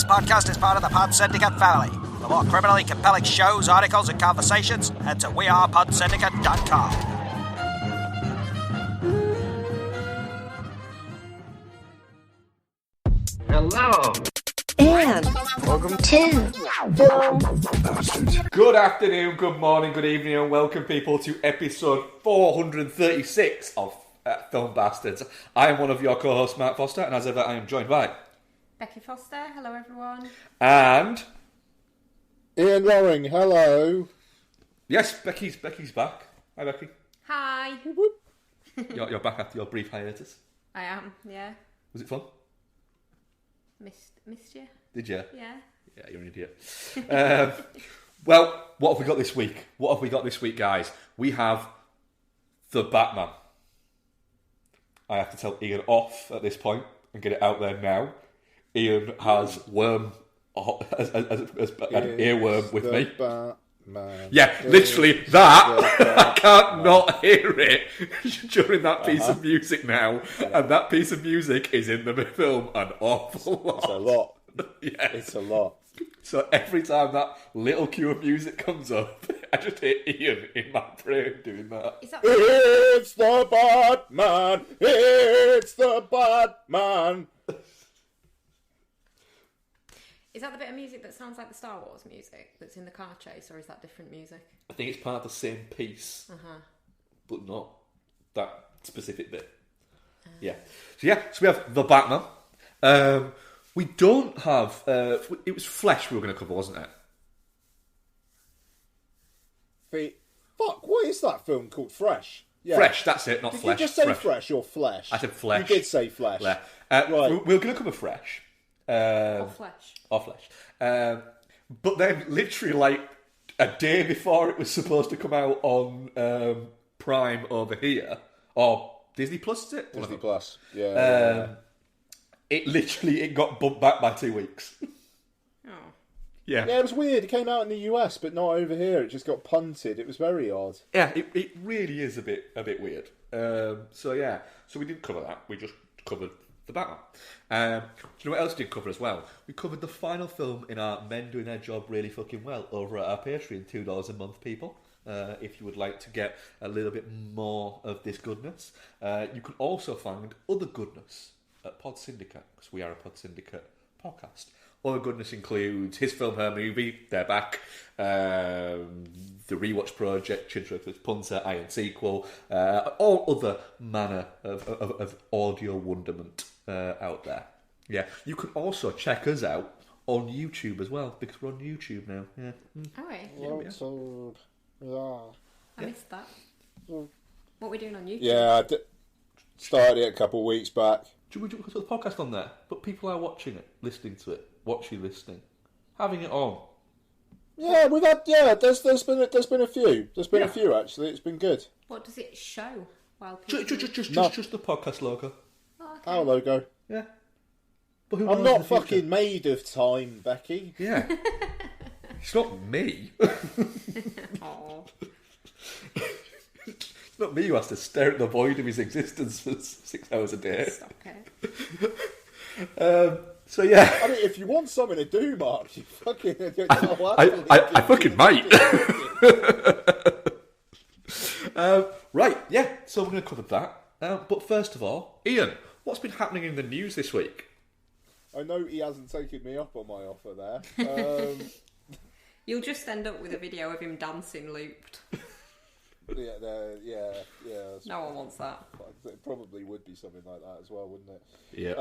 podcast is part of the Pod Syndicate family. For more criminally compelling shows, articles, and conversations, head to wearepodsyndicate.com. Hello. And welcome to Film Bastards. Good afternoon, good morning, good evening, and welcome people to episode 436 of Film Bastards. I am one of your co-hosts, Mark Foster, and as ever, I am joined by Becky Foster. Hello, everyone. And Ian Loring. Hello. yes, Becky's back. Hi, Becky. Hi. You're back after your brief hiatus. I am. Yeah. Was it fun? Missed you. Did you? Yeah. Yeah, you're an idiot. Well, what have we got this week? What have we got this week, guys? We have The Batman. I have to tell Ian off at this point and get it out there now. Ian has an earworm with me. Batman. Yeah, literally that. I can't not hear it during that piece of music now. And that piece of music is in the film an awful lot. It's a lot. Yeah. It's a lot. So every time that little cue of music comes up, I just hear Ian in my brain doing that. Is that It's the Batman. It's the Batman. is that the bit of music that sounds like the Star Wars music that's in the car chase, or is that different music? I think it's part of the same piece, but not that specific bit. Yeah. So we have The Batman. We don't have... it was Flesh we were going to cover, wasn't it? Fuck, what is that film called? Fresh? Yeah. Fresh, that's it, not Did Flesh. you just say Fresh or Flesh? I said Flesh. You did say Flesh. Yeah. Right. We're going to cover Fresh. Or Flesh? Or Flesh. But then, literally, like, a day before it was supposed to come out on Prime over here, or Disney Plus, is it? Disney Plus. Yeah. It got bumped back by 2 weeks. Oh. Yeah. Yeah, it was weird. It came out in the US, but not over here. It just got punted. It was very odd. Yeah, it really is a bit weird. So we didn't cover that. We just covered The Batman. Do you know what else we did cover as well? We covered the final film in our Men Doing Their Job Really Fucking Well over at our Patreon, $2 a month, people. If you would like to get a little bit more of this goodness. You can also find other goodness at Pod Syndicate, because we are a Pod Syndicate podcast. Other goodness includes His Film, Her Movie, they're back, the Rewatch Project, Chinchill's Punter, Iron Sequel, all other manner of audio wonderment out there. Yeah, you can also check us out on YouTube as well, because we're on YouTube now. Yeah. Oh, wait. I missed that. What are we doing on YouTube? Yeah, started it a couple of weeks back. Do we put the podcast on there? But people are watching it, listening to it, listening, having it on. Yeah, we've had. Yeah, there's been a few. There's been a few actually. It's been good. What does it show while people... Just the podcast logo. Oh, okay. Our logo. Yeah. But who I'm knows in not the future? fucking made of time, Becky. Yeah. It's not me. Aw. It's not me who has to stare at the void of his existence for 6 hours a day. Stop it. So yeah. I mean, if you want something to do, Mark, you fucking. I fucking might. Right, yeah. So we're going to cover that. But first of all, Ian, what's been happening in the news this week? I know he hasn't taken me up on my offer there. You'll just end up with a video of him dancing looped. Yeah. No one wants that. It probably would be something like that as well, wouldn't it? Yeah.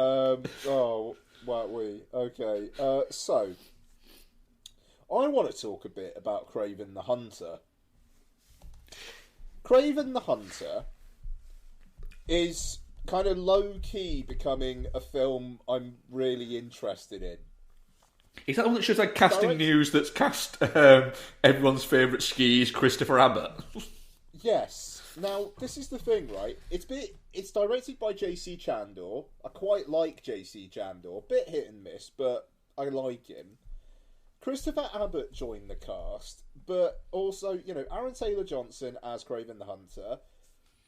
Okay. So, I want to talk a bit about Kraven the Hunter. Kraven the Hunter is kind of low-key becoming a film I'm really interested in. Is that the one that shows like casting news that's cast everyone's favourite skis, Christopher Abbott? Yes. Now, this is the thing, right? It's directed by J.C. Chandor. I quite like J.C. Chandor. Bit hit and miss, but I like him. Christopher Abbott joined the cast, but also, Aaron Taylor-Johnson as Kraven the Hunter,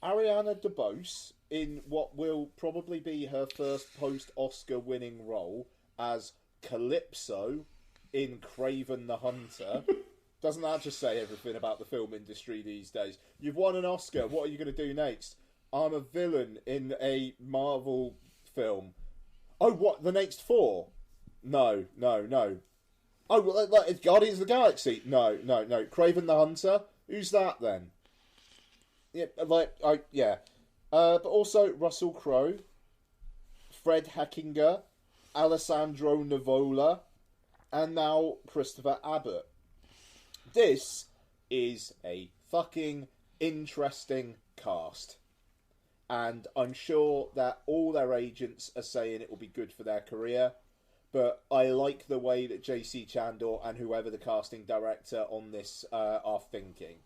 Ariana DeBose in what will probably be her first post-Oscar winning role as Calypso in Craven the Hunter. Doesn't that just say everything about the film industry these days? You've won an Oscar. What are you going to do next? I'm a villain in a Marvel film. Oh, what? The next 4? No. Oh, well, it's Guardians of the Galaxy. No. Craven the Hunter. Who's that then? Yeah, but also Russell Crowe, Fred Heckinger, Alessandro Nivola, and now Christopher Abbott. This is a fucking interesting cast. And I'm sure that all their agents are saying it will be good for their career. But I like the way that JC Chandor and whoever the casting director on this are thinking.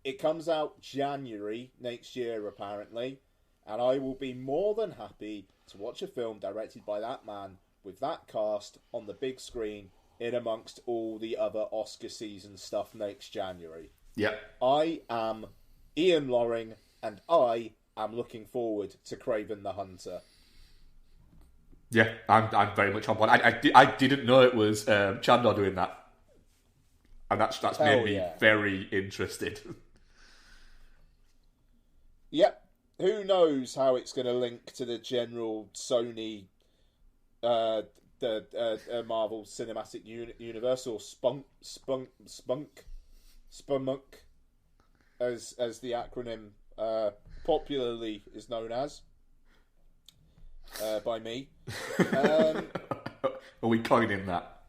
It comes out January next year, apparently. And I will be more than happy to watch a film directed by that man with that cast on the big screen in amongst all the other Oscar season stuff next January. Yep. I am Ian Loring, and I am looking forward to Craven the Hunter. Yeah, I'm very much on board. I didn't know it was Chandor doing that, and that's made me very interested. Yep. Who knows how it's going to link to the general Sony, the Marvel Cinematic Universe, or Spunk, as the acronym popularly is known as by me. Are we coining that?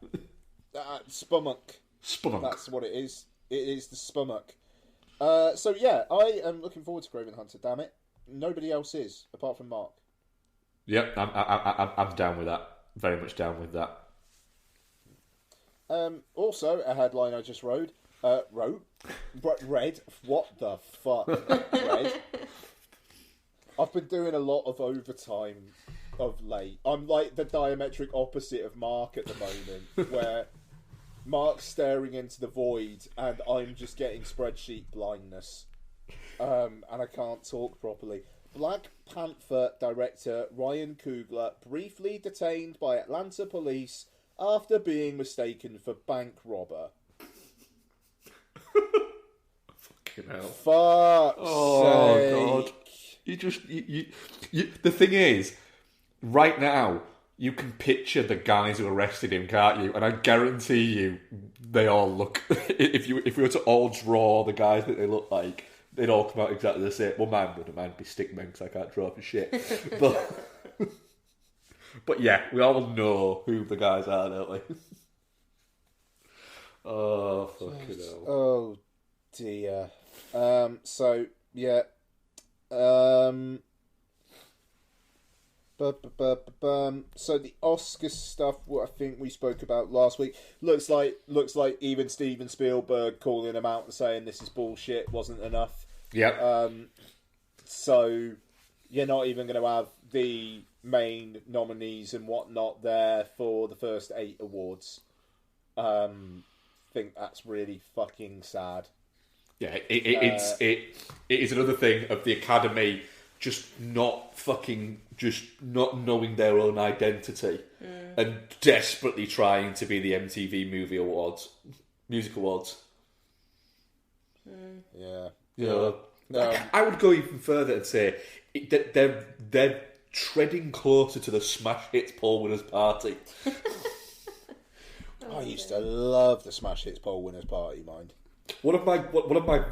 Spummock. Spummock. That's what it is. It is the Spummock. So yeah, I am looking forward to Craven the Hunter. Damn it, nobody else is apart from Mark. Yep, I'm down with that. Very much down with that. Also, a headline I just read. What the fuck? Read. I've been doing a lot of overtime of late. I'm like the diametric opposite of Mark at the moment, where Mark's staring into the void and I'm just getting spreadsheet blindness. And I can't talk properly. Black Panther director Ryan Coogler briefly detained by Atlanta police after being mistaken for bank robber. Fucking hell. Fuck's sake. God. You the thing is, right now, you can picture the guys who arrested him, can't you? And I guarantee you, they all look... if we were to all draw the guys that they look like, they'd all come out exactly the same. Well, mine wouldn't. Mine would be stickmen, because I can't draw for shit. But yeah, we all know who the guys are, don't we? Oh, fucking hell. Oh, dear. So, yeah. So the Oscar stuff, what I think we spoke about last week, looks like even Steven Spielberg calling him out and saying this is bullshit wasn't enough. Yep. So you're not even going to have the main nominees and whatnot there for the first 8 awards. Think that's really fucking sad. Yeah, it is another thing of the Academy just not knowing their own identity and desperately trying to be the MTV Music Awards. Yeah. Yeah. I would go even further and say that they're treading closer to the Smash Hits Poll Winners Party. I used to love the Smash Hits Poll Winners Party, mind. One of my,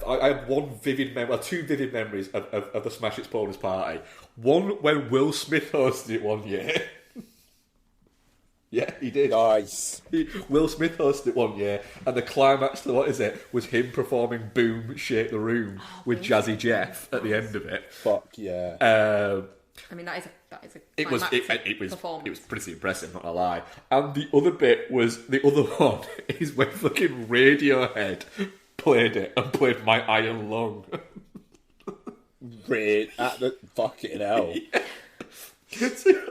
I have two vivid memories of the Smash Hits Poll Winners Party. One when Will Smith hosted it one year. Yeah, he did. Nice. Will Smith hosted it one year, and the climax to was him performing "Boom, Shake the Room" with Jazzy Jeff at the end of it. Fuck yeah. I mean, that is a it was performance. pretty impressive, not gonna lie. And the other one is when fucking Radiohead played it and played "My Iron Lung." At the fucking hell. Yeah.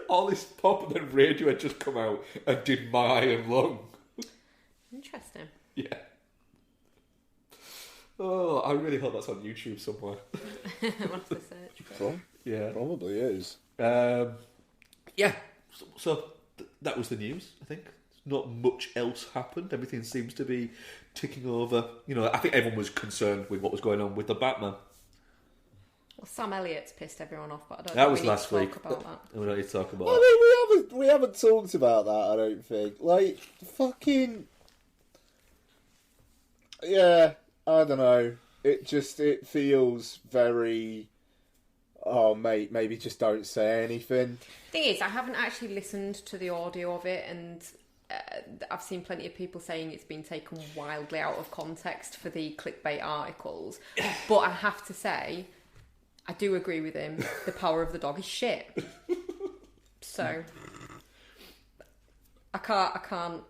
All this pop, and then Radiohead just come out and did "My Iron Lung." Interesting. Yeah. Oh, I really hope that's on YouTube somewhere. What's the search for? Yeah, Probably is. Yeah. So that was the news, I think. Not much else happened. Everything seems to be ticking over. You know, I think everyone was concerned with what was going on with the Batman. Well, Sam Elliott's pissed everyone off, but I don't That think was we need last to talk week. about that. We don't need to talk about I that. mean, we haven't talked about that. I don't think. Like, fucking. Yeah, I don't know. It feels very. Oh, mate, maybe just don't say anything. Thing is, I haven't actually listened to the audio of it, and I've seen plenty of people saying it's been taken wildly out of context for the clickbait articles. But I have to say, I do agree with him. The power of the dog is shit. So I can't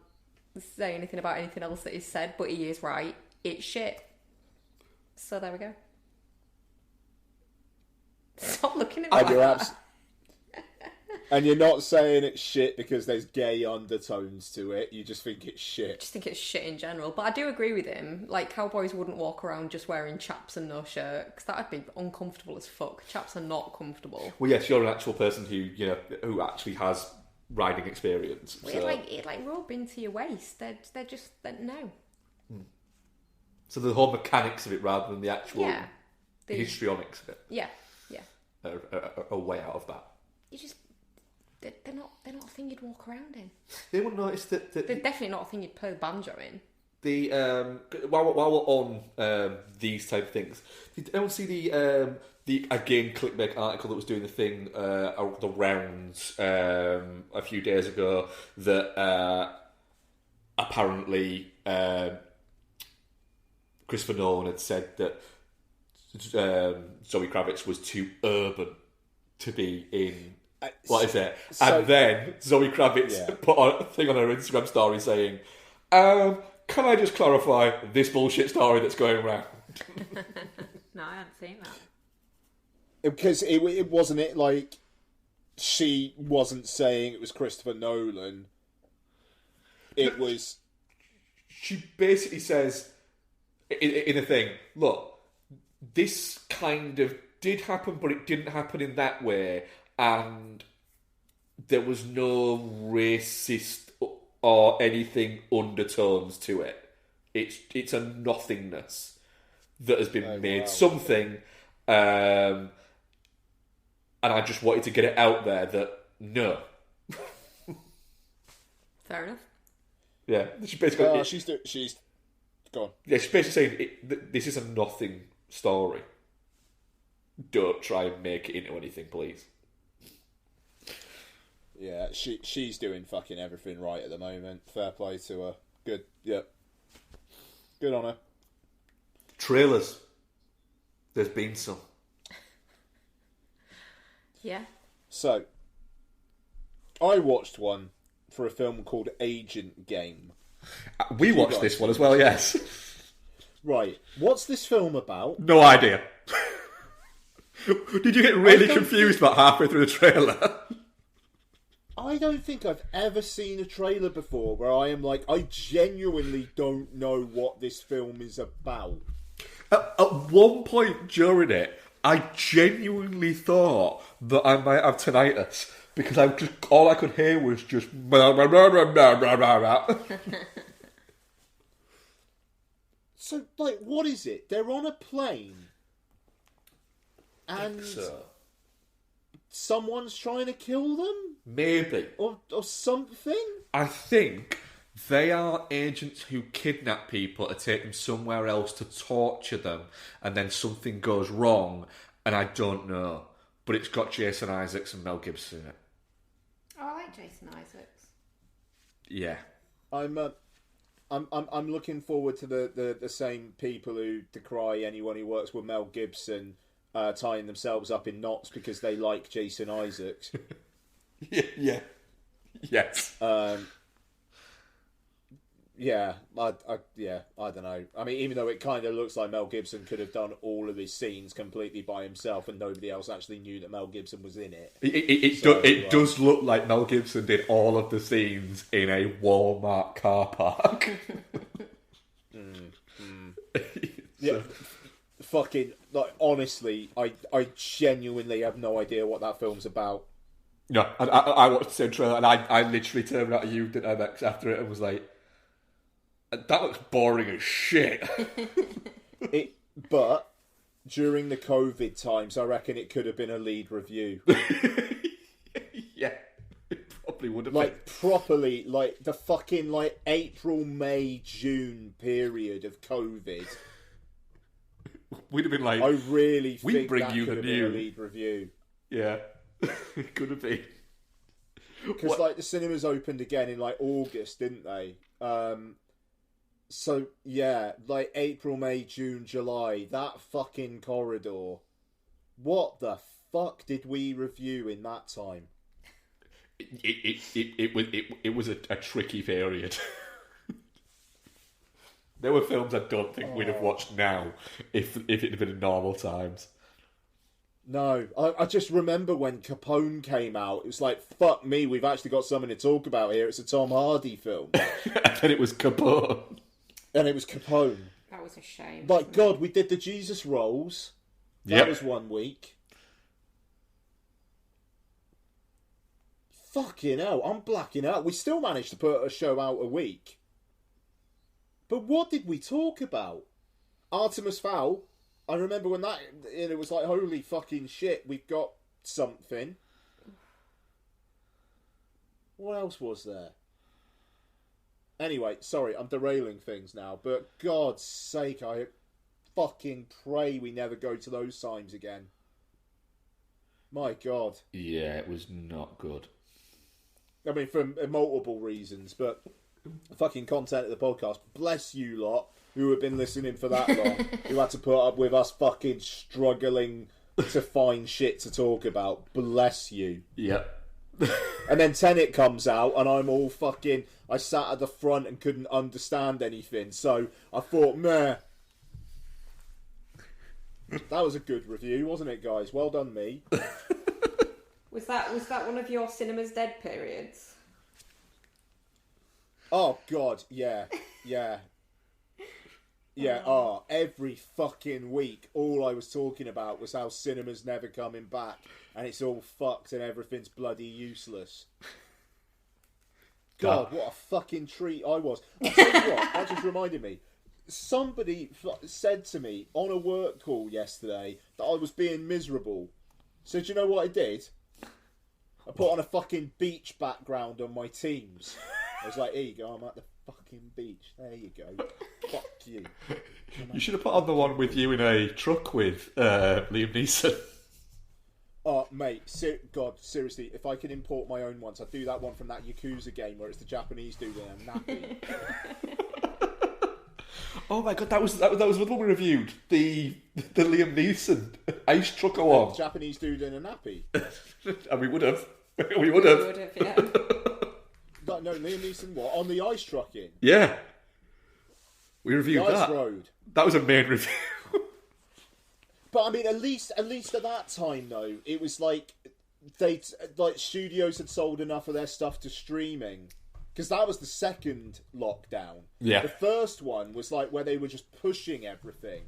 say anything about anything else that is said, but he is right. It's shit. So there we go. Stop looking at me like that. And you're not saying it's shit because there's gay undertones to it. You just think it's shit. I just think it's shit in general. But I do agree with him. Like, cowboys wouldn't walk around just wearing chaps and no shirt, because that'd be uncomfortable as fuck. Chaps are not comfortable. Well, yes, you're an actual person who actually has riding experience. Well, So. it rub into your waist. They're just no. So the whole mechanics of it rather than the actual Yeah. histrionics of it Yeah. are way out of that. You just they're not a thing you'd walk around in. They wouldn't notice that They're definitely not a thing you'd play the banjo in. the while we're on these type of things, did anyone see the again clickbait article that was doing the thing the rounds a few days ago that apparently Christopher Nolan had said that Zoe Kravitz was too urban to be in. What is it? So- And then Zoe Kravitz put a thing on her Instagram story saying, can I just clarify this bullshit story that's going around? No, I haven't seen that. Because it wasn't it like she wasn't saying it was Christopher Nolan. It was. She basically says in a thing, look, this kind of did happen, but it didn't happen in that way, and there was no racist or anything undertones to it. It's a nothingness that has been made wow. something, and I just wanted to get it out there that no. Fair enough. Yeah, she basically She's gone. yeah, she's basically saying this is a nothing story. Don't try and make it into anything, please. Yeah, she's doing fucking everything right at the moment. Fair play to her. Good, yep. Good on her. Trailers. There's been some. Yeah. So, I watched one for a film called Agent Game. We watched this one as well, yes. Right, what's this film about? No idea. Did you get really I don't confused about halfway through the trailer? I don't think I've ever seen a trailer before where I am like, I genuinely don't know what this film is about. At one point during it, I genuinely thought that I might have tinnitus because all I could hear was just blah, blah, blah, blah, blah, blah, blah. So, like, what is it? They're on a plane. And someone's trying to kill them? Maybe. Or something? I think they are agents who kidnap people to take them somewhere else to torture them, and then something goes wrong, and I don't know. But it's got Jason Isaacs and Mel Gibson in it. Oh, I like Jason Isaacs. Yeah. I'm looking forward to the same people who decry anyone who works with Mel Gibson tying themselves up in knots because they like Jason Isaacs. Yeah. Yes. Yeah, I don't know. I mean, even though it kind of looks like Mel Gibson could have done all of his scenes completely by himself and nobody else actually knew that Mel Gibson was in it. It does look like Mel Gibson did all of the scenes in a Walmart car park. Yeah, fucking, like, honestly, I genuinely have no idea what that film's about. No, I watched the same trailer and I literally turned around to you, didn't I, Max, after it and was like, that looks boring as shit. But during the COVID times, I reckon it could have been a lead review. Yeah, it probably would have Like, properly, like, the fucking, like, April, May, June period of COVID. been. We'd have been like, I really we think bring that you could the have been new. a lead review. Yeah, it could have been. Because, like, the cinemas opened again in, like, August, didn't they? So, yeah, like, April, May, June, July, that fucking corridor. What the fuck did we review in that time? It was a tricky period. There were films I don't think we'd have watched now if it had been in normal times. No, I just remember when Capone came out, it was like, fuck me, we've actually got something to talk about here. It's a Tom Hardy film. And then it was Capone. And it was Capone. That was a shame. Like, God, we did the Jesus Rolls. That was 1 week. Fucking hell, I'm blacking out. We still managed to put a show out a week. But what did we talk about? Artemis Fowl. I remember when that, it was like, holy fucking shit, we've got something. What else was there? Anyway, sorry, I'm derailing things now, but God's sake, I fucking pray we never go to those times again. My God. Yeah, it was not good. I mean, for multiple reasons, but fucking content of the podcast. Bless you lot who have been listening for that long, who had to put up with us fucking struggling to find shit to talk about. Bless you. Yep. And then Tenet comes out, and I'm all fucking... I sat at the front and couldn't understand anything, so I thought, meh. That was a good review, wasn't it, guys? Well done, me. Was that one of your Cinema's Dead periods? Oh, God, yeah. Every fucking week, all I was talking about was how cinema's never coming back, and it's all fucked and everything's bloody useless. God, what a fucking treat I was. I'll tell you what, that just reminded me. Somebody said to me on a work call yesterday that I was being miserable. So do you know what I did? I put on a fucking beach background on my Teams. I was like, here you go, I'm at the fucking beach. There you go. Fuck you. You should have put on the one with you in a truck with Liam Neeson. Oh, mate, God, seriously, if I could import my own ones, I'd do that one from that Yakuza game where it's the Japanese dude in a nappy. Oh my God, that was the one we reviewed. The Liam Neeson ice trucker one. The Japanese dude in a nappy. And we would have. We would We have. would have, yeah. No, Liam Neeson what? On the ice trucking? Yeah. We reviewed The Ice that. Road. That was a main review. But I mean, at least at that time though, it was like studios had sold enough of their stuff to streaming, because that was the second lockdown. Yeah. The first one was like where they were just pushing everything,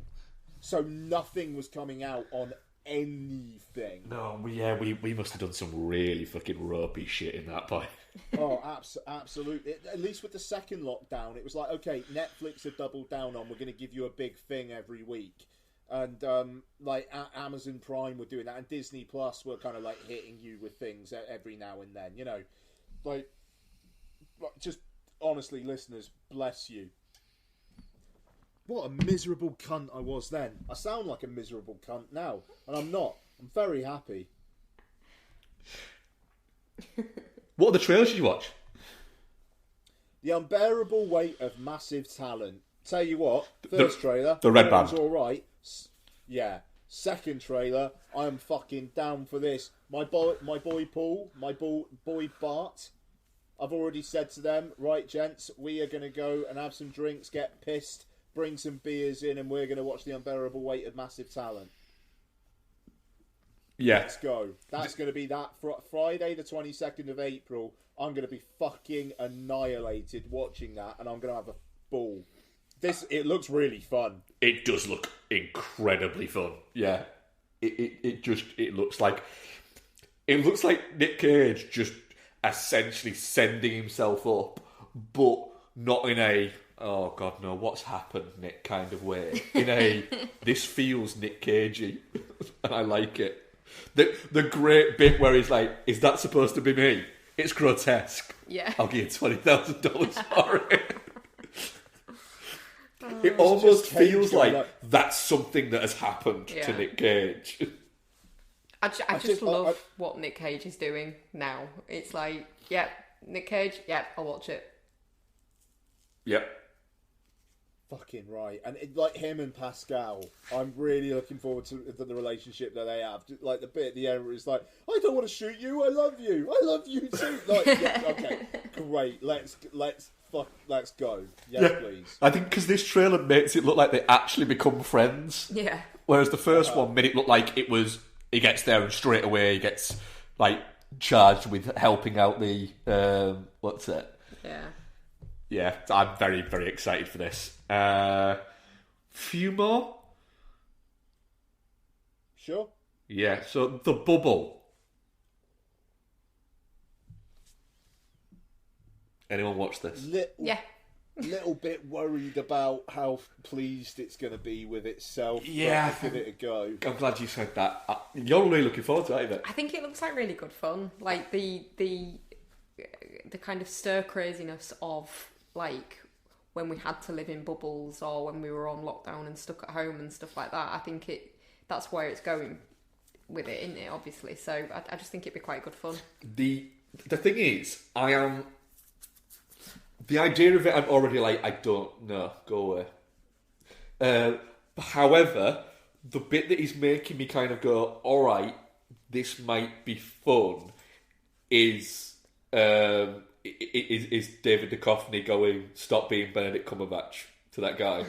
so nothing was coming out on anything. No, we must have done some really fucking ropey shit in that point. Oh, absolutely. At least with the second lockdown, it was like, okay, Netflix have doubled down on, we're going to give you a big thing every week. And, Amazon Prime were doing that, and Disney Plus were kind of, like, hitting you with things every now and then, you know. Like, just, honestly, listeners, bless you. What a miserable cunt I was then. I sound like a miserable cunt now, and I'm not. I'm very happy. What other trailers did you watch? The Unbearable Weight of Massive Talent. Tell you what, first trailer, the Red was Band. all right. Yeah. Second trailer, I am fucking down for this. My boy Paul, my boy Bart. I've already said to them, right, gents, we are going to go and have some drinks, get pissed, bring some beers in, and we're going to watch The Unbearable Weight of Massive Talent. Yeah. Let's go. That's going to be that Friday, the 22nd of April. I'm going to be fucking annihilated watching that, and I'm going to have a ball. It looks really fun. It does look incredibly fun. Yeah. It looks like It looks like Nick Cage just essentially sending himself up, but not in a "oh God, no, what's happened" Nick kind of way. In a "this feels Nick Cagey," and I like it. The great bit where he's like, "Is that supposed to be me? It's grotesque. Yeah. I'll give you $20,000 for it." It almost feels like that's something that has happened to Yeah. Nick Cage. I just love what Nick Cage is doing now. It's like, yep, Nick Cage, yep, I'll watch it. Yep. Fucking right. And like him and Pascal, I'm really looking forward to the relationship that they have. Like the bit at the end where it's like, I don't want to shoot you, I love you too. Like, yeah, okay, great, let's go. Yes, please. I think because this trailer makes it look like they actually become friends. Yeah. Whereas the first one made it look like it was, he gets there and straight away he gets like charged with helping out the what's it? Yeah. Yeah, I'm very, very excited for this. Few more? Sure. Yeah, so The Bubble. Anyone watch this? Yeah. Little bit worried about how pleased it's going to be with itself. Yeah. But give it a go. I'm glad you said that. You're really looking forward to it, aren't you? I think it looks like really good fun. Like the kind of stir craziness of like when we had to live in bubbles or when we were on lockdown and stuck at home and stuff like that. I think that's where it's going with it, isn't it? Obviously, so I just think it'd be quite good fun. The thing is, the idea of it, I'm already like, I don't know, go away. However, the bit that is making me kind of go, alright, this might be fun, is David Duchovny going, "Stop being Benedict Cumberbatch" to that guy.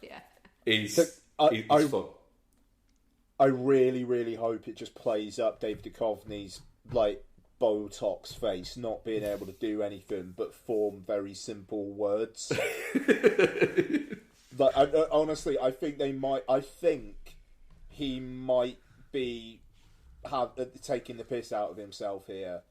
Yeah. Is fun. I really, really hope it just plays up David Duchovny's like Botox face, not being able to do anything but form very simple words. Like, honestly, I think he might be taking the piss out of himself here,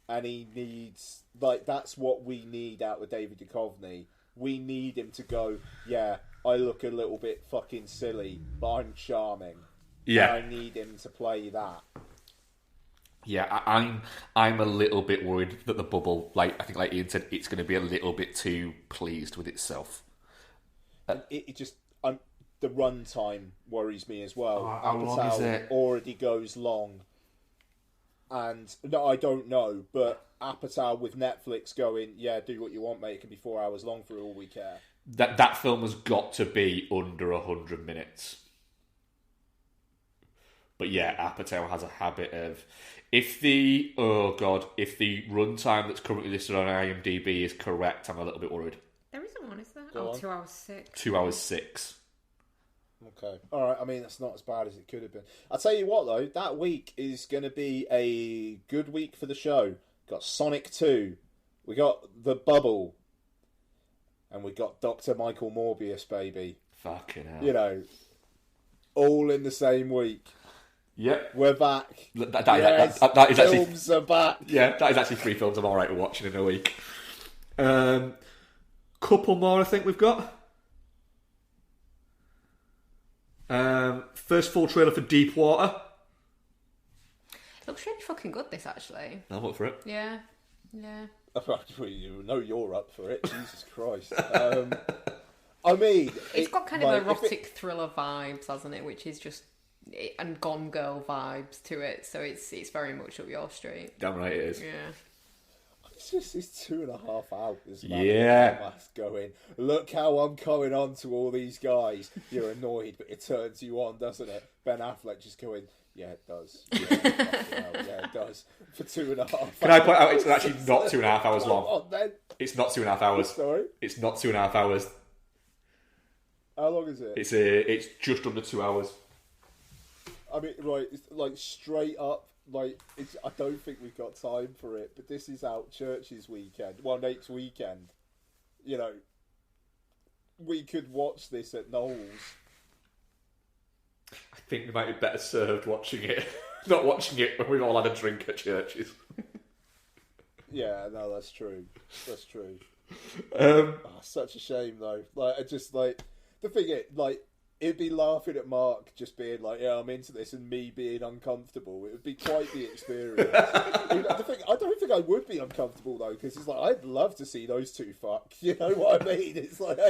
and he needs that's what we need out of David Duchovny. We need him to go, yeah, I look a little bit fucking silly, but I'm charming. Yeah, and I need him to play that. Yeah, I'm a little bit worried that The Bubble, I think like Ian said, it's going to be a little bit too pleased with itself. It just the runtime worries me as well. How long is it? Already goes long, and no, I don't know, but Apatow with Netflix going, yeah, do what you want, mate. It can be 4 hours long for all we care. That film has got to be under 100 minutes. But yeah, Apatow has a habit of, if the runtime that's currently listed on IMDb is correct, I'm a little bit worried. There isn't one, is there? Go on. 2 hours 6. 2 hours 6. Okay. All right. I mean, that's not as bad as it could have been. I'll tell you what, though. That week is going to be a good week for the show. Got Sonic 2. We got The Bubble. And we got Dr. Michael Morbius, baby. Fucking hell. You know, all in the same week. Yep. We're back. That is actually, films are back. Yeah, that is actually 3 films I'm alright with watching in a week. Couple more I think we've got. First full trailer for Deep Water. Looks really fucking good, this, actually. I'm up for it. Yeah. Yeah. You know you're up for it. Jesus Christ. I mean... It's got kind of erotic thriller vibes, hasn't it? Which is just... and Gone Girl vibes to it, so it's very much up your street. Damn right it is. Yeah. It's 2.5 hours, man. Yeah. That's going, look how I'm coming on to all these guys. You're annoyed, but it turns you on, doesn't it? Ben Affleck just going, yeah, it does. Yeah, it does. For 2.5 hours. Can I point out it's actually not 2.5 hours long? Come on, then. It's not 2.5 hours. Sorry? It's not 2.5 hours. How long is it? It's just under 2 hours. I mean, right, it's like straight up, I don't think we've got time for it, but this is out Church's weekend. Well, Nate's weekend. You know, we could watch this at Knowles. I think we might be better served watching it not watching it when we've all had a drink at churches. Yeah, no, that's true. That's true. Um, Such a shame, though. Like, I just like the thing. It'd be laughing at Mark just being like, "Yeah, I'm into this," and me being uncomfortable. It would be quite the experience. I don't think I would be uncomfortable though, because it's like I'd love to see those two fuck. You know what I mean? It's like,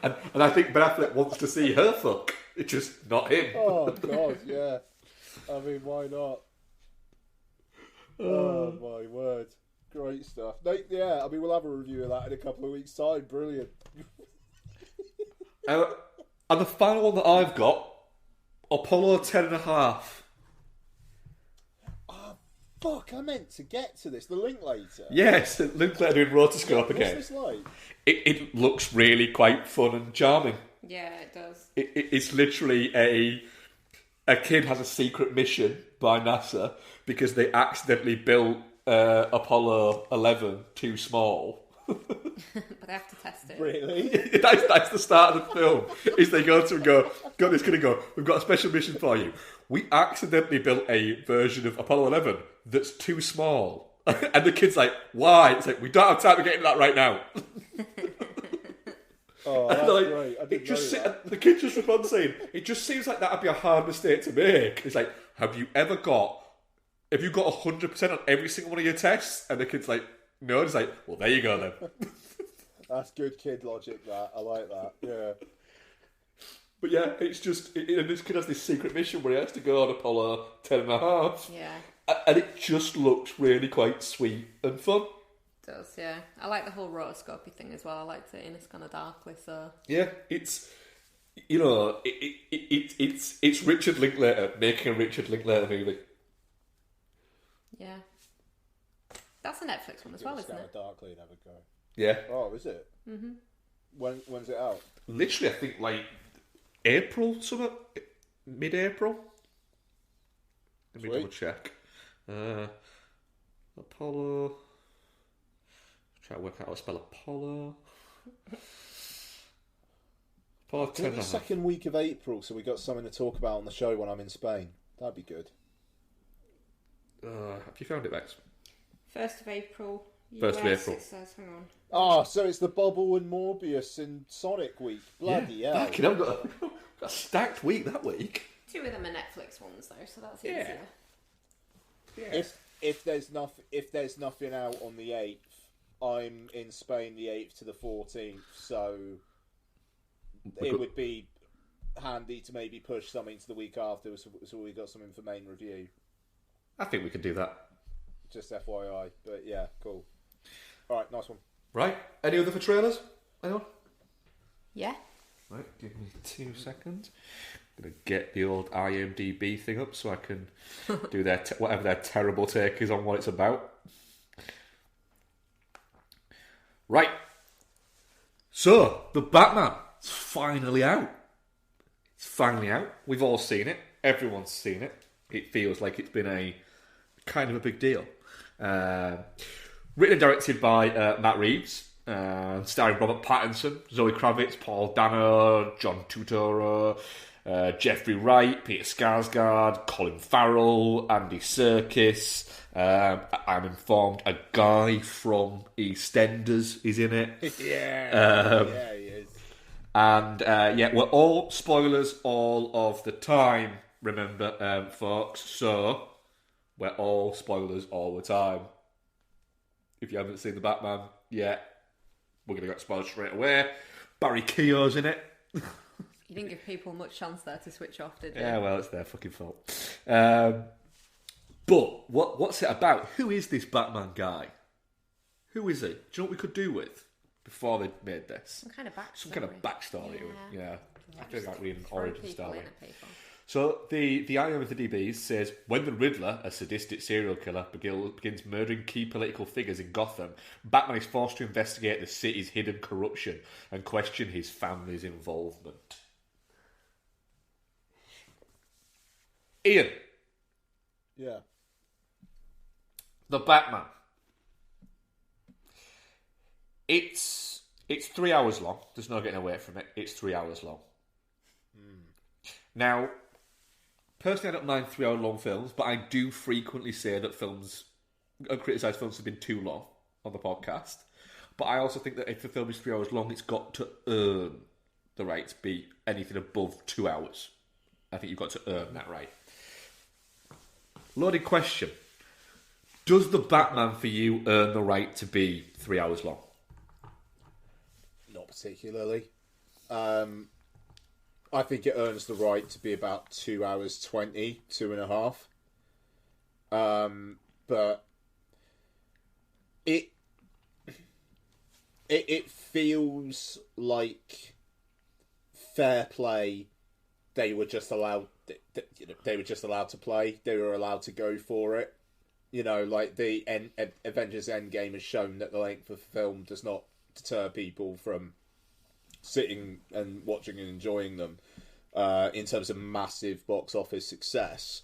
and I think Ben Affleck wants to see her fuck. It's just not him. oh god, yeah. I mean, why not? Oh my word, great stuff. Yeah, I mean, we'll have a review of that in a couple of weeks' time. Brilliant. And the final one that I've got, Apollo 10.5. Oh, fuck, I meant to get to this. The Linklater. Yes, Linklater doing rotoscope again. What's this like? It looks really quite fun and charming. Yeah, it does. It's literally a kid has a secret mission by NASA because they accidentally built Apollo 11 too small. But I have to test it. Really? That's the start of the film. Is they go to him and go, God, it's going to go, we've got a special mission for you. We accidentally built a version of Apollo 11 that's too small. And the kid's like, why? It's like, we don't have time to get into that right now. Oh, that's great. I didn't know that. The kid just responds saying, it just seems like that would be a hard mistake to make. It's like, have you got 100% on every single one of your tests? And the kid's like, no. It's like, well, there you go then. That's good kid logic, that. I like that, yeah. But yeah, it's just, and this kid has this secret mission where he has to go on Apollo 10.5. Yeah. And it just looks really quite sweet and fun. It does, yeah. I like the whole rotoscopy thing as well. I liked it in It's Gonna Darkly, so... Yeah, it's, it's Richard Linklater making a Richard Linklater movie. Yeah. That's a Netflix one as well, isn't it? Darkly and have a go. Yeah. Oh, is it? Mm-hmm. When's it out? Literally, I think April, something, mid-April. Let me double check. Apollo. Try to work out how to spell Apollo. Apollo Do the second week of April, so we got something to talk about on the show when I'm in Spain. That'd be good. Have you found it, Max? 1st of April. 1st of April. It says, hang on. Oh, so it's the Bubble and Morbius and Sonic week. Bloody hell. Fucking hell, got a stacked week that week. 2 of them are Netflix ones though, so that's Yeah. easier. Yeah. If there's nothing out on the 8th, I'm in Spain the 8th to the 14th, so it would be handy to maybe push something to the week after, so we got something for main review. I think we could do that. Just FYI, but yeah, cool. All right, nice one. Right. Any other for trailers? Anyone? Yeah. Right, give me 2 seconds. I'm going to get the old IMDb thing up so I can do their whatever their terrible take is on what it's about. Right. So, The Batman. It's finally out. It's finally out. We've all seen it. Everyone's seen it. It feels like it's been a kind of a big deal. Written and directed by Matt Reeves, starring Robert Pattinson, Zoe Kravitz, Paul Dano, John Turturro, Jeffrey Wright, Peter Skarsgård, Colin Farrell, Andy Serkis. I'm informed a guy from EastEnders is in it. Yeah, yeah, he is. And yeah, we're all spoilers all of the time, remember, folks. So we're all spoilers all the time. If you haven't seen The Batman yet, we're going to get spoiled straight away. Barry Keogh's in it. You didn't give people much chance there to switch off, did you? Yeah, well, it's their fucking fault. But what's it about? Who is this Batman guy? Who is he? Do you know what we could do with before they made this? Some kind of backstory. Some kind of backstory. Yeah. I feel like reading an Throw origin people story. in at people. So the IMDb says, when the Riddler, a sadistic serial killer, begins murdering key political figures in Gotham, Batman is forced to investigate the city's hidden corruption and question his family's involvement. Ian, Yeah. The Batman. It's 3 hours long. There's no getting away from it. It's 3 hours long. Now, Personally, I don't mind 3-hour long films, but I do frequently say that criticise films have been too long on the podcast. But I also think that if a film is 3 hours long, it's got to earn the right to be anything above 2 hours. I think you've got to earn that right. Loaded question. Does The Batman for you earn the right to be 3 hours long? Not particularly. I think it earns the right to be about 2 hours 20, 2.5. But it feels like fair play. They were just allowed. They were just allowed to play. They were allowed to go for it. Like the Avengers Endgame has shown that the length of the film does not deter people from sitting and watching and enjoying them in terms of massive box office success.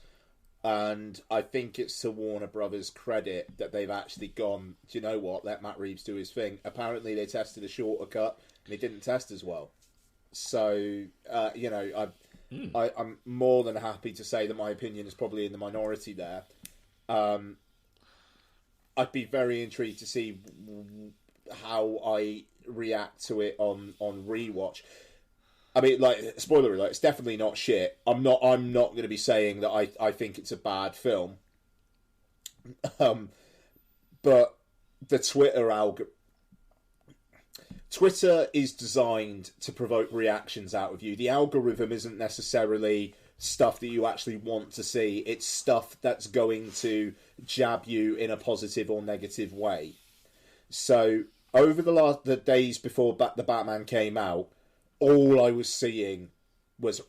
And I think it's to Warner Brothers' credit that they've actually gone, do you know what, let Matt Reeves do his thing. Apparently they tested a shorter cut and it didn't test as well. So, I'm more than happy to say that my opinion is probably in the minority there. I'd be very intrigued to see how I react to it on rewatch. I mean, like, spoiler alert, it's definitely not shit. I'm not going to be saying that I think it's a bad film. But the Twitter is designed to provoke reactions out of you. The algorithm isn't necessarily stuff that you actually want to see. It's stuff that's going to jab you in a positive or negative way. So over the days before the Batman came out, all I was seeing was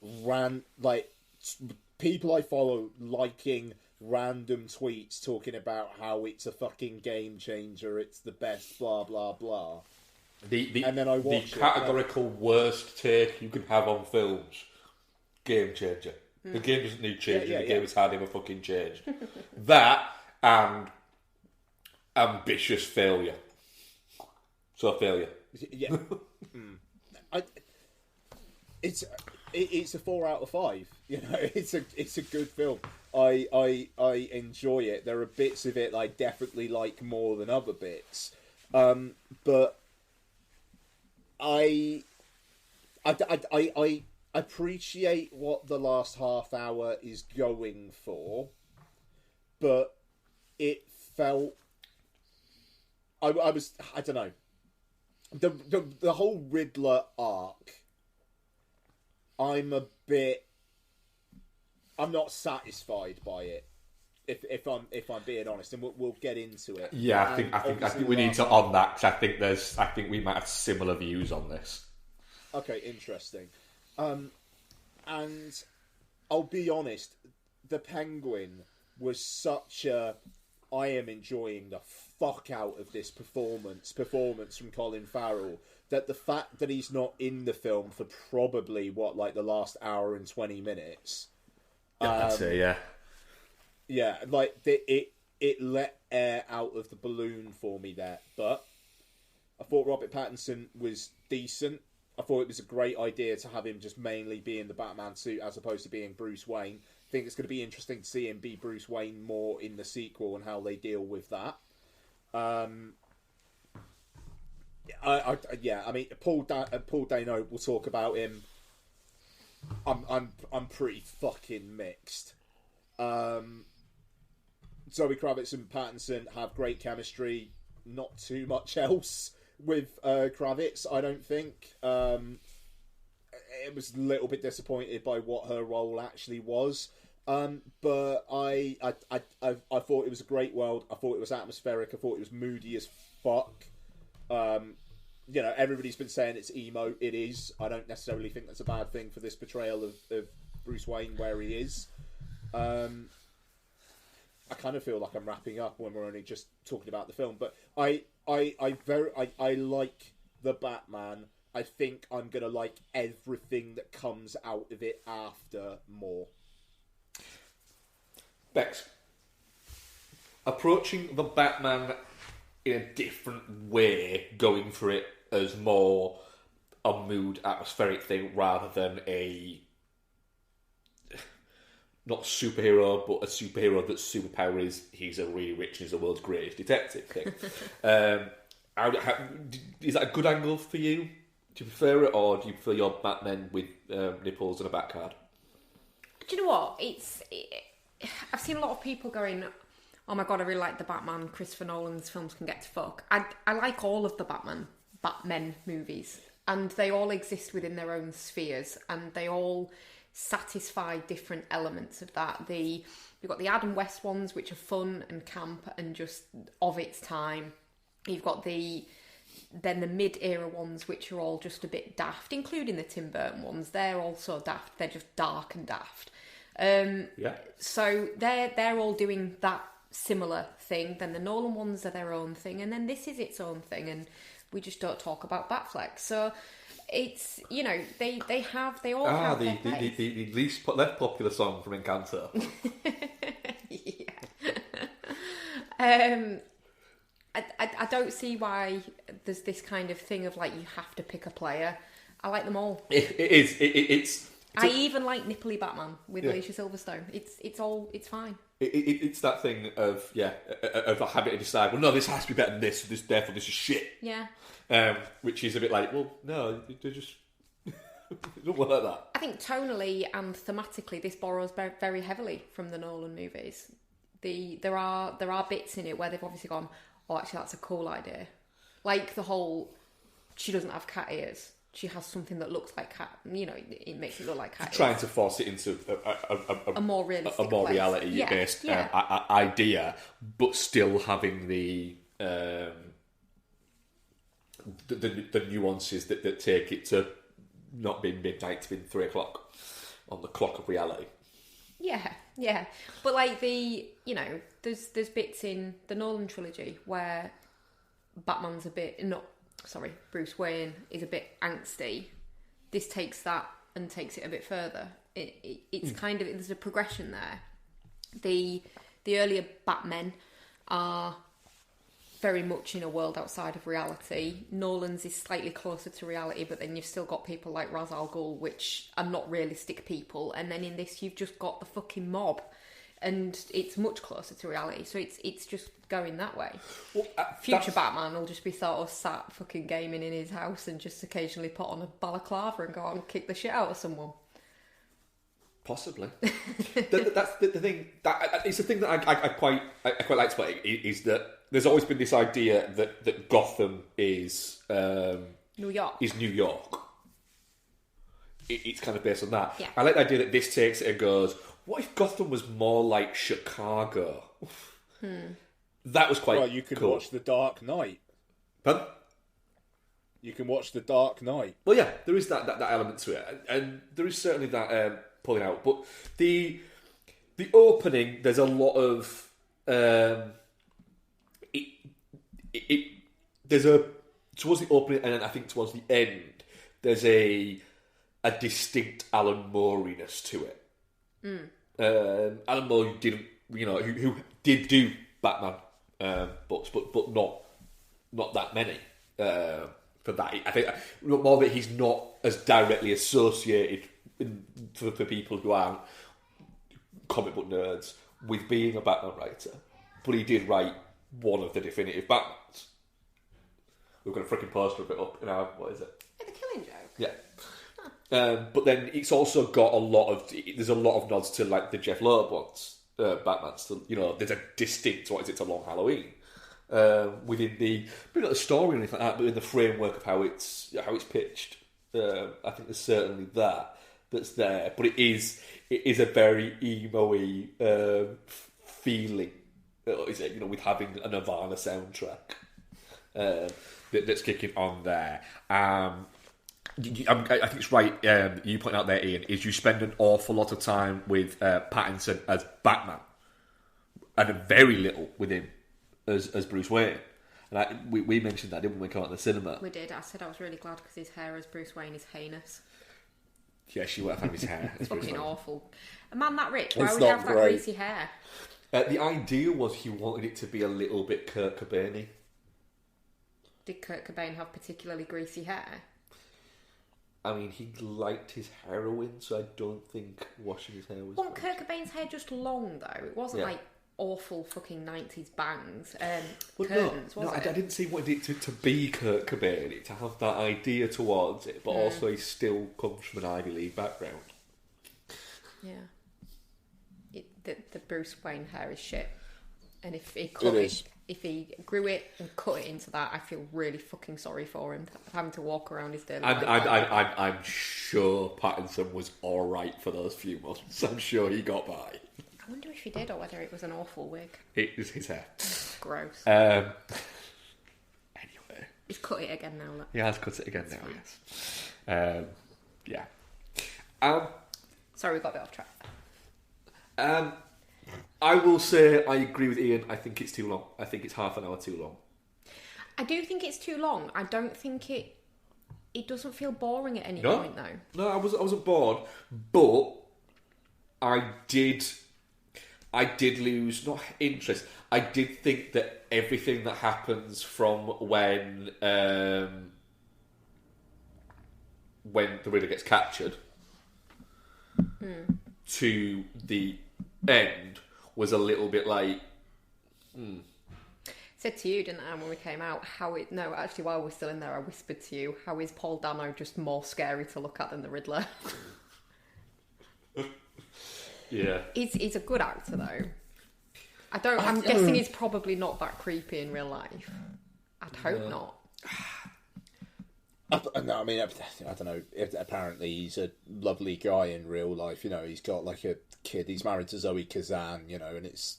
people I follow liking random tweets talking about how it's a fucking game changer, it's the best, blah blah blah. And then I watched the categorical worst take you can have on films. Game changer. The game doesn't need changing. The game has had him a fucking change. That and ambitious failure. So failure. Yeah. It's a 4 out of 5. It's a good film. I enjoy it. There are bits of it I definitely like more than other bits. But I appreciate what the last half hour is going for, but it felt I don't know, the whole Riddler arc. I'm not satisfied by it. If I'm being honest, and we'll get into it. Yeah, I think we need to on that because I think we might have similar views on this. Okay, interesting. And I'll be honest, the Penguin was such a I am enjoying the fuck out of this performance from Colin Farrell, that the fact that he's not in the film for probably the last hour and 20 minutes. I'd say, yeah. Yeah, like it let air out of the balloon for me there. But I thought Robert Pattinson was decent. I thought it was a great idea to have him just mainly be in the Batman suit as opposed to being Bruce Wayne. I think it's going to be interesting to see him be Bruce Wayne more in the sequel and how they deal with that. I mean, Paul Dano, we'll talk about him. I'm pretty fucking mixed. Zoe Kravitz and Pattinson have great chemistry. Not too much else with Kravitz, I don't think. It was a little bit disappointed by what her role actually was. But I thought it was a great world. I thought it was atmospheric. I thought it was moody as fuck. Everybody's been saying it's emo. It is. I don't necessarily think that's a bad thing for this portrayal of Bruce Wayne where he is. I kind of feel like I'm wrapping up when we're only just talking about the film, but I like the Batman. I think I'm gonna like everything that comes out of it after more. Bex, approaching the Batman in a different way, going for it as more a mood, atmospheric thing rather than not superhero, but a superhero that's superpower is he's a really rich and he's the world's greatest detective thing. Is that a good angle for you? Do you prefer it, or do you prefer your Batman with nipples and a back card? Do you know what? I've seen a lot of people going, "Oh my god, I really like the Batman. Christopher Nolan's films can get to fuck." I like all of the Batman movies, and they all exist within their own spheres, and they all satisfy different elements of that. You've got the Adam West ones, which are fun and camp and just of its time. You've got the mid-era ones, which are all just a bit daft, including the Tim Burton ones. They're also daft. They're just dark and daft. So they're all doing that similar thing. Then the Nolan ones are their own thing, and then this is its own thing, and we just don't talk about Batfleck. So it's, they all have their place. The least less popular song from Encanto. Yeah. I don't see why there's this kind of thing of like you have to pick a player. I like them all. It's I even like Nipply Batman with Alicia Silverstone. It's fine. It's that thing of having to decide. Well, no, this has to be better than this. Therefore, this is shit. Yeah. Which is a bit like, well, no, they just it don't work like that. I think tonally and thematically, this borrows very heavily from the Nolan movies. There are bits in it where they've obviously gone, oh, actually, that's a cool idea. Like the whole, she doesn't have cat ears. She has something that looks like cat. It makes it look like cat ears. Trying to force it into a more realistic, reality-based idea, but still having the nuances that take it to not being midnight to being 3 o'clock on the clock of reality. Yeah. But like there's bits in the Nolan trilogy where Batman's Bruce Wayne is a bit angsty. This takes that and takes it a bit further. It's kind of, there's a progression there. The earlier Batmen are very much in a world outside of reality. Nolan's is slightly closer to reality, but then you've still got people like Ra's al Ghul, which are not realistic people. And then in this, you've just got the fucking mob, and it's much closer to reality. So it's just going that way. Well, Future Batman will just be sort of sat fucking gaming in his house and just occasionally put on a balaclava and go out and kick the shit out of someone. Possibly. That's the thing. It's the thing that I quite like about it, is that there's always been this idea that Gotham is New York. It's kind of based on that. Yeah. I like the idea that this takes it and goes, what if Gotham was more like Chicago? That was quite cool. Well, you could watch The Dark Knight. Pardon? You can watch The Dark Knight. Well, yeah, there is that element to it, and there is certainly that pulling out. But the opening, there's a lot of there's a towards the opening, and then I think towards the end, there's a distinct Alan Moore-iness to it. Alan Moore who did do Batman books, but not that many. For that, I think more that he's not as directly associated for people who aren't comic book nerds with being a Batman writer, but he did write one of the definitive Batmans. We've got a freaking poster of it up in our, what is it? The Killing Joke. Yeah. But then it's also got there's a lot of nods to like the Jeff Loeb ones, Batman. So, there's a distinct, it's a Long Halloween. Within maybe not the story or anything like that, but in the framework of how it's pitched, I think there's certainly that's there. But it is a very emo-y feeling, is it? With having a Nirvana soundtrack that's kicking on there. I think it's right. You point out there, Ian, is you spend an awful lot of time with Pattinson as Batman, and very little with him as Bruce Wayne. And we mentioned that, didn't we, when we came out in the cinema? We did. I said I was really glad because his hair as Bruce Wayne is heinous. Yeah, she would have had his hair. It's fucking awful. A man that rich, why It's would he not have that great. greasy hair? The idea was he wanted it to be a little bit Kurt Cobain-y. Did Kurt Cobain have particularly greasy hair? I mean, he liked his heroin, so I don't think washing his hair was... Wasn't Kurt Cobain's hair just long, though? It wasn't, like, awful fucking 90s bangs. Curtains, was it? I didn't see what it to be Kurt Cobain, to have that idea towards it, but also he still comes from an Ivy League background. Yeah. The Bruce Wayne hair is shit. And if he cut it, if he grew it and cut it into that, I feel really fucking sorry for him having to walk around his daily life. I'm sure Pattinson was alright for those few months. I'm sure he got by. I wonder if he did or whether it was an awful wig. It was his hair. Gross. Anyway. He's cut it again now, look. He has cut it again now, yes. Yeah. Sorry, we got a bit off track. I will say I agree with Ian. I think it's too long. I think it's half an hour too long. I do think it's too long. I don't think it doesn't feel boring at any point, though. No, I wasn't bored, but I did lose, not interest. I did think that everything that happens from when the Riddler gets captured to the end was a little bit like... Said to you, didn't I, when we came out, while we're still in there, I whispered to you, how is Paul Dano just more scary to look at than the Riddler? Yeah. He's a good actor, though. I'm guessing he's probably not that creepy in real life. I'd hope not. No, I mean, I don't know. Apparently, he's a lovely guy in real life. You know, he's got like a kid. He's married to Zoe Kazan. You know, and he's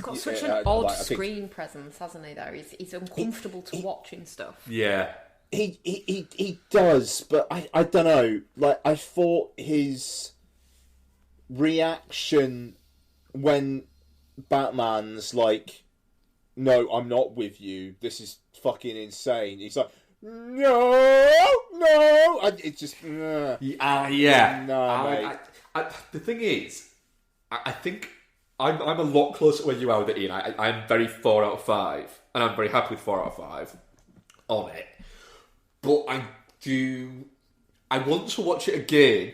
got such an odd screen presence, hasn't he? Though he's uncomfortable to watch and stuff. Yeah, he does, but I don't know. Like, I thought his reaction when Batman's like, "No, I'm not with you. This is fucking insane." He's like, No. It's just... yeah. No, mate. The thing is, I think I'm a lot closer where you are with it, Ian. I'm very 4 out of 5, and I'm very happy with 4 out of 5 on it. But I want to watch it again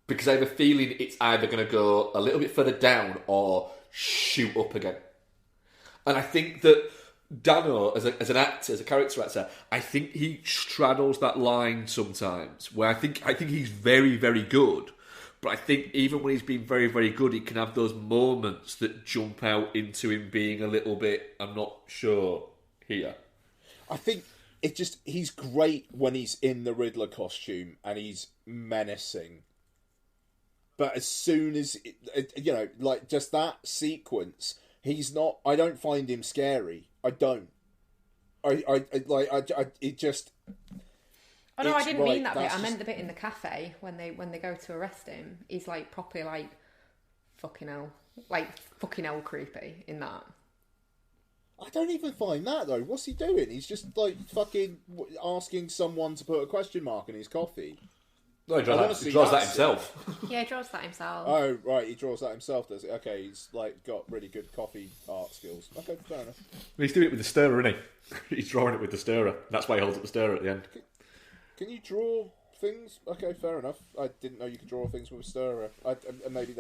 because I have a feeling it's either going to go a little bit further down or shoot up again. And I think that Dano, as an actor, as a character actor, I think he straddles that line sometimes. Where I think he's very, very good, but I think even when he's been very, very good, he can have those moments that jump out into him being a little bit, I'm not sure here. I think he's great when he's in the Riddler costume and he's menacing. But as soon as like just that sequence, he's not. I don't find him scary. I don't. It just... Oh no, I didn't mean that bit. I meant the bit in the cafe when they go to arrest him. He's like properly like fucking hell creepy in that. I don't even find that though. What's he doing? He's just like fucking asking someone to put a question mark in his coffee. No, he draws that himself. Yeah, he draws that himself. Oh, right, he draws that himself, does he? Okay, he's like got really good coffee art skills. Okay, fair enough. He's doing it with the stirrer, isn't he? He's drawing it with the stirrer. That's why he holds up the stirrer at the end. Can you draw things? Okay, fair enough. I didn't know you could draw things with a stirrer. Maybe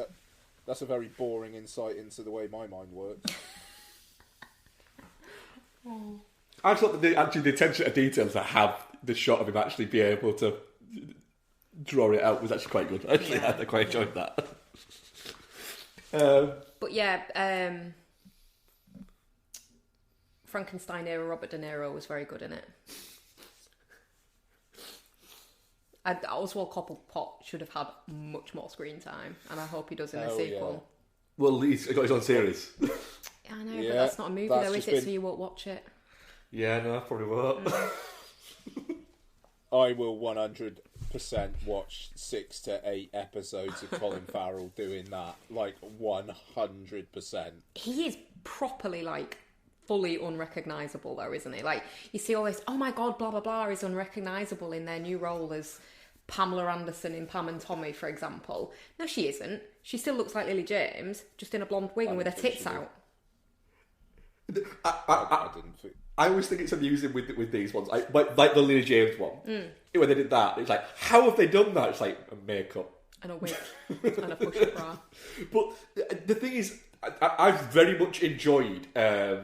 that's a very boring insight into the way my mind works. I thought the attention to details that have the shot of him actually be able to draw it out was actually quite good. Actually, yeah. I quite enjoyed that. But yeah, Frankenstein era Robert De Niro was very good in it. Oswald Cobblepot should have had much more screen time, and I hope he does in the sequel. Yeah. Well, he's got his own series. Yeah, I know, but that's not a movie though, is it? So you won't watch it. Yeah, no, I probably won't. I will 100% watch 6 to 8 episodes of Colin Farrell doing that. Like, 100%. He is properly, like, fully unrecognisable, though, isn't he? Like, you see all this, oh my god, blah, blah, blah, is unrecognisable in their new role as Pamela Anderson in Pam and Tommy, for example. No, she isn't. She still looks like Lily James, just in a blonde wig and with her tits out. I always think it's amusing with these ones, like the Lena James one. When they did that, it's like, how have they done that? It's like a makeup And a wig. And a push-up bra. But the thing is, I've very much enjoyed,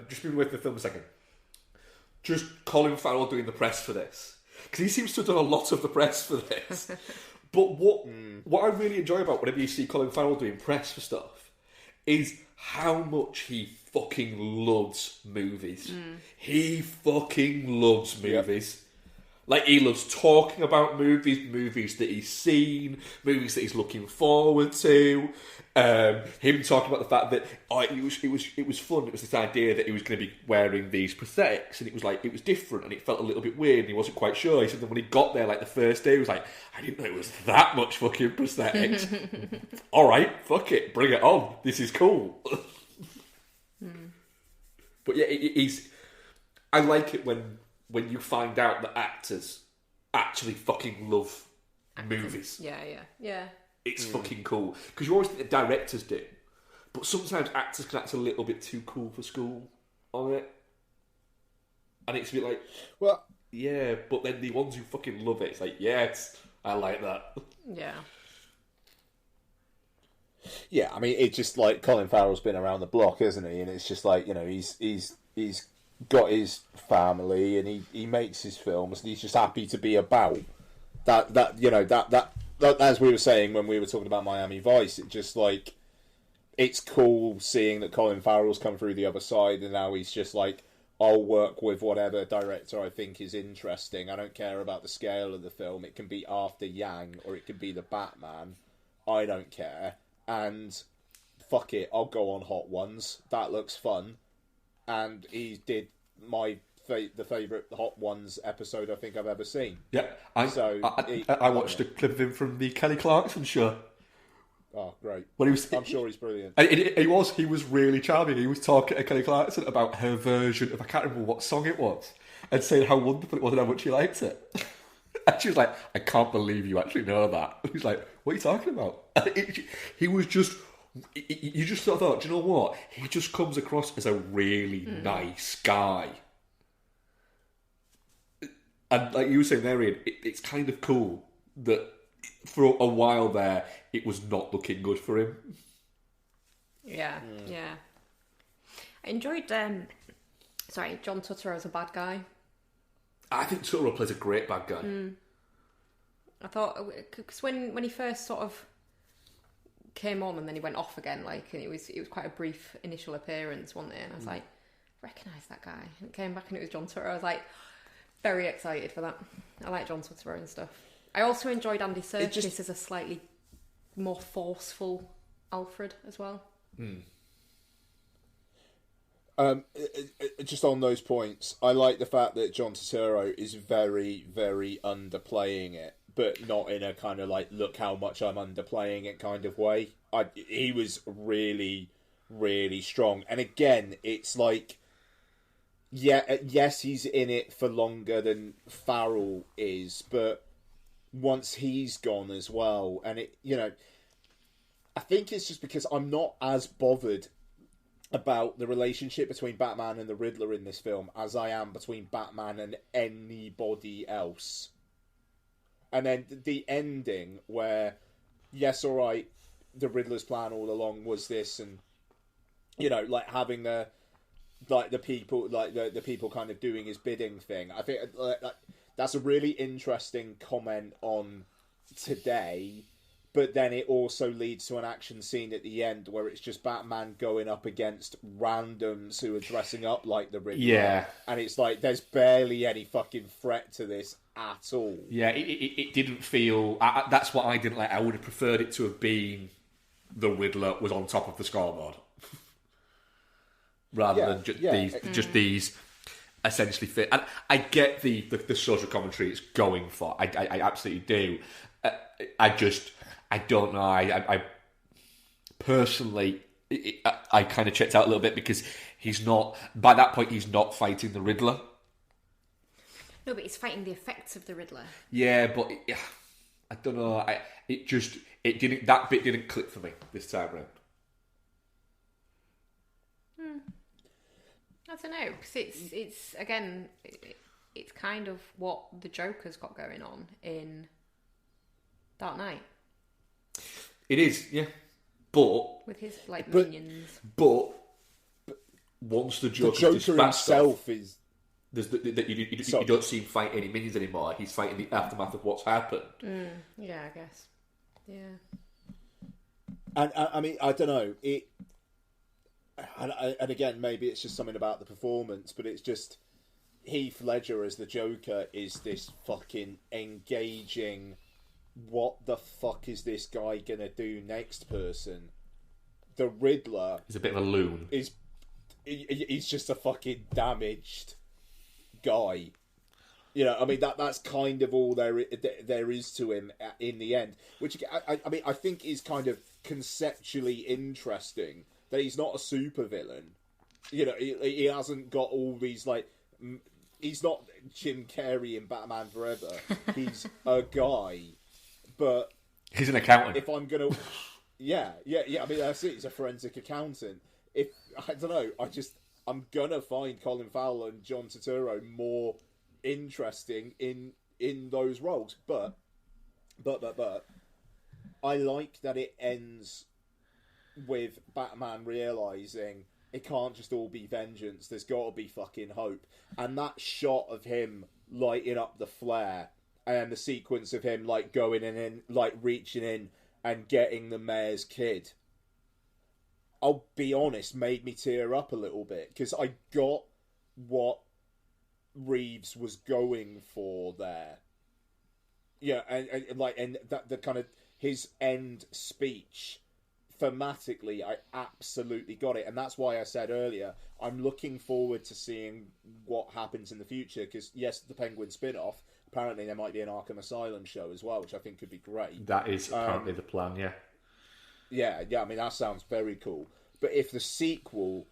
just moving away from the film a second, just Colin Farrell doing the press for this. Because he seems to have done a lot of the press for this. But what I really enjoy about whenever you see Colin Farrell doing press for stuff is how much he fucking loves movies. He fucking loves movies. Like, he loves talking about movies that he's seen, movies that he's looking forward to. Him talking about the fact that it was fun. It was this idea that he was going to be wearing these prosthetics, and it was different, and it felt a little bit weird, and he wasn't quite sure. He said that when he got there, like the first day, he was like, I didn't know it was that much fucking prosthetics. All right, fuck it, bring it on. This is cool. But yeah, I like it when you find out that actors actually fucking love movies. Yeah. It's fucking cool. Because you always think the directors do. But sometimes actors can act a little bit too cool for school on it. And it's a bit like, Well, yeah, but then the ones who fucking love it, it's like, yes, I like that. Yeah. yeah, I mean, it's just like Colin Farrell's been around the block, isn't he? And it's just like, you know, he's got his family and he makes his films and he's just happy to be about that you know, that as we were saying when we were talking about Miami Vice, it just like, it's cool seeing that Colin Farrell's come through the other side and now he's just like, I'll work with whatever director I think is interesting. I don't care about the scale of the film. It can be After Yang or it can be the Batman. I don't care. And fuck it, I'll go on Hot Ones. That looks fun. And he did the favourite Hot Ones episode I think I've ever seen. Yeah, I watched a clip of him from the Kelly Clarkson show. Oh, great. I'm sure he's brilliant. He was really charming. He was talking to Kelly Clarkson about her version of, I can't remember what song it was, and saying how wonderful it was and how much he liked it. And she was like, I can't believe you actually know that. He's like, what are you talking about? He was just... You just sort of thought, do you know what? He just comes across as a really nice guy. And like you were saying there, Ian, it's kind of cool that for a while there, it was not looking good for him. Yeah. I enjoyed, John Turturro as a bad guy. I think Turturro plays a great bad guy. I thought, because when he first sort of came on and then he went off again, like, and it was quite a brief initial appearance, wasn't it? And I was like, recognise that guy. And it came back and it was John Turturro. I was like, very excited for that. I like John Turturro and stuff. I also enjoyed Andy Serkis as a slightly more forceful Alfred as well. Just on those points, I like the fact that John Turturro is very, very underplaying it, but not in a kind of like, look how much I'm underplaying it kind of way. He was really, really strong. And again, it's like, yes, he's in it for longer than Farrell is, but once he's gone as well, and it, you know, I think it's just because I'm not as bothered about the relationship between Batman and the Riddler in this film as I am between Batman and anybody else. And then the ending where, yes, all right, the Riddler's plan all along was this, and, you know, like having the people kind of doing his bidding thing. I think that's a really interesting comment on today, but then it also leads to an action scene at the end where it's just Batman going up against randoms who are dressing up like the Riddler. Yeah. And it's like, there's barely any fucking threat to this at all. Yeah, it didn't feel... that's what I didn't like. I would have preferred it to have been the Riddler was on top of the scoreboard. Rather than just these essentially fit. And I get the social commentary it's going for. I absolutely do. I don't know. I personally, I kind of checked out a little bit because he's not, by that point, he's not fighting the Riddler. No, but he's fighting the effects of the Riddler. Yeah, but I don't know. That bit didn't click for me this time around. I don't know, because it's again, it's kind of what the Joker's got going on in Dark Knight. It is, yeah. But with his minions. But once the Joker himself is. You don't see him fight any minions anymore. He's fighting the aftermath of what's happened. Yeah, I guess. Yeah. And I mean, I don't know. And again, maybe it's just something about the performance, but it's just Heath Ledger as the Joker is this fucking engaging. What the fuck is this guy gonna do next? Person. The Riddler. He's a bit of a loon. He's just a fucking damaged guy. You know, I mean that's kind of all there is to him in the end, which I mean I think is kind of conceptually interesting that he's not a supervillain. You know, he hasn't got all these he's not Jim Carrey in Batman Forever. He's a guy, but he's an accountant. If I'm gonna, yeah. I mean that's it. He's a forensic accountant. If I don't know, I'm gonna find Colin Farrell and John Turturro more interesting in those roles, but I like that it ends with Batman realizing it can't just all be vengeance. There's got to be fucking hope, and that shot of him lighting up the flare and the sequence of him going in, reaching in and getting the mayor's kid. I'll be honest, made me tear up a little bit because I got what Reeves was going for there. Yeah, and that the kind of his end speech thematically, I absolutely got it, and that's why I said earlier I'm looking forward to seeing what happens in the future. Because yes, the Penguin spin-off. Apparently, there might be an Arkham Asylum show as well, which I think could be great. That is apparently the plan. Yeah. Yeah. I mean, that sounds very cool. But if the sequel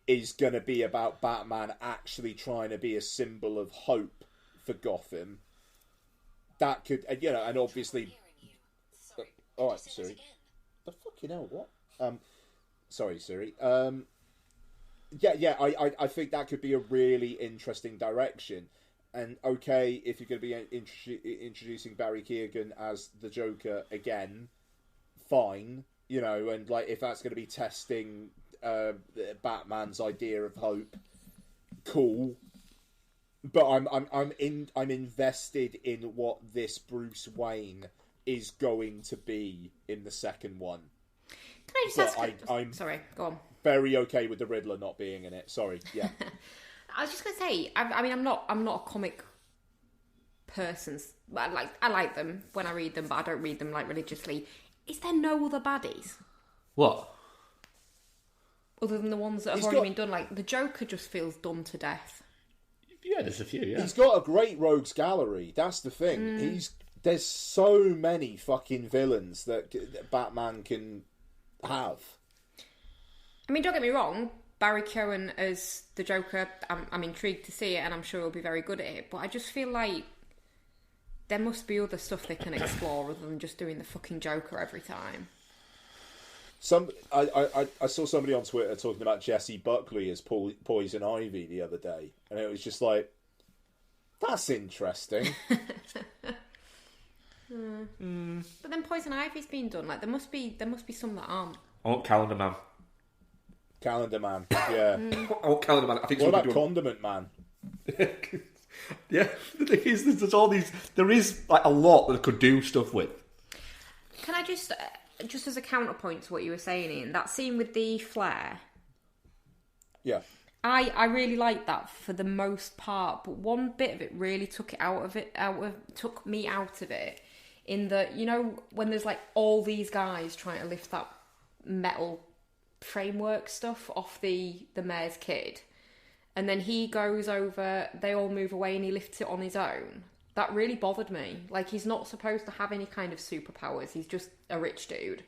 is going to be about Batman actually trying to be a symbol of hope for Gotham, that could, and obviously. All right, Siri. The fucking hell? What? Sorry, Siri. Yeah. I think that could be a really interesting direction. And okay, if you're going to be introducing Barry Keoghan as the Joker again, fine. And if that's going to be testing Batman's idea of hope, cool. But I'm invested in what this Bruce Wayne is going to be in the second one. Can I just ask? I'm sorry. Go on. Very okay with the Riddler not being in it. Sorry. Yeah. I was just going to say. I mean, I'm not a comic person. I like them when I read them, but I don't read them religiously. Is there no other baddies? What? Other than the ones that have already been done? The Joker just feels done to death. Yeah, there's a few, yeah. He's got a great rogues gallery. That's the thing. There's so many fucking villains that Batman can have. I mean, don't get me wrong. Barry Keoghan as the Joker, I'm intrigued to see it, and I'm sure he'll be very good at it. But I just feel like there must be other stuff they can explore other than just doing the fucking Joker every time. I saw somebody on Twitter talking about Jesse Buckley as Poison Ivy the other day, and it was just that's interesting. But then Poison Ivy's been done. There must be some that aren't. I want Calendar Man. Calendar Man, yeah. I want Calendar Man. I think what about Condiment Man? Yeah, the thing is, there's all these. There is a lot that they could do stuff with. Can I just as a counterpoint to what you were saying, Ian, that scene with the flare? Yeah. I really liked that for the most part, but one bit of it really took me out of it. In that, when there's all these guys trying to lift that metal framework stuff off the mayor's kid, and then he goes over, they all move away, and he lifts it on his own. That really bothered me. He's not supposed to have any kind of superpowers. He's just a rich dude.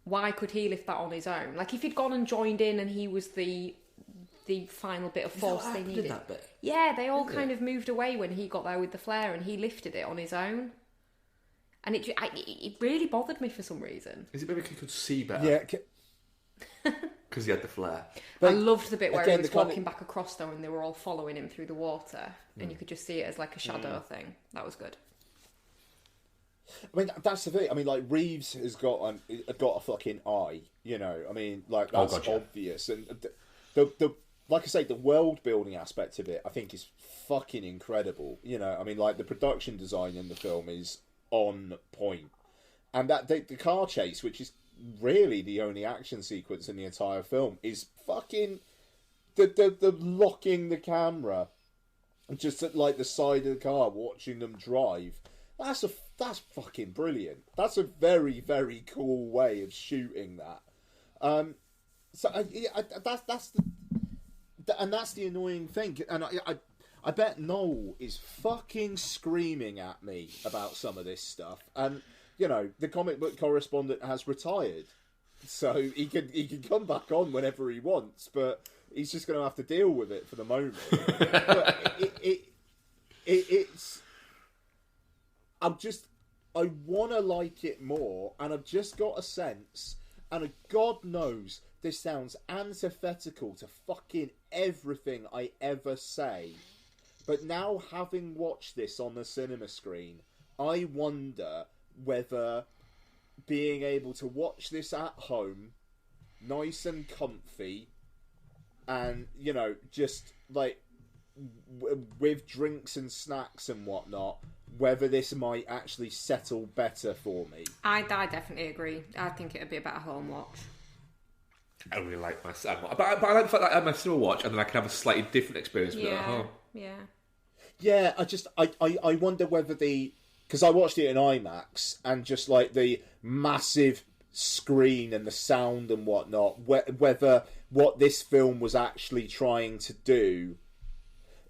Why could he lift that on his own? If he'd gone and joined in and he was the final bit of force they needed. That bit? Yeah, they all kind of moved away when he got there with the flare, and he lifted it on his own. And it really bothered me for some reason. Is it maybe he could see better? Yeah. Because he had the flair. I loved the bit where again, he was the kind walking back across though, and they were all following him through the water, and you could just see it as like a shadow thing. That was good. I mean, that's the thing. I mean, like, Reeves has got a fucking eye, you know. I mean, like, that's obvious. And the like I say, the world building aspect of it, I think, is fucking incredible. You know, I mean, like, the production design in the film is on point. And that the car chase, which is really the only action sequence in the entire film, is fucking the locking the camera just at like the side of the car, watching them drive. That's fucking brilliant. That's a very, very cool way of shooting that. That's the annoying thing. And I bet Noel is fucking screaming at me about some of this stuff. And you know, the comic book correspondent has retired, so he can come back on whenever he wants, but he's just going to have to deal with it for the moment. But it's I want to like it more, and I've just got a sense, and God knows this sounds antithetical to fucking everything I ever say, but now having watched this on the cinema screen, I wonder whether being able to watch this at home, nice and comfy, and, you know, just, like, with drinks and snacks and whatnot, whether this might actually settle better for me. I definitely agree. I think it would be a better home watch. I really like my cinema, but I like the fact that I have my cinema watch and then I can have a slightly different experience with it at home. Yeah, I wonder whether because I watched it in IMAX, and just like the massive screen and the sound and whatnot, whether what this film was actually trying to do,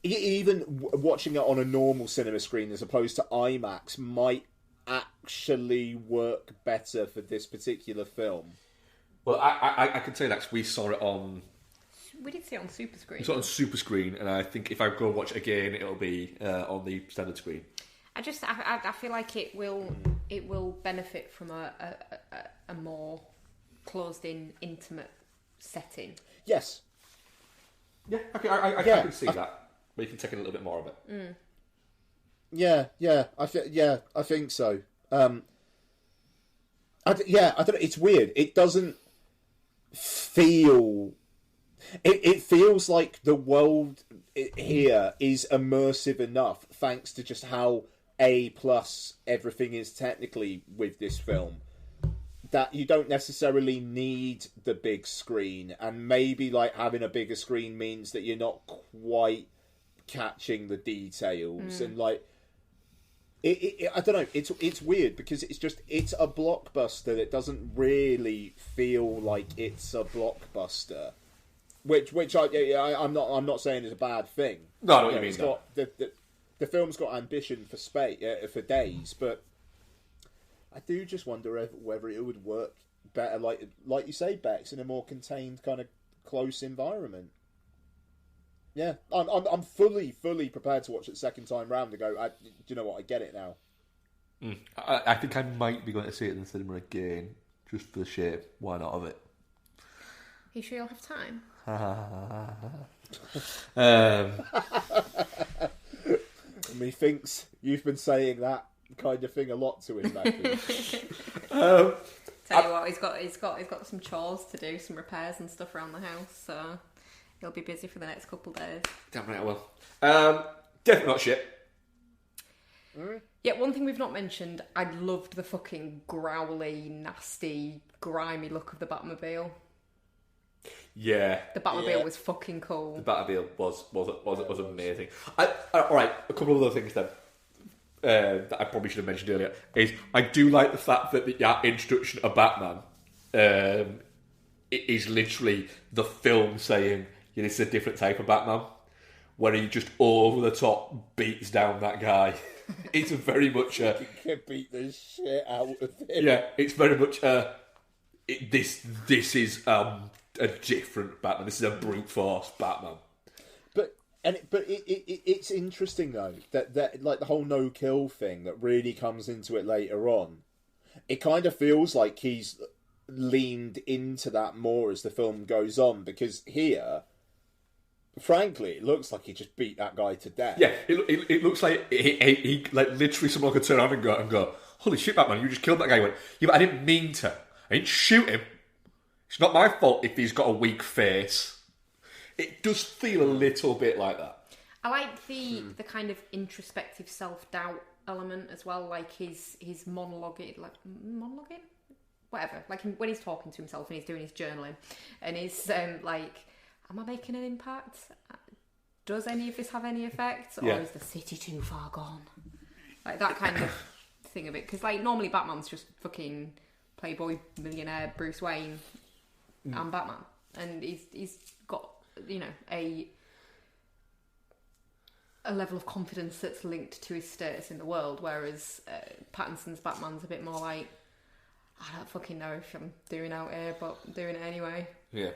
even watching it on a normal cinema screen as opposed to IMAX, might actually work better for this particular film. Well, I can say that we saw it on... We did see it on super screen. We saw it on super screen, and I think if I go watch it again, it'll be on the standard screen. I feel like it will benefit from a more closed-in, intimate setting. Yes. Yeah, I can see that. But you can take in a little bit more of it. Mm. Yeah, I think so. I don't know. It's weird. It doesn't feel. It feels like the world here is immersive enough, thanks to just how A+ everything is technically with this film, that you don't necessarily need the big screen, and maybe like having a bigger screen means that you're not quite catching the details, and like I don't know. It's weird because it's a blockbuster that doesn't really feel like it's a blockbuster. Which I'm not saying is a bad thing. No, I know what you mean. The film's got ambition for days, but I do just wonder whether it would work better, like you say, Bex, in a more contained kind of close environment. Yeah, I'm fully prepared to watch it second time round and go, do you know what? I get it now. I think I might be going to see it in the cinema again, just for the sheer why not of it. Are you sure you'll have time? Methinks you've been saying that kind of thing a lot to him, Matthew. Tell you what, he's got some chores to do, some repairs and stuff around the house, so he'll be busy for the next couple of days. Damn right I will. Definitely not shit. Yeah, one thing we've not mentioned, I loved the fucking growly, nasty, grimy look of the Batmobile. Yeah, the Batmobile was fucking cool. The Batmobile was amazing. All right, a couple of other things then that I probably should have mentioned earlier is I do like the fact that the introduction of Batman it is literally the film saying, yeah, this is a different type of Batman, where he just over the top beats down that guy. It's very much a... He can beat the shit out of him. Yeah, it's very much this is a different Batman. This is a brute force Batman. But it's interesting though that like the whole no kill thing that really comes into it later on. It kind of feels like he's leaned into that more as the film goes on, because here, frankly, it looks like he just beat that guy to death. Yeah, it looks like he like literally someone could turn around and go, holy shit, Batman, you just killed that guy. He went, yeah, but I didn't mean to. I didn't shoot him. It's not my fault if he's got a weak face. It does feel a little bit like that. I like the kind of introspective self-doubt element as well, like his monologuing, whatever, like when he's talking to himself and he's doing his journaling, and he's like, am I making an impact? Does any of this have any effect? Or is the city too far gone? Like that kind of thing of it. Because like normally Batman's just fucking playboy millionaire Bruce Wayne and Batman. And he's got, you know, a level of confidence that's linked to his status in the world, whereas Pattinson's Batman's a bit more like, I don't fucking know if I'm doing out here, but I'm doing it anyway. Yeah.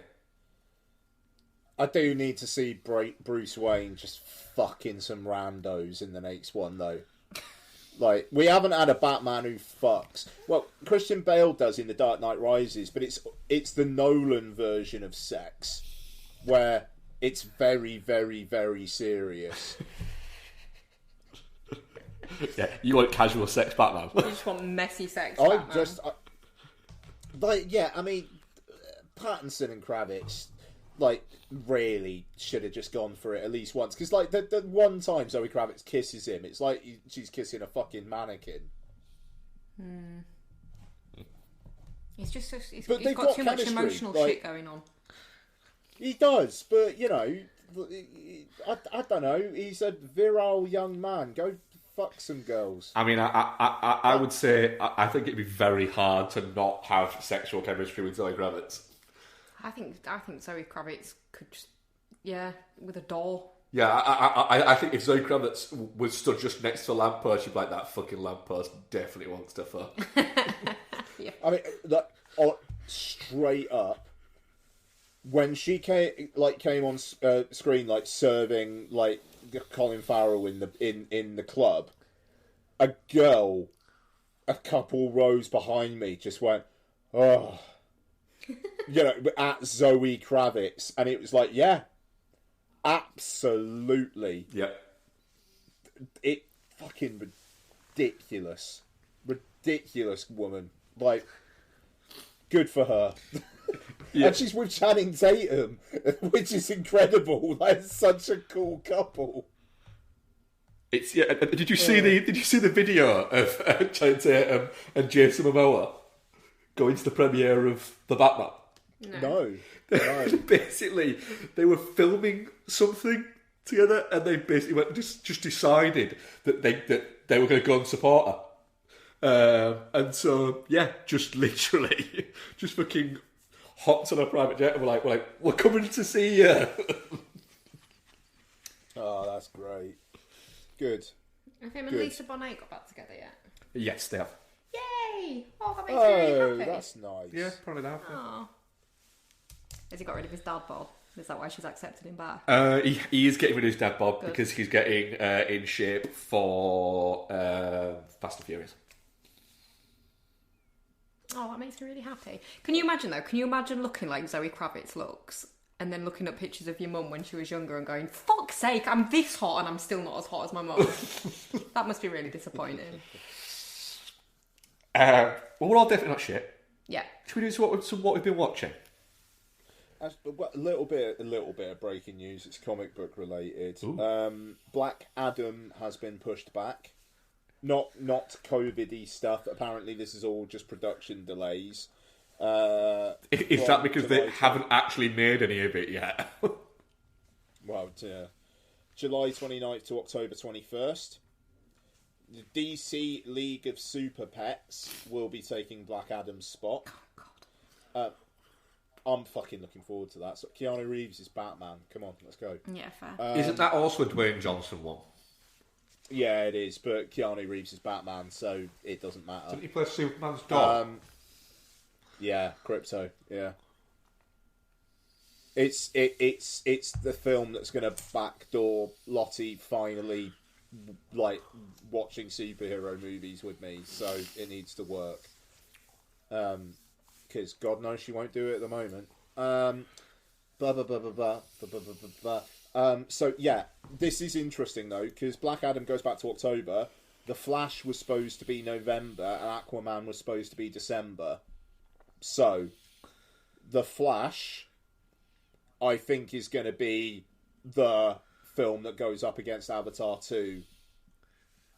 I do need to see Bruce Wayne just fucking some randos in the next one, though. Like, we haven't had a Batman who fucks. Well, Christian Bale does in The Dark Knight Rises, but it's the Nolan version of sex, where it's very, very, very serious. Yeah, you want casual sex Batman. You just want messy sex Batman. I mean, Pattinson and Kravitz, like, really should have just gone for it at least once. Because, like, the one time Zoe Kravitz kisses him, it's like she's kissing a fucking mannequin. He's just he's got too much emotional shit going on. He does, but, you know, I don't know. He's a virile young man. Go fuck some girls. I mean, I would say I think it'd be very hard to not have sexual chemistry with Zoe Kravitz. I think Zoe Kravitz could just, with a door. Yeah, I think if Zoe Kravitz was stood just next to a lamppost, she'd be like, that fucking lamppost definitely wants to fuck. Yeah. I mean, straight up, when she came on screen, like, serving, like, Colin Farrell in the club, a girl a couple rows behind me just went, oh, you know, at Zoe Kravitz, and it was like, yeah, absolutely, yeah, it fucking ridiculous woman, like, good for her. Yeah. And she's with Channing Tatum, which is incredible. That's such a cool couple. It's Did you see the video of Channing Tatum and Jason Momoa going to the premiere of The Batman? No. Basically, they were filming something together, and they basically just decided that they were going to go and support her. And so just literally just fucking hopped on a private jet and we're coming to see you. Oh, that's great. Good. Have him and Lisa Bonet got back together yet? Yes, they have. Yay! Oh, that makes me really happy. That's nice. Yeah, probably now. Oh. Has he got rid of his dad bod? Is that why she's accepted him back? He is getting rid of his dad bod. Good. Because he's getting in shape for Fast and Furious. Oh, that makes me really happy. Can you imagine, though? Can you imagine looking like Zoe Kravitz looks and then looking at pictures of your mum when she was younger and going, fuck's sake, I'm this hot and I'm still not as hot as my mum? That must be really disappointing. Well, we're all definitely not shit. Yeah. Should we do some what we've been watching? A little bit of breaking news. It's comic book related. Black Adam has been pushed back. Not COVID-y stuff. Apparently, this is all just production delays. Is that because they haven't actually made any of it yet? Well, July 29th to October 21st. The DC League of Super Pets will be taking Black Adam's spot. Oh, God. I'm fucking looking forward to that. So Keanu Reeves is Batman. Come on, let's go. Yeah, fair. Isn't that also a Dwayne Johnson one? Yeah, it is, but Keanu Reeves is Batman, so it doesn't matter. Didn't he play Superman's dog? Yeah, Crypto. Yeah, it's the film that's going to backdoor Lottie finally like watching superhero movies with me. So it needs to work. Because because God knows she won't do it at the moment. Blah, blah, blah, blah, blah, blah, blah, blah, blah. So, yeah, this is interesting, though, because Black Adam goes back to October. The Flash was supposed to be November, and Aquaman was supposed to be December. So, The Flash, I think, is going to be the film that goes up against Avatar 2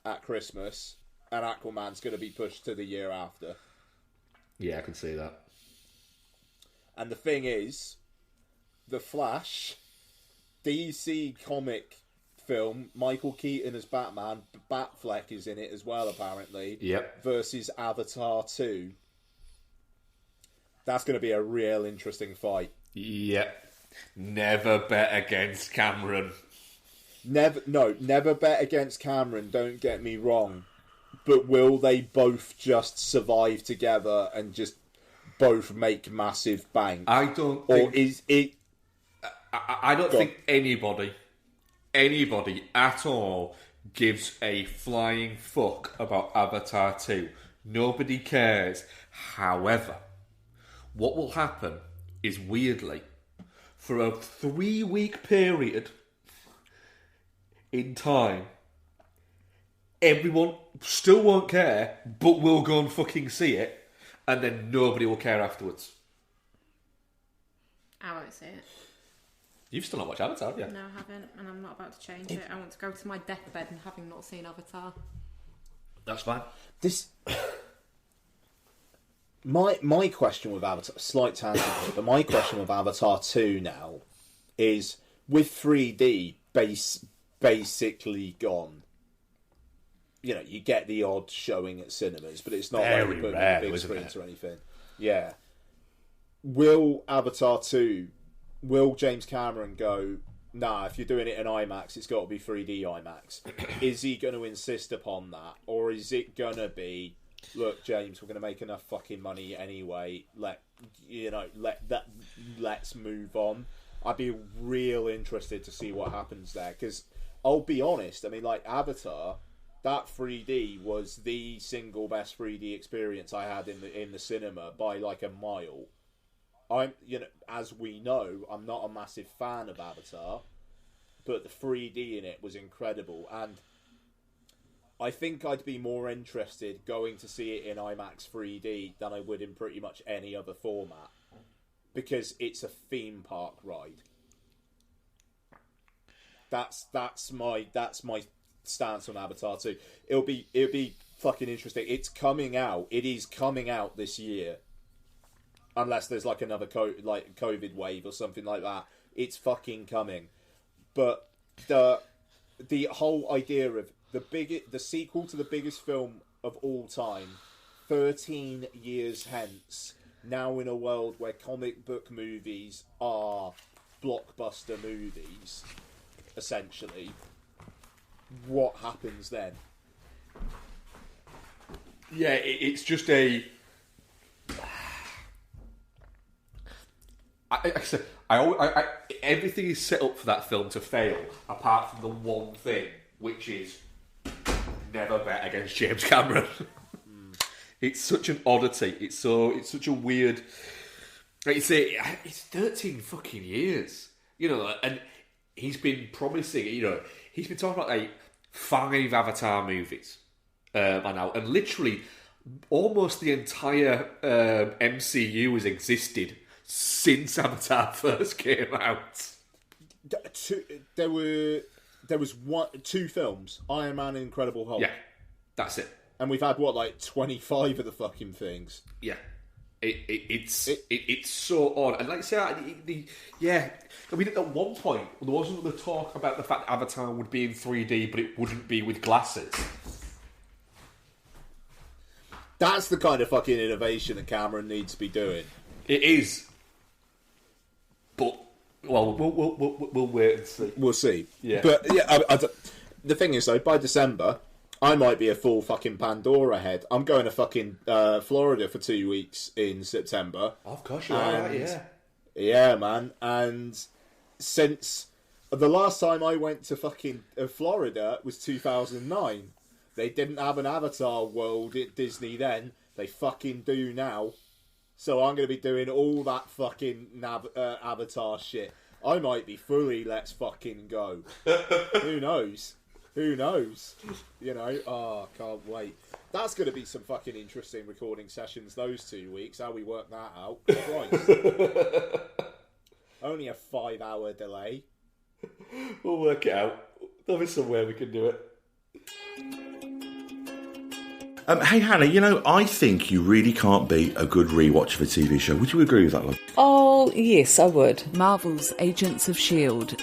at Christmas, and Aquaman's going to be pushed to the year after. Yeah, I can see that. And the thing is, The Flash, DC comic film, Michael Keaton as Batman, Batfleck is in it as well, apparently. Yep. Versus Avatar 2. That's going to be a real interesting fight. Yep. Never bet against Cameron. Never bet against Cameron, don't get me wrong. But will they both just survive together and just both make massive bank? I don't think... Or is it... I don't think anybody at all gives a flying fuck about Avatar 2. Nobody cares. However, what will happen is, weirdly, for a 3-week period in time, everyone still won't care, but will go and fucking see it, and then nobody will care afterwards. I won't see it. You've still not watched Avatar, have you? No, I haven't, and I'm not about to change it. I want to go to my deathbed and having not seen Avatar. That's fine. This... My question with Avatar... Slight tangent, but my question with Avatar 2 now is, with 3D basically gone, you know, you get the odd showing at cinemas, but it's not like Very you put rare, it on big isn't screens it? or anything. Yeah. Will Avatar 2... Will James Cameron go, nah, if you're doing it in IMAX, it's got to be 3D IMAX? Is he going to insist upon that? Or is it going to be, look, James, we're going to make enough fucking money anyway, let's move on? I'd be real interested to see what happens there, because I'll be honest, I mean, like, Avatar, that 3D was the single best 3D experience I had in the cinema by, like, a mile. As we know, I'm not a massive fan of Avatar, but the 3D in it was incredible, and I think I'd be more interested going to see it in IMAX 3D than I would in pretty much any other format, because it's a theme park ride. That's my stance on Avatar 2. It'll be fucking interesting. It's coming out. It is coming out this year. Unless there's like another COVID wave or something like that, it's fucking coming. But the whole idea of the sequel to the biggest film of all time, 13 years hence, now in a world where comic book movies are blockbuster movies, essentially, what happens then? Yeah, it's just a... everything is set up for that film to fail, apart from the one thing, which is never bet against James Cameron. It's such an oddity. It's such a weird. Like you say, it's 13 fucking years, and he's been promising. He's been talking about like 5 Avatar movies by now, and literally almost the entire MCU has existed since Avatar first came out. There was 2 films, Iron Man and Incredible Hulk. Yeah, that's it. And we've had 25 of the fucking things. Yeah, it's so odd. And like I say, I mean, at one point there wasn't the talk about the fact Avatar would be in 3D, but it wouldn't be with glasses. That's the kind of fucking innovation that Cameron needs to be doing. It is. But, well, we'll wait and see. We'll see. Yeah. But, yeah, the thing is, though, by December, I might be a full fucking Pandora head. I'm going to fucking Florida for 2 weeks in September. Of course you are, yeah. Yeah, man. And since the last time I went to fucking Florida was 2009. They didn't have an Avatar world at Disney then. They fucking do now. So I'm going to be doing all that fucking Avatar shit. I might be fully let's fucking go. Who knows? Who knows? You know, oh, can't wait. That's going to be some fucking interesting recording sessions those 2 weeks, how we work that out. Christ. Only a 5-hour delay. We'll work it out. There'll be somewhere we can do it. Hey Hannah, you know, I think you really can't beat a good rewatch of a TV show. Would you agree with that, love? Oh, yes, I would. Marvel's Agents of S.H.I.E.L.D.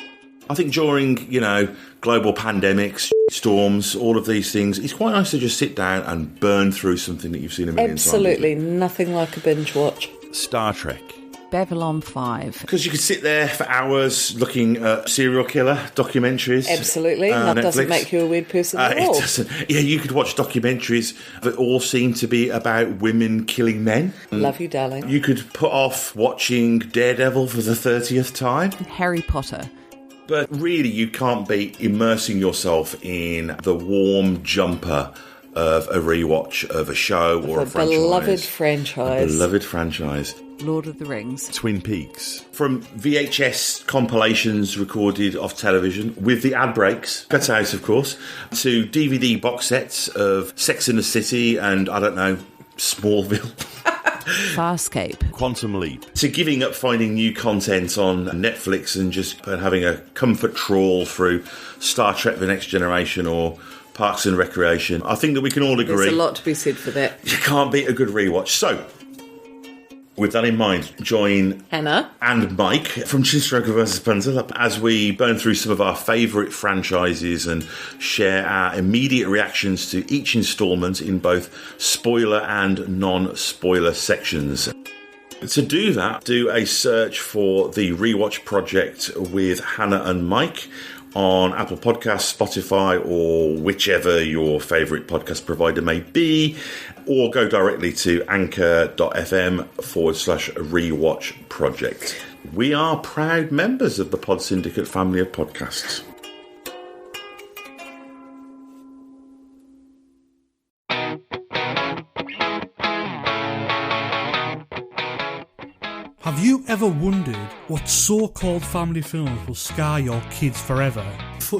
I think during, you know, global pandemics, storms, all of these things, it's quite nice to just sit down and burn through something that you've seen a million times. Absolutely, nothing like a binge watch. Star Trek. Babylon 5. Because you could sit there for hours looking at serial killer documentaries. Absolutely. That doesn't Netflix. make you a weird person at all. It doesn't. Yeah, you could watch documentaries that all seem to be about women killing men. Love you, darling. You could put off watching Daredevil for the 30th time. Harry Potter. But really, you can't beat immersing yourself in the warm jumper of a rewatch of a show or a franchise. Beloved franchise. A beloved franchise. Lord of the Rings. Twin Peaks. From VHS compilations recorded off television with the ad breaks, cut out of course, to DVD box sets of Sex and the City and, I don't know, Smallville. Farscape. Quantum Leap. To giving up finding new content on Netflix and just having a comfort trawl through Star Trek The Next Generation or Parks and Recreation. I think that we can all agree. There's a lot to be said for that. You can't beat a good rewatch. So, with that in mind, join Hannah and Mike from Chinstroker vs. Punter as we burn through some of our favourite franchises and share our immediate reactions to each instalment in both spoiler and non-spoiler sections. To do that, do a search for the Rewatch Project with Hannah and Mike on Apple Podcasts, Spotify, or whichever your favourite podcast provider may be, or go directly to anchor.fm/rewatch project. We are proud members of the Pod Syndicate family of podcasts. Have you ever wondered what so-called family films will scar your kids forever?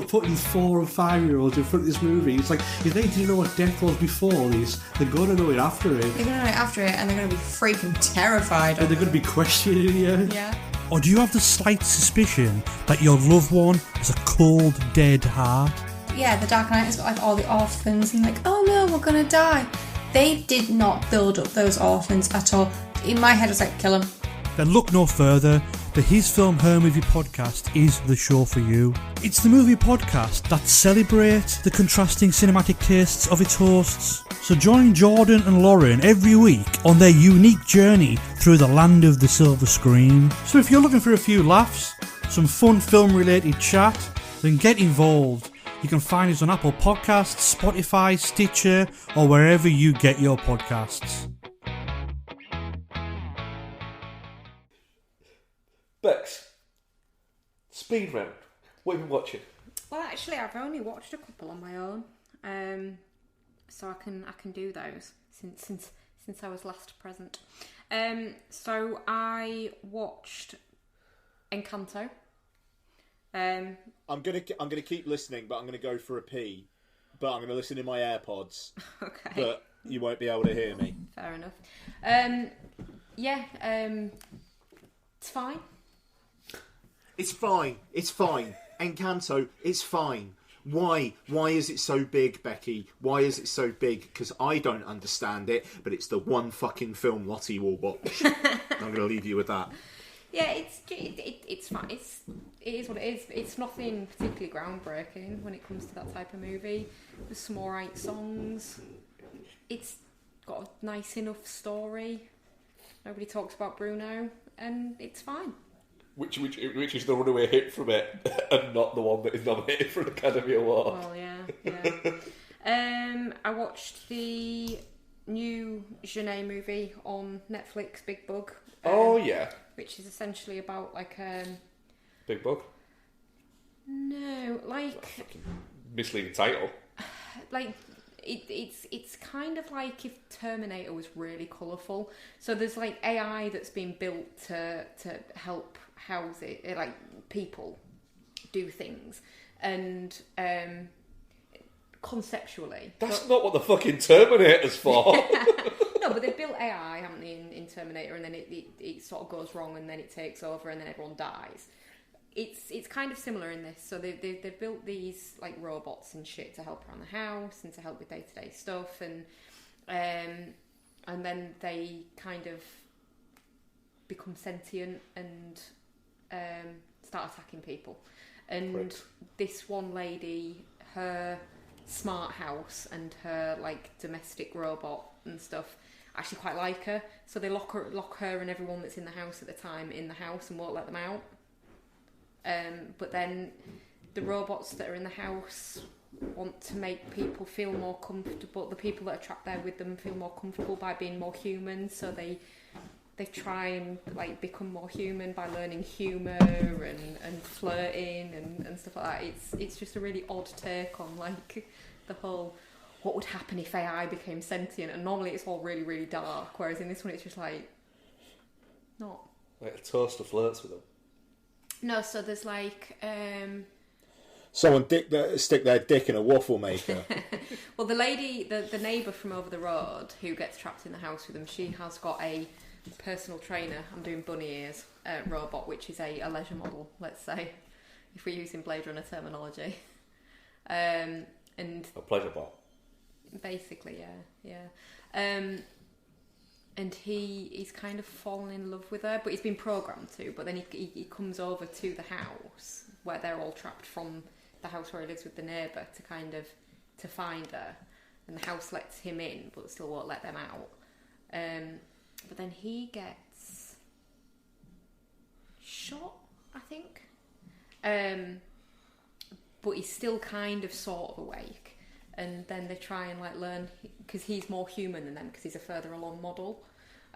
Putting 4 or 5-year-olds in front of this movie, it's like, if they didn't know what death was before this, they're going to know it after it. They're going to know it after it, and they're going to be freaking terrified. And they're going to be questioning you. Yeah. Or do you have the slight suspicion that your loved one has a cold, dead heart? Yeah, the Dark Knight has got like all the orphans and like, oh no, we're going to die. They did not build up those orphans at all. In my head, it's like, kill them. Then look no further. The His Film Her Movie podcast is the show for you. It's the movie podcast that celebrates the contrasting cinematic tastes of its hosts. So join Jordan and Lauren every week on their unique journey through the land of the silver screen. So if you're looking for a few laughs, some fun film-related chat, then get involved. You can find us on Apple Podcasts, Spotify, Stitcher, or wherever you get your podcasts. Bex, speed round. What have you been watching? Well, actually, I've only watched a couple on my own, so I can do those since I was last present. So I watched Encanto. I'm gonna keep listening, but I'm gonna go for a pee. But I'm gonna listen in my AirPods. Okay. But you won't be able to hear me. Fair enough. It's fine. It's fine. It's fine. Encanto, it's fine. Why? Why is it so big, Becky? Why is it so big? Because I don't understand it, but it's the one fucking film Lottie will watch. I'm going to leave you with that. Yeah, it's fine. It is what it is. It's nothing particularly groundbreaking when it comes to that type of movie. There's some alright songs. It's got a nice enough story. Nobody talks about Bruno, and it's fine. Which is the runaway hit from it, and not the one that is nominated for an Academy Award. Well, yeah. I watched the new Genet movie on Netflix, Big Bug. Oh yeah. Which is essentially about like Big Bug. No, like misleading title. Like it's kind of like if Terminator was really colourful. So there's like AI that's been built to help people do things, and conceptually. That's not what the fucking Terminator's for. No, but they've built AI, haven't they, in Terminator, and then it sort of goes wrong, and then it takes over, and then everyone dies. It's kind of similar in this. So they've built these like robots and shit to help around the house and to help with day-to-day stuff, and then they kind of become sentient and start attacking people. And Correct. this one lady, her smart house and her like domestic robot and stuff actually quite like her, so they lock her and everyone that's in the house at the time in the house and won't let them out. But then the robots that are in the house want to make people feel more comfortable. The people that are trapped there with them feel more comfortable by being more human, so they try and like become more human by learning humour and flirting and stuff like that. It's just a really odd take on like the whole what would happen if AI became sentient, and normally it's all really, really dark, whereas in this one it's just like not. Like a toaster flirts with them. No, so there's like someone stick their dick in a waffle maker. well, the lady, the neighbour from over the road who gets trapped in the house with them, she has got a personal trainer. I'm doing bunny ears robot, which is a leisure model, let's say, if we're using Blade Runner terminology. And A pleasure ball. basically, yeah. And he's kind of fallen in love with her, but he's been programmed to. But then he comes over to the house where they're all trapped from the house where he lives with the neighbour to find her, and the house lets him in, but still won't let them out. But then he gets shot, I think. But he's still kind of sort of awake. And then they try and like learn, because he's more human than them, because he's a further along model.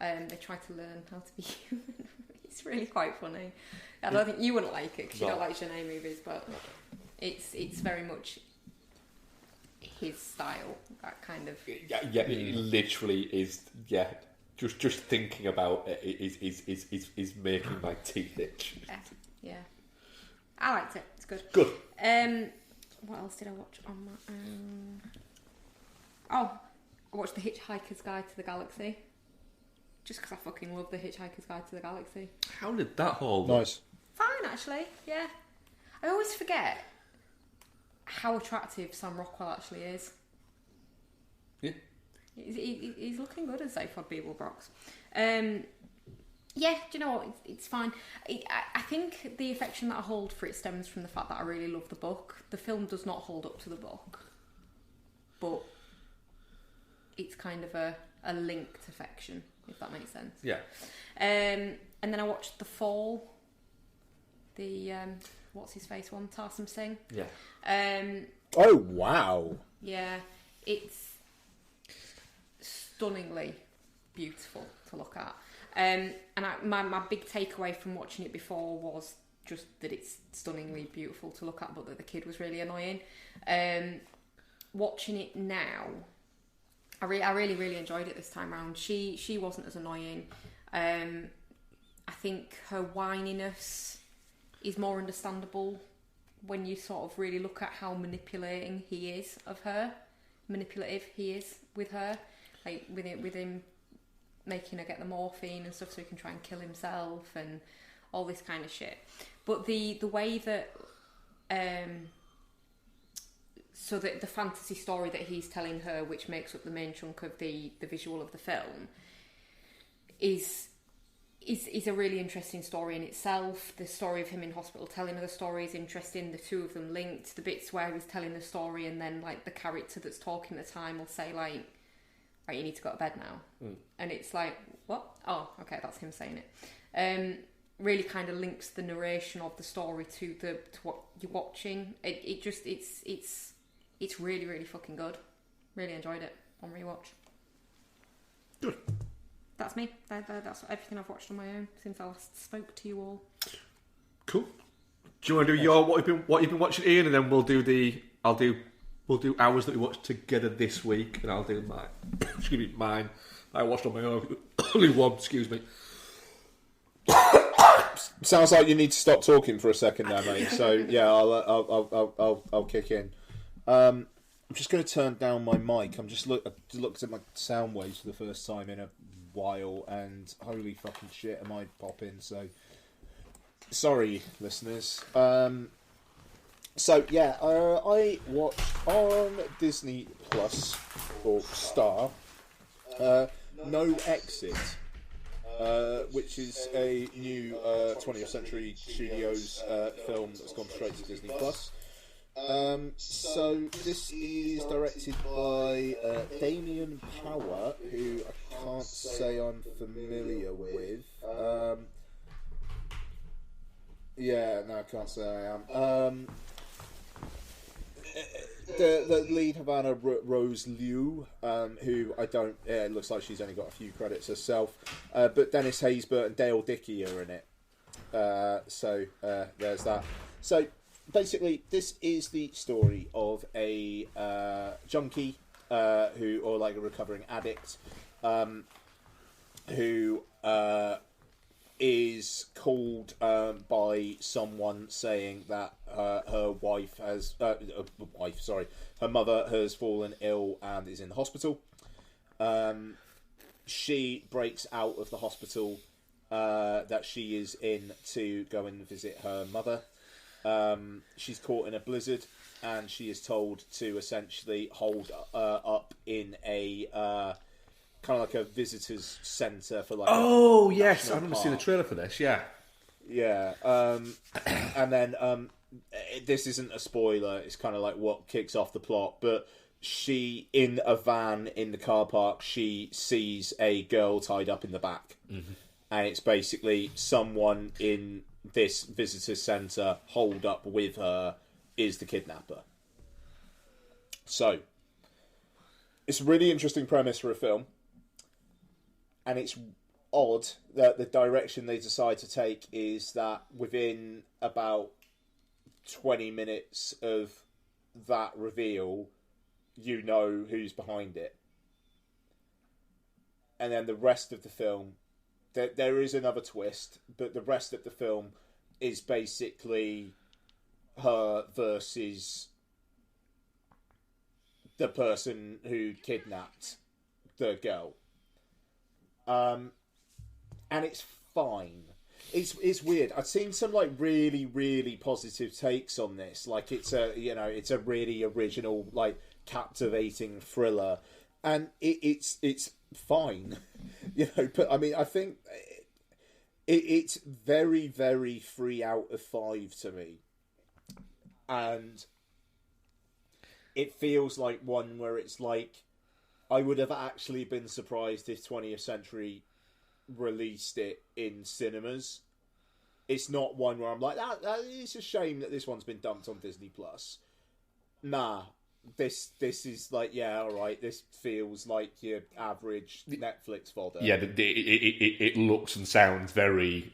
They try to learn how to be human. It's really quite funny. I don't think you wouldn't like it because you don't like Janae movies, but it's very much his style. That kind of Yeah, it literally is. Yeah, just thinking about it is making my teeth itch. Yeah. I liked it. It's good. Good. What else did I watch on my own? Oh, I watched The Hitchhiker's Guide to the Galaxy. Just because I fucking love The Hitchhiker's Guide to the Galaxy. How did that hold? Nice. Fine, actually. Yeah. I always forget how attractive Sam Rockwell actually is. Yeah. He's looking good as Zaphod Beeblebrox. Yeah, do you know what? It's fine. I think the affection that I hold for it stems from the fact that I really love the book. The film does not hold up to the book, but it's kind of a linked affection, if that makes sense. Yeah. And then I watched The Fall. The what's his face one, Tarsem Singh. Yeah. Oh wow. Yeah, it's stunningly beautiful to look at. And my big takeaway from watching it before was just that it's stunningly beautiful to look at, but that the kid was really annoying. Watching it now, I really, really enjoyed it this time round. She wasn't as annoying. I think her whininess is more understandable when you sort of really look at how manipulative he is with her, like with him making her get the morphine and stuff so he can try and kill himself and all this kind of shit. But the way that so that the fantasy story that he's telling her, which makes up the main chunk of the visual of the film, is a really interesting story in itself. The story of him in hospital telling her the story is interesting. The two of them linked. The bits where he's telling the story and then like the character that's talking at the time will say like, right, you need to go to bed now. And it's like, what? Oh, okay, that's him saying it. Really kind of links the narration of the story to what you're watching. It's really, really fucking good. Really enjoyed it on rewatch. Good. That's me. That's everything I've watched on my own since I last spoke to you all. Cool. Do you want to do your what you've been watching, Ian, and then I'll do We'll do ours that we watched together this week, and I'll do mine. Excuse me, mine. I watched on my own. Only one, excuse me. Sounds like you need to stop talking for a second there, mate. So yeah, I'll kick in. I'm just going to turn down my mic. I looked at my sound waves for the first time in a while, and holy fucking shit, am I popping? So sorry, listeners. So yeah, I watched on Disney Plus or Star, No Exit. Which is a new 20th Century Studios film that's gone straight to Disney Plus. So this is directed by Damien Power, who I can't say I'm familiar with. I can't say I am. The lead Havana Rose Liu, who I don't. It looks like she's only got a few credits herself, but Dennis Haysbert and Dale Dickey are in it. So there's that. So basically, this is the story of a junkie or like a recovering addict who is called by someone saying that her mother has fallen ill and is in the hospital. She breaks out of the hospital that she is in to go and visit her mother. She's caught in a blizzard, and she is told to essentially hold up in a kind of like a visitors centre for like. Oh yes, I remember seeing the trailer for this. Yeah, yeah, and then this isn't a spoiler. It's kind of like what kicks off the plot. But she, in a van in the car park, she sees a girl tied up in the back, and it's basically someone in this visitors centre holed up with her is the kidnapper. So it's a really interesting premise for a film. And it's odd that the direction they decide to take is that within about 20 minutes of that reveal, you know who's behind it. And then the rest of the film, there is another twist, but the rest of the film is basically her versus the person who kidnapped the girl. And it's fine. It's weird. I've seen some like really, really positive takes on this. Like it's a really original, like captivating thriller, and it's fine, But I mean, I think it's very, very 3 out of 5 to me, and it feels like one where it's like, I would have actually been surprised if 20th Century released it in cinemas. It's not one where I'm like, it's a shame that this one's been dumped on Disney Plus. Nah, this is like, yeah, all right. This feels like your average Netflix fodder. Yeah, it looks and sounds very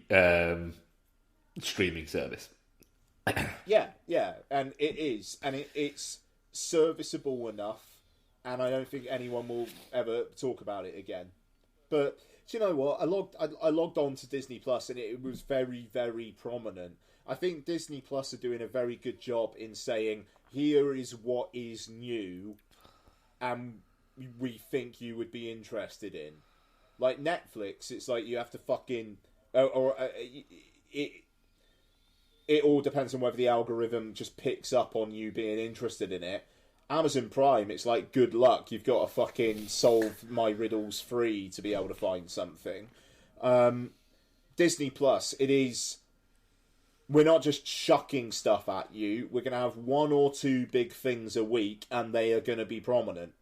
streaming service. yeah, and it is, and it's serviceable enough. And I don't think anyone will ever talk about it again. But do you know what? I logged on to Disney Plus, and it was very, very prominent. I think Disney Plus are doing a very good job in saying, here is what is new, and we think you would be interested in. Like Netflix, it's like you have to fucking it all depends on whether the algorithm just picks up on you being interested in it. Amazon Prime, it's like, good luck. You've got to fucking solve my riddles free to be able to find something. Disney Plus, it is... We're not just chucking stuff at you. We're going to have 1 or 2 big things a week, and they are going to be prominent.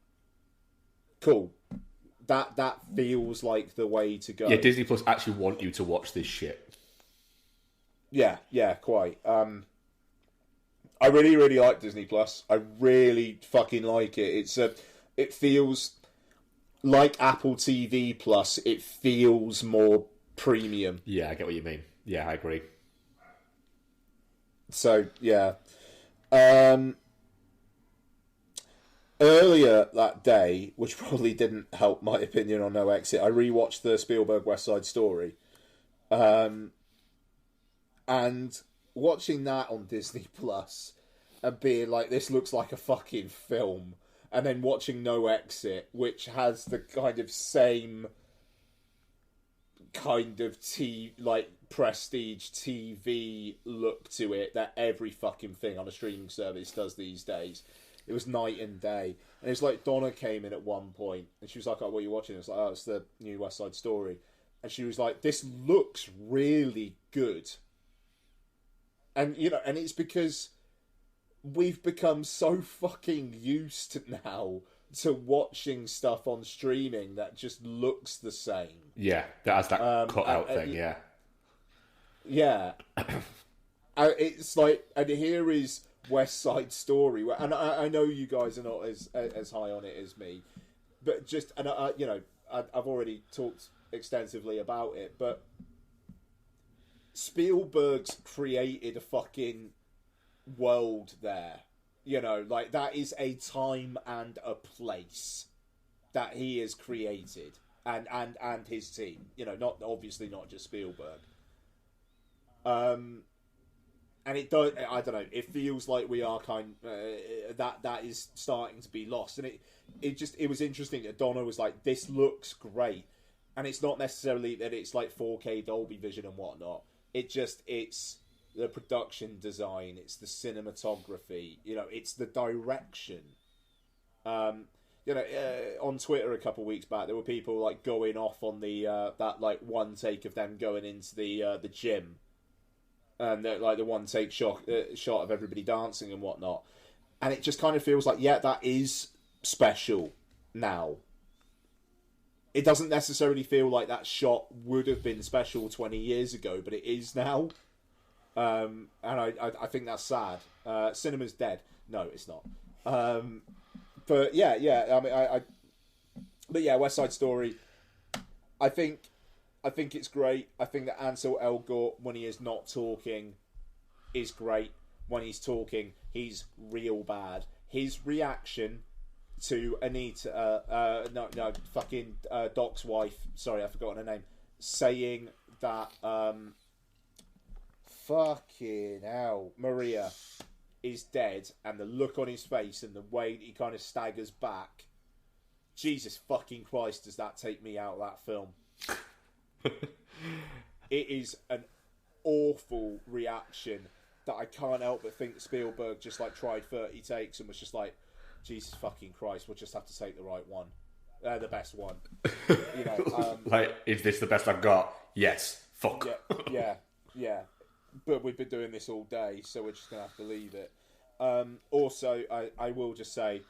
Cool. That feels like the way to go. Yeah, Disney Plus actually want you to watch this shit. Yeah, quite. I really, really like Disney Plus. I really fucking like it. It feels like Apple TV Plus. It feels more premium. Yeah, I get what you mean. Yeah, I agree. So yeah, earlier that day, which probably didn't help my opinion on No Exit, I rewatched the Spielberg West Side Story. And watching that on Disney Plus and being like, this looks like a fucking film. And then watching No Exit, which has the kind of same kind of prestige TV look to it that every fucking thing on a streaming service does these days. It was night and day. And it was like Donna came in at one point and she was like, oh, what are you watching? I was like, oh, it's the new West Side Story. And she was like, this looks really good. And, you know, and it's because we've become so fucking used now to watching stuff on streaming that just looks the same. Yeah, that has that cut-out thing, yeah. Yeah. It's like, and here is West Side Story, and I know you guys are not as high on it as me, but just, and you know, I've already talked extensively about it, but Spielberg's created a fucking world there. You know, like, that is a time and a place that he has created, and his team. You know, not just Spielberg. And it don't. I don't know. It feels like we are that is starting to be lost, and it was interesting that Donna was like, "This looks great," and it's not necessarily that it's like 4K Dolby Vision and whatnot. It's the production design, it's the cinematography, you know, it's the direction. You know, on Twitter a couple of weeks back, there were people like going off on the that like one take of them going into the gym, and like the one take shot of everybody dancing and whatnot, and it just kind of feels like, yeah, that is special now. It doesn't necessarily feel like that shot would have been special 20 years ago, but it is now. And I think that's sad. Cinema's dead. No, it's not. But yeah. I mean, but yeah, West Side Story. I think it's great. I think that Ansel Elgort, when he is not talking, is great. When he's talking, he's real bad. His reaction to Anita, fucking Doc's wife. Sorry, I've forgotten her name. Saying that. Fucking hell, Maria is dead, and the look on his face and the way he kind of staggers back. Jesus fucking Christ, does that take me out of that film? It is an awful reaction that I can't help but think Spielberg just like tried 30 takes and was just like, Jesus fucking Christ, we'll just have to take the right one, the best one. You know, like, is this the best I've got? Yes. Fuck. Yeah. But we've been doing this all day, so we're just going to have to leave it. Also, I will just say,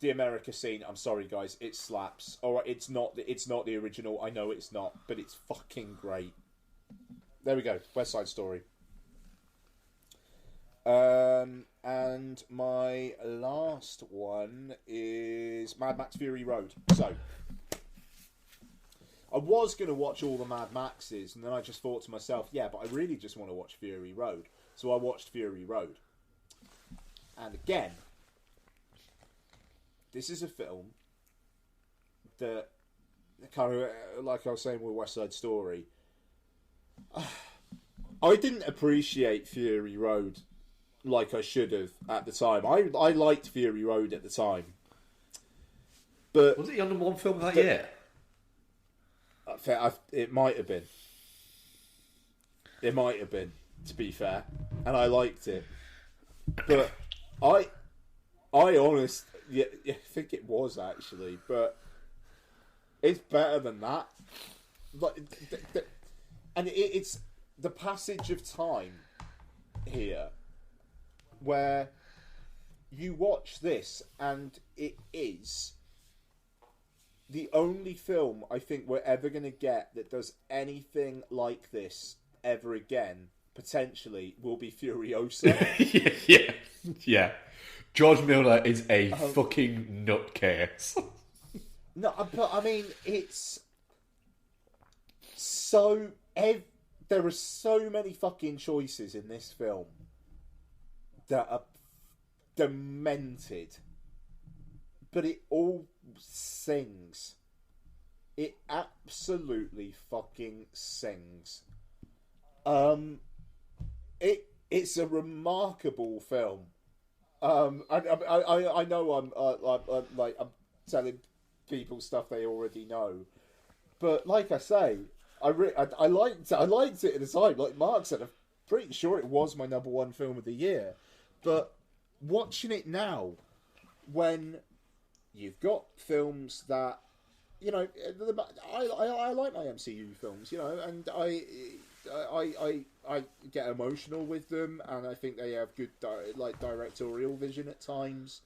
the America scene, I'm sorry guys, it slaps. Alright, it's not the original, I know it's not, but it's fucking great. There we go, West Side Story. And my last one is Mad Max Fury Road. So, I was going to watch all the Mad Maxes, and then I just thought to myself, yeah, but I really just want to watch Fury Road. So I watched Fury Road. And again, this is a film that, kind of, like I was saying with West Side Story, I didn't appreciate Fury Road like I should have at the time. I liked Fury Road at the time. But was it your number one film of that year? It might have been. It might have been, to be fair, and I liked it. But I honestly, I think it was actually, but it's better than that. Like, and it's the passage of time here, where you watch this, and it is the only film I think we're ever going to get that does anything like this ever again, potentially, will be Furiosa. Yeah. George Miller is a fucking nutcase. No, but I mean, it's so... there are so many fucking choices in this film that are demented. but it all sings. It absolutely fucking sings. It's a remarkable film. I know I'm telling people stuff they already know, but like I say, I liked it at the time. Like Mark said, I'm pretty sure it was my number one film of the year. But watching it now, when you've got films that, you know, I like my MCU films, you know, and I get emotional with them, and I think they have good directorial vision at times.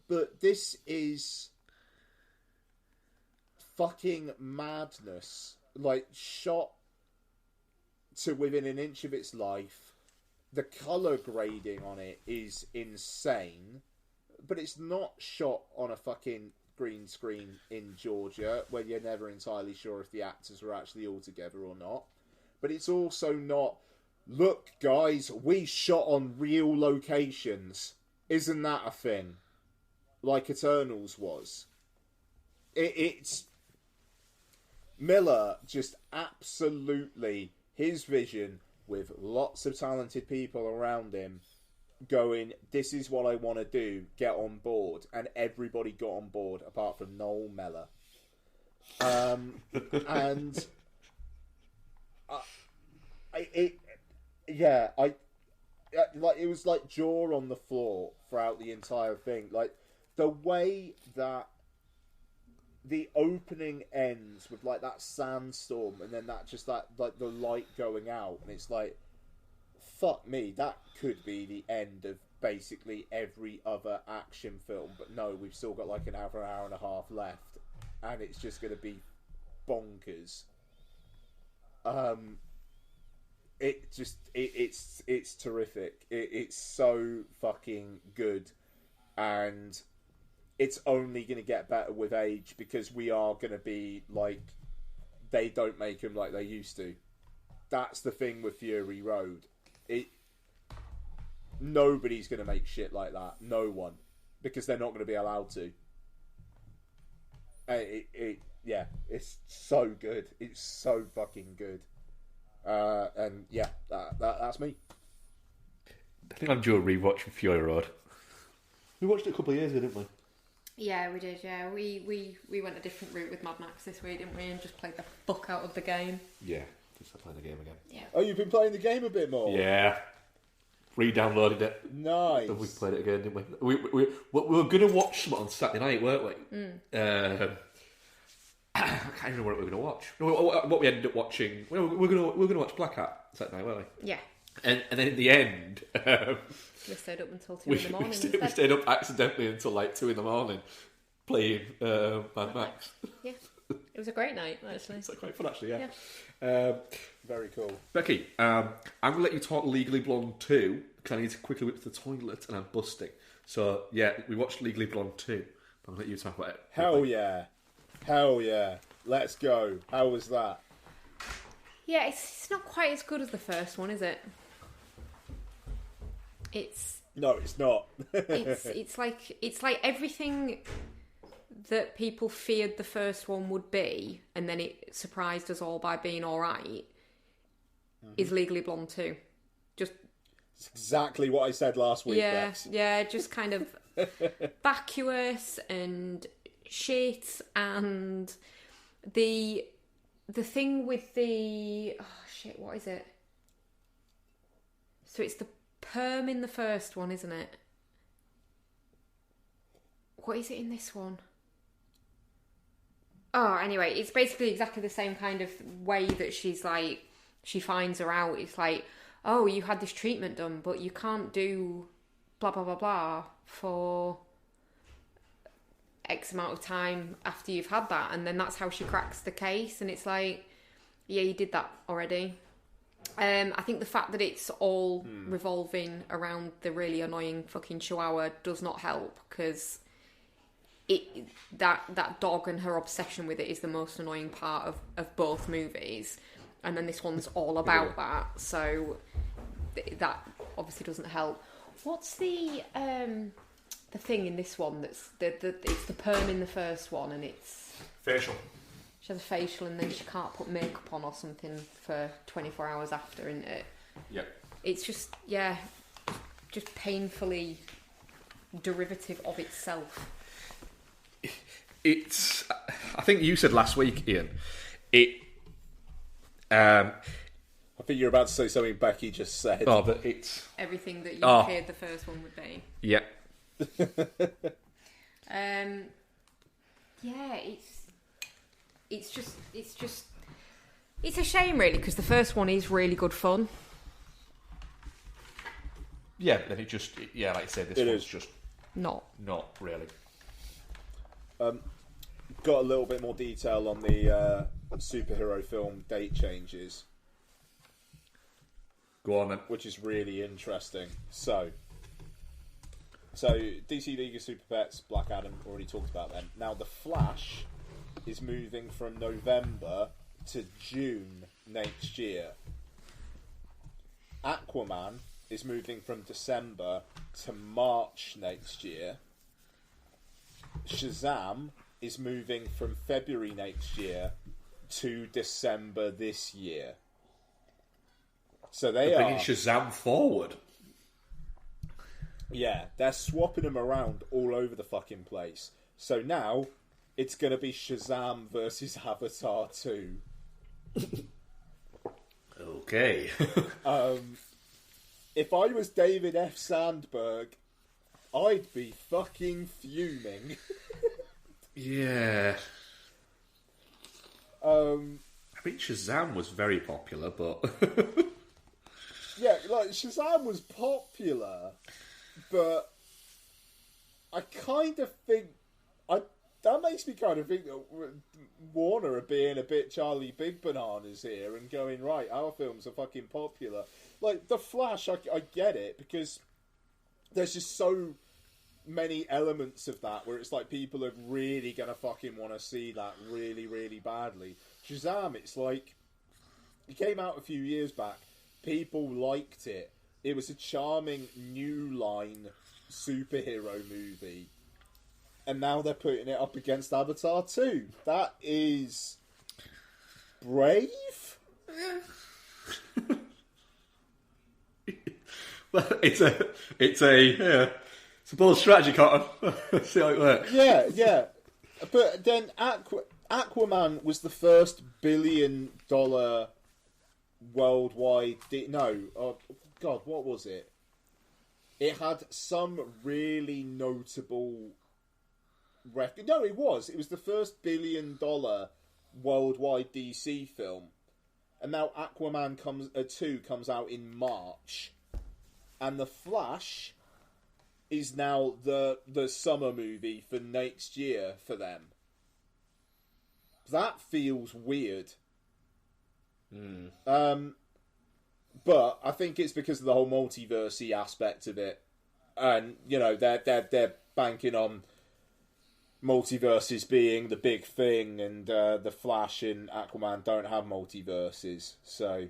But this is fucking madness, like shot to within an inch of its life. The colour grading on it is insane, but it's not shot on a fucking green screen in Georgia where you're never entirely sure if the actors are actually all together or not. But it's also not, look guys, we shot on real locations. Isn't that a thing? Like Eternals was. It's Miller just absolutely, his vision with lots of talented people around him going, this is what I want to do, get on board. And everybody got on board apart from Noel Mellor. And it was like jaw on the floor throughout the entire thing. Like the way that the opening ends with like that sandstorm, and then that just like the light going out, and it's like, fuck me, that could be the end of basically every other action film. But no, we've still got like an hour and a half left, and it's just going to be bonkers. It's terrific. It's so fucking good, and it's only going to get better with age, because we are going to be like, they don't make them like they used to. That's the thing with Fury Road. Nobody's going to make shit like that. No one, because they're not going to be allowed to. It's so good. It's so fucking good. And yeah, that's me. I think I'm due a rewatch of Fury Road. We watched it a couple of years ago, didn't we? Yeah, we did. Yeah, we went a different route with Mad Max this week, didn't we? And just played the fuck out of the game. Yeah, just playing the game again. Yeah. Oh, you've been playing the game a bit more. Yeah, re-downloaded it. Nice. And we played it again, didn't we? We were going to watch something on Saturday night, weren't we? I can't remember what we were going to watch. What we ended up watching, we were going to watch Black Hat Saturday night, weren't we? Yeah. And then in the end, we stayed up until 2 in the morning. We stayed up accidentally until like 2 in the morning playing Mad Max. Yeah, it was a great night actually. It's quite fun actually. Yeah. Very cool. Becky, I'm going to let you talk Legally Blonde 2 because I need to quickly whip to the toilet and I'm busting. So yeah, we watched Legally Blonde 2. I'm going to let you talk about it. Hell yeah. Let's go. How was that? Yeah, it's not quite as good as the first one, is it? No, it's not. it's like everything that people feared the first one would be, and then it surprised us all by being all right. Is Legally Blonde 2. Just it's exactly what I said last week. Bex. Yeah, just kind of vacuous and shit, and the thing with the what is it? So it's the perm in the first one, isn't it? What is it in this one? Oh, anyway, it's basically exactly the same kind of way that she finds her out. It's like, oh, you had this treatment done, but you can't do blah, blah, blah, blah for X amount of time after you've had that. And then that's how she cracks the case. And it's like, yeah, you did that already. I think the fact that it's all revolving around the really annoying fucking Chihuahua does not help, because that dog and her obsession with it is the most annoying part of both movies, and then this one's all about that, so that obviously doesn't help. What's the the thing in this one that's it's the perm in the first one, and it's facial. She has a facial, and then she can't put makeup on or something for 24 hours after, isn't it? Yep. It's just just painfully derivative of itself. It's. I think you said last week, Ian. I think you're about to say something Becky just said. Oh, but it's everything that you feared the first one would be. Yeah. Yeah, it's a shame really, because the first one is really good fun. Yeah, then it just like I said, this one's just not really. Got a little bit more detail on the superhero film date changes. Go on then. Which is really interesting. So DC League of Super Pets, Black Adam, already talked about them. Now The Flash is moving from November to June next year. Aquaman is moving from December to March next year. Shazam is moving from February next year to December this year. So they're bringing Shazam forward. Yeah, they're swapping them around all over the fucking place. So now it's going to be Shazam versus Avatar 2. Okay. If I was David F. Sandberg, I'd be fucking fuming. Yeah. I mean, Shazam was very popular, but yeah, like Shazam was popular, but I kind of think that makes me kind of think that Warner are being a bit Charlie Big Bananas here and going, right, our films are fucking popular. Like The Flash, I get it, because there's just so many elements of that where it's like people are really gonna fucking want to see that really, really badly. Shazam, it's like it came out a few years back. People liked it. It was a charming new line superhero movie, and now they're putting it up against Avatar 2. That is brave. Well, it's a bold strategy, Cotton. See how it works. Yeah. But then Aquaman was the first $1 billion worldwide. What was it? It had some really notable record. No, it was. It was the first $1 billion worldwide DC film, and now Aquaman 2 comes out in March, and The Flash is now the summer movie for next year for them. That feels weird. But I think it's because of the whole multiverse-y aspect of it, and they're banking on multiverses being the big thing, and the Flash and Aquaman don't have multiverses, so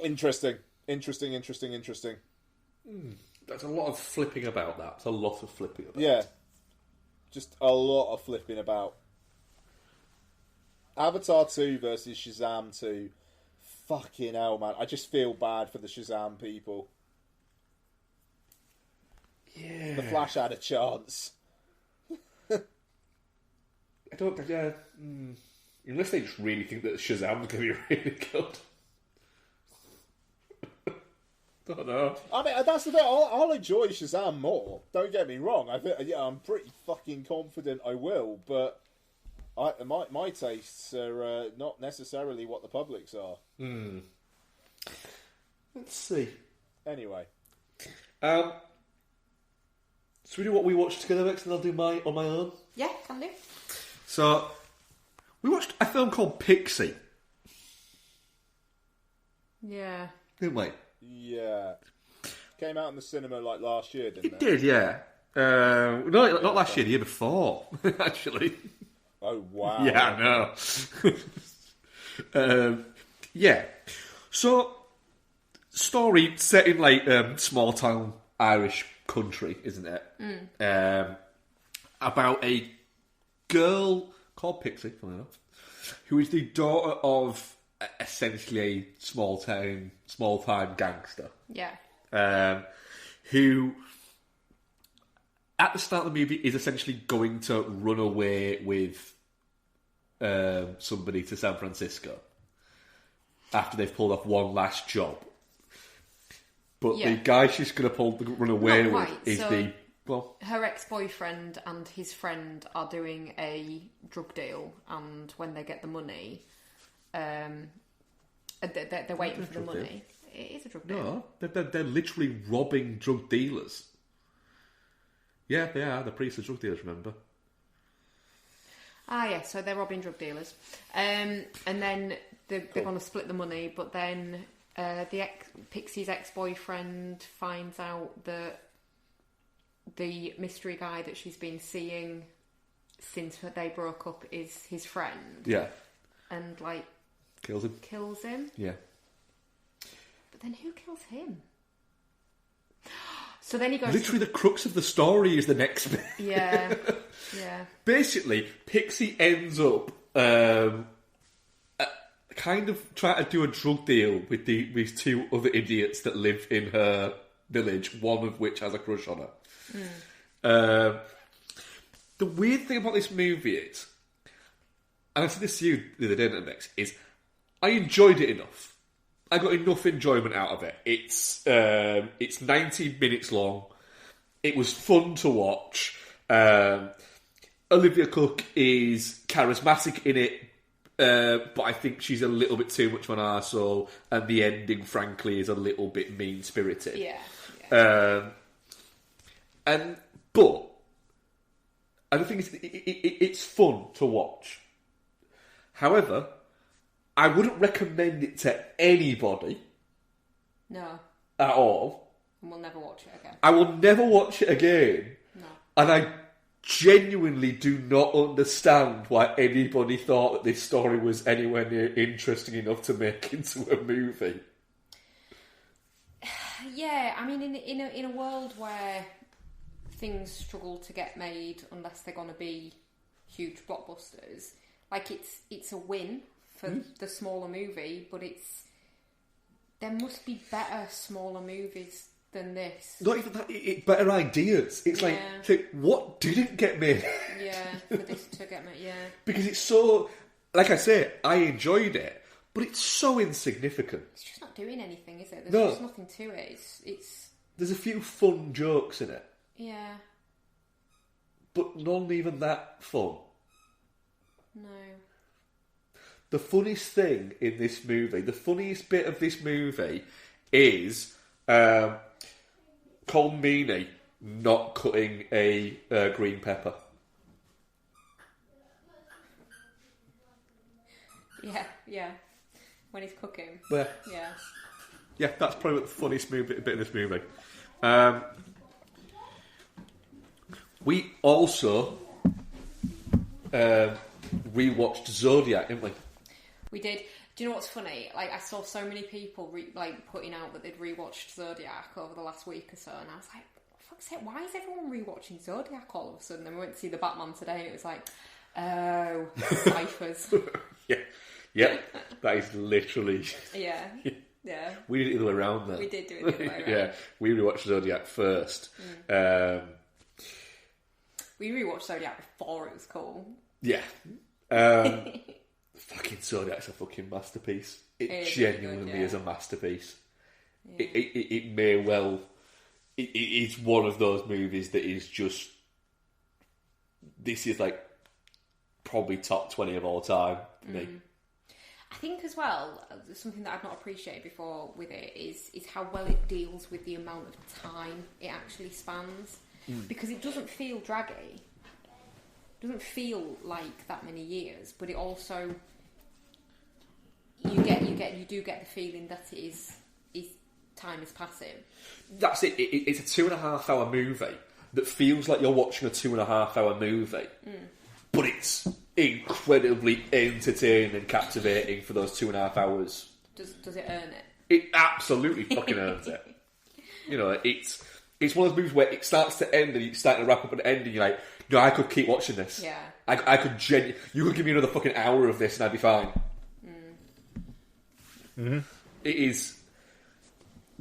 interesting. That's a lot of flipping about that. It's a lot of flipping about. Yeah, just a lot of flipping about. Avatar 2 versus Shazam 2. Fucking hell, man. I just feel bad for the Shazam people. Yeah. The Flash had a chance. I don't think... Unless they just really think that Shazam's going to be really good. Don't know. I mean, that's the bit. I'll enjoy Shazam more. Don't get me wrong. I'm pretty fucking confident I will, but my tastes are not necessarily what the public's are. Let's see. Anyway. So we do what we watched together next, and I'll do my on my own. Yeah, can do. So we watched a film called Pixie. Yeah. Didn't we? Yeah. Came out in the cinema like last year, didn't it? It did, yeah. No, not last year, the year before, actually. Oh, wow. Yeah, I know. Yeah. So, story set in like small town Irish country, isn't it? About a girl called Pixie, funny enough, who is the daughter of essentially a small-time gangster. Yeah. Who, at the start of the movie, is essentially going to run away with somebody to San Francisco after they've pulled off one last job. But the guy she's going to run away with is her ex-boyfriend and his friend are doing a drug deal, and when they get the money, they're waiting for the money. It is a drug deal. No, they're literally robbing drug dealers. Yeah, they are. The priests are drug dealers, remember? Ah, yeah, so they're robbing drug dealers. And then they're going to split the money, but then Pixie's ex-boyfriend finds out that the mystery guy that she's been seeing since they broke up is his friend. Yeah. And, kills him. Yeah. But then who kills him? So then he goes... Literally the crux of the story is the next bit. Yeah. Yeah. Basically, Pixie ends up kind of trying to do a drug deal with these two other idiots that live in her village, one of which has a crush on her. The weird thing about this movie is, and I said this to you the other day, Mix, is I enjoyed it enough. I got enough enjoyment out of it. It's 90 minutes long. It was fun to watch. Olivia Cooke is charismatic in it, but I think she's a little bit too much of an arsehole, and the ending, frankly, is a little bit mean-spirited. Yeah. And the thing is, it's fun to watch. However, I wouldn't recommend it to anybody. No. At all. And we'll never watch it again. I will never watch it again. No. And I genuinely do not understand why anybody thought that this story was anywhere near interesting enough to make into a movie. Yeah, I mean, in a world where things struggle to get made unless they're going to be huge blockbusters, it's a win for the smaller movie, but there must be better smaller movies than this. Not even that, better ideas. It's like, what didn't get made? Yeah, for this to get made, yeah. Because it's so, like I say, I enjoyed it, but it's so insignificant. It's just not doing anything, is it? No. There's just nothing to it. It's There's a few fun jokes in it. Yeah. But none even that fun. No. The funniest thing in this movie, the funniest bit of this movie is Colm Meaney not cutting a green pepper. Yeah. When he's cooking. Yeah. Yeah, that's probably the funniest bit in this movie. We also rewatched Zodiac, didn't we? We did. Do you know what's funny? I saw so many people putting out that they'd rewatched Zodiac over the last week or so, and I was like, for fuck's sake, why is everyone rewatching Zodiac all of a sudden? And we went to see the Batman today, and it was like, oh, ciphers. Yeah, that is literally. Yeah. We did it the other way around then. We did do it the other way around. Yeah, we rewatched Zodiac first. We rewatched Zodiac before it was cool. Yeah. Fucking Zodiac's a fucking masterpiece. It genuinely is a masterpiece. Yeah. It may well... It's one of those movies that is just... This is probably top 20 of all time for me. I think as well, something that I've not appreciated before with it is how well it deals with the amount of time it actually spans. Because it doesn't feel draggy. It doesn't feel like that many years, but it also you do get the feeling that it is time is passing. That's it. It's a 2.5 hour movie that feels like you're watching a 2.5 hour movie, but it's incredibly entertaining and captivating for those 2.5 hours. Does it earn it? It absolutely fucking earns it. You know, it's it's one of those movies where it starts to end and it's starting to wrap up and end, and you're like, no, I could keep watching this. Yeah. I could you could give me another fucking hour of this and I'd be fine. Mm-hmm. It is.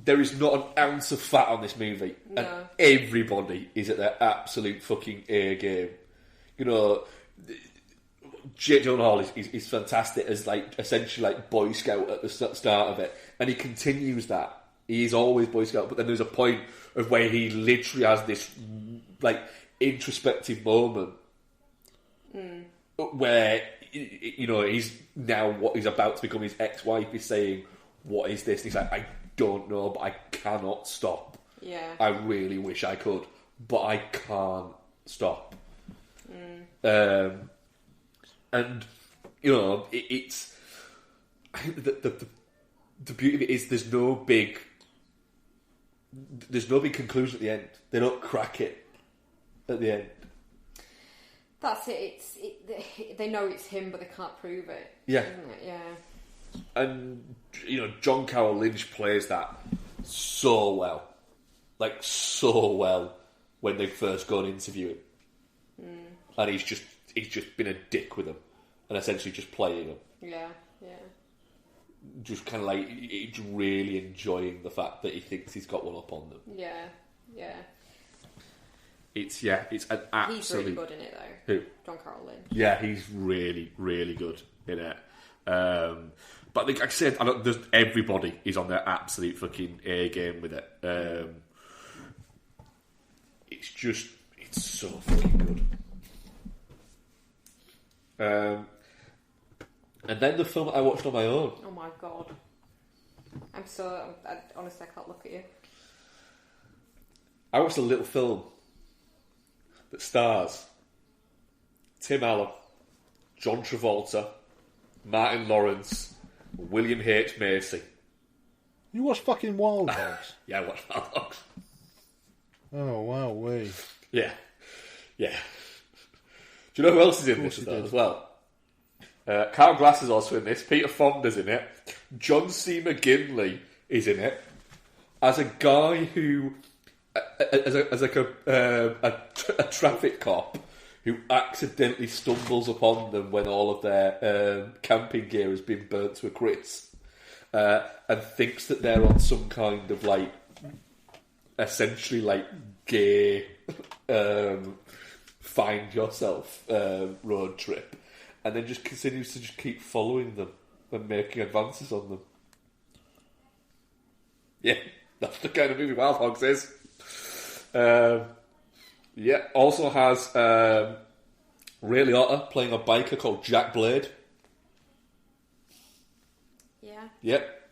There is not an ounce of fat on this movie, No. and everybody is at their absolute fucking A game. You know, Jake Gyllenhaal is fantastic as like essentially like Boy Scout at the start of it, and he continues that. He is always Boy Scout, but then there's a point of where he literally has this like introspective moment where you know he's now what he's about to become his ex-wife is saying, "What is this?" And he's like, "I don't know, but I cannot stop. Yeah. I really wish I could, but I can't stop." And you know, it's I think the beauty of it is there's no big conclusion at the end. They don't crack it at the end. That's it. They know it's him, but they can't prove it. Yeah. Isn't it? Yeah. And you know, John Carroll Lynch plays that so well, like so well when they first go and interview him, and he's just been a dick with them, and essentially just playing them. Yeah. Just kind of like really enjoying the fact that he thinks he's got one up on them. Yeah. It's an absolute. He's really good in it though. Who? John Carroll Lynch. Yeah, he's really, really good in it. But like I said, everybody is on their absolute fucking A game with it. It's so fucking good. And then the film that I watched on my own. Oh my god. Honestly, I can't look at you. I watched a little film that stars Tim Allen, John Travolta, Martin Lawrence, William H. Macy. You watch fucking Wild Hogs? Yeah, I watched Wild Hogs. Oh, wow, we. Yeah. Do you know who else is in this as well? Carl Glass is also in this. Peter Fonda's in it. John C. McGinley is in it as a guy who, as like a traffic cop who accidentally stumbles upon them when all of their camping gear has been burnt to a crisp, and thinks that they're on some kind of like, essentially like gay find yourself road trip. And then just continues to just keep following them and making advances on them. Yeah, that's the kind of movie Wild Hogs is. Yeah, also has Ray Liotta playing a biker called Jack Blade. Yeah. Yep.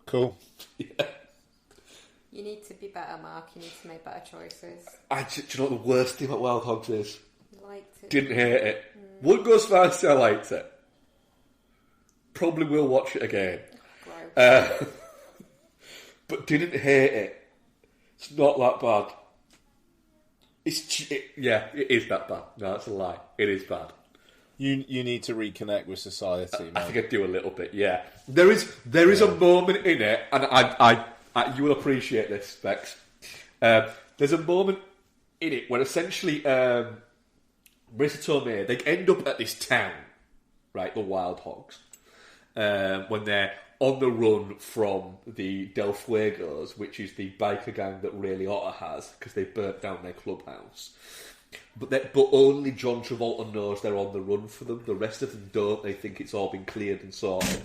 Cool. Yeah. You need to be better, Mark. You need to make better choices. Do you know what the worst thing about Wild Hogs is? You liked it. Didn't hate it. Wouldn't go as far as say I liked it. Probably will watch it again. Gross. But didn't hate it. It's not that bad. It is that bad. No, that's a lie. It is bad. You need to reconnect with society, man. I think I do a little bit. Yeah, there is a moment in it, and I you will appreciate this, Bex. There's a moment in it where essentially Marissa Tomei, they end up at this town, right? The Wild Hogs, when they're on the run from the Del Fuegos, which is the biker gang that Ray Liotta has, because they burnt down their clubhouse. But only John Travolta knows they're on the run for them. The rest of them don't. They think it's all been cleared and sorted.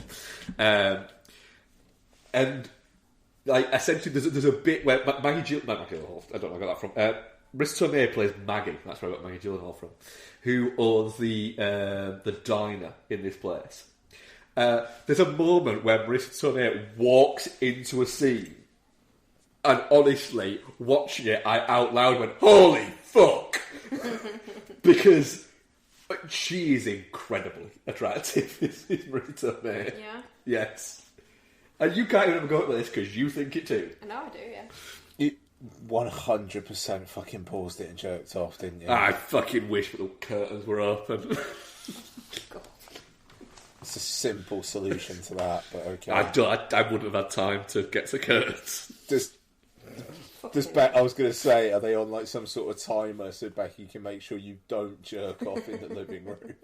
And like essentially, there's a bit where Maggie Gyllenhaal. I don't know where I got that from. Marissa Tomei plays Maggie. That's where I got Maggie Gyllenhaal from. Who owns the diner in this place. There's a moment where Marissa Tomei walks into a scene, and honestly, watching it, I out loud went, "Holy fuck!" Because she is incredibly attractive. Is Marissa Tomei? Yeah. Yes. And you can't even go at this because you think it too. I know I do, yeah. You 100% fucking paused it and jerked off, didn't you? I fucking wish the curtains were open. God. It's a simple solution to that, but okay. I wouldn't have had time to get to curtains. Just I was going to say, are they on like some sort of timer so Becky can make sure you don't jerk off in the living room?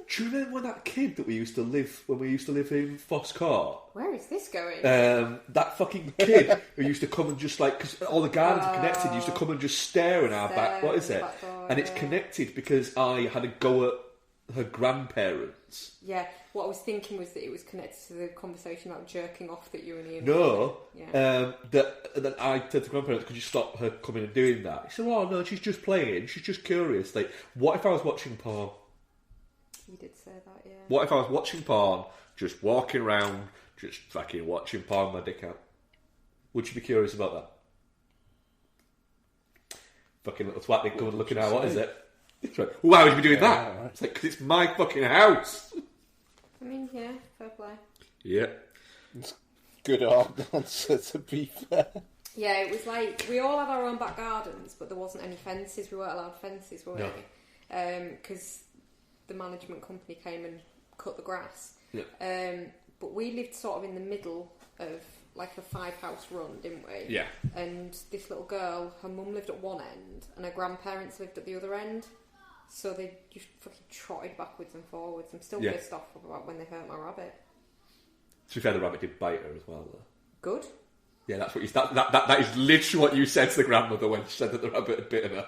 Do you remember that kid that we used to live in Foss Court? Where is this going? That fucking kid who used to come and just like, because all the gardens are connected, used to come and just stare in our back. What is it? And it's connected because I had a go at her grandparents. Yeah, what I was thinking was that it was connected to the conversation about jerking off that you and Ian No, yeah. that I said to the grandparents, could you stop her coming and doing that? He said, oh no, she's just playing, she's just curious. Like, what if I was watching porn? You did say that, yeah. What if I was watching porn, just walking around, just fucking watching porn with my dick out? Would you be curious about that? Fucking little twat didn't come and look at her, what is it? Like, why would you be doing that? Right. It's like, because it's my fucking house. I mean, yeah, fair play. Yeah. It's good answer, to be fair. Yeah, it was like, we all had our own back gardens, but there wasn't any fences. We weren't allowed fences, were we? Because the management company came and cut the grass. Yeah. But we lived sort of in the middle of like a 5-house run, didn't we? Yeah. And this little girl, her mum lived at one end and her grandparents lived at the other end. So they just fucking trotted backwards and forwards. I'm still pissed off about when they hurt my rabbit. To be fair, the rabbit did bite her as well, though. Good. Yeah, that's what you... That is literally what you said to the grandmother when she said that the rabbit had bitten her.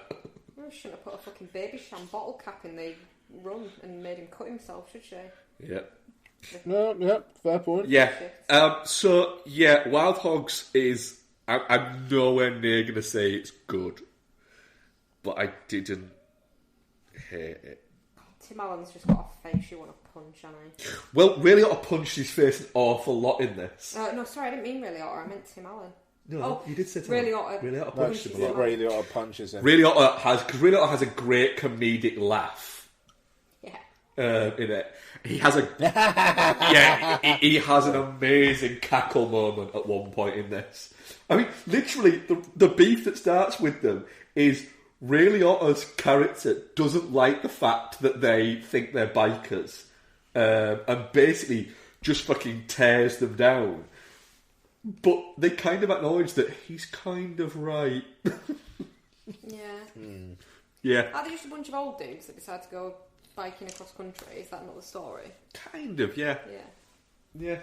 Well, she shouldn't have put a fucking baby sham bottle cap in the run and made him cut himself, should she? Yeah. No, yeah, fair point. Yeah. So, yeah, Wild Hogs is... I'm nowhere near going to say it's good. But I didn't hate it. Tim Allen's just got a face you want to punch, hasn't he? Well, Ray Liotta punched his face an awful lot in this. No, sorry, I didn't mean Ray Liotta, I meant Tim Allen. No, you did say Tim Ray Allen. Liotta. Ray Liotta punched him a lot. Ray Liotta punches him. Ray Liotta has a great comedic laugh. Yeah. In it. He has a... he has an amazing cackle moment at one point in this. I mean, literally, the beef that starts with them is Ray Liotta's character doesn't like the fact that they think they're bikers, and basically just fucking tears them down. But they kind of acknowledge that he's kind of right. Yeah. Yeah. Are they just a bunch of old dudes that decide to go biking across country? Is that not the story? Kind of, yeah. Yeah. Yeah.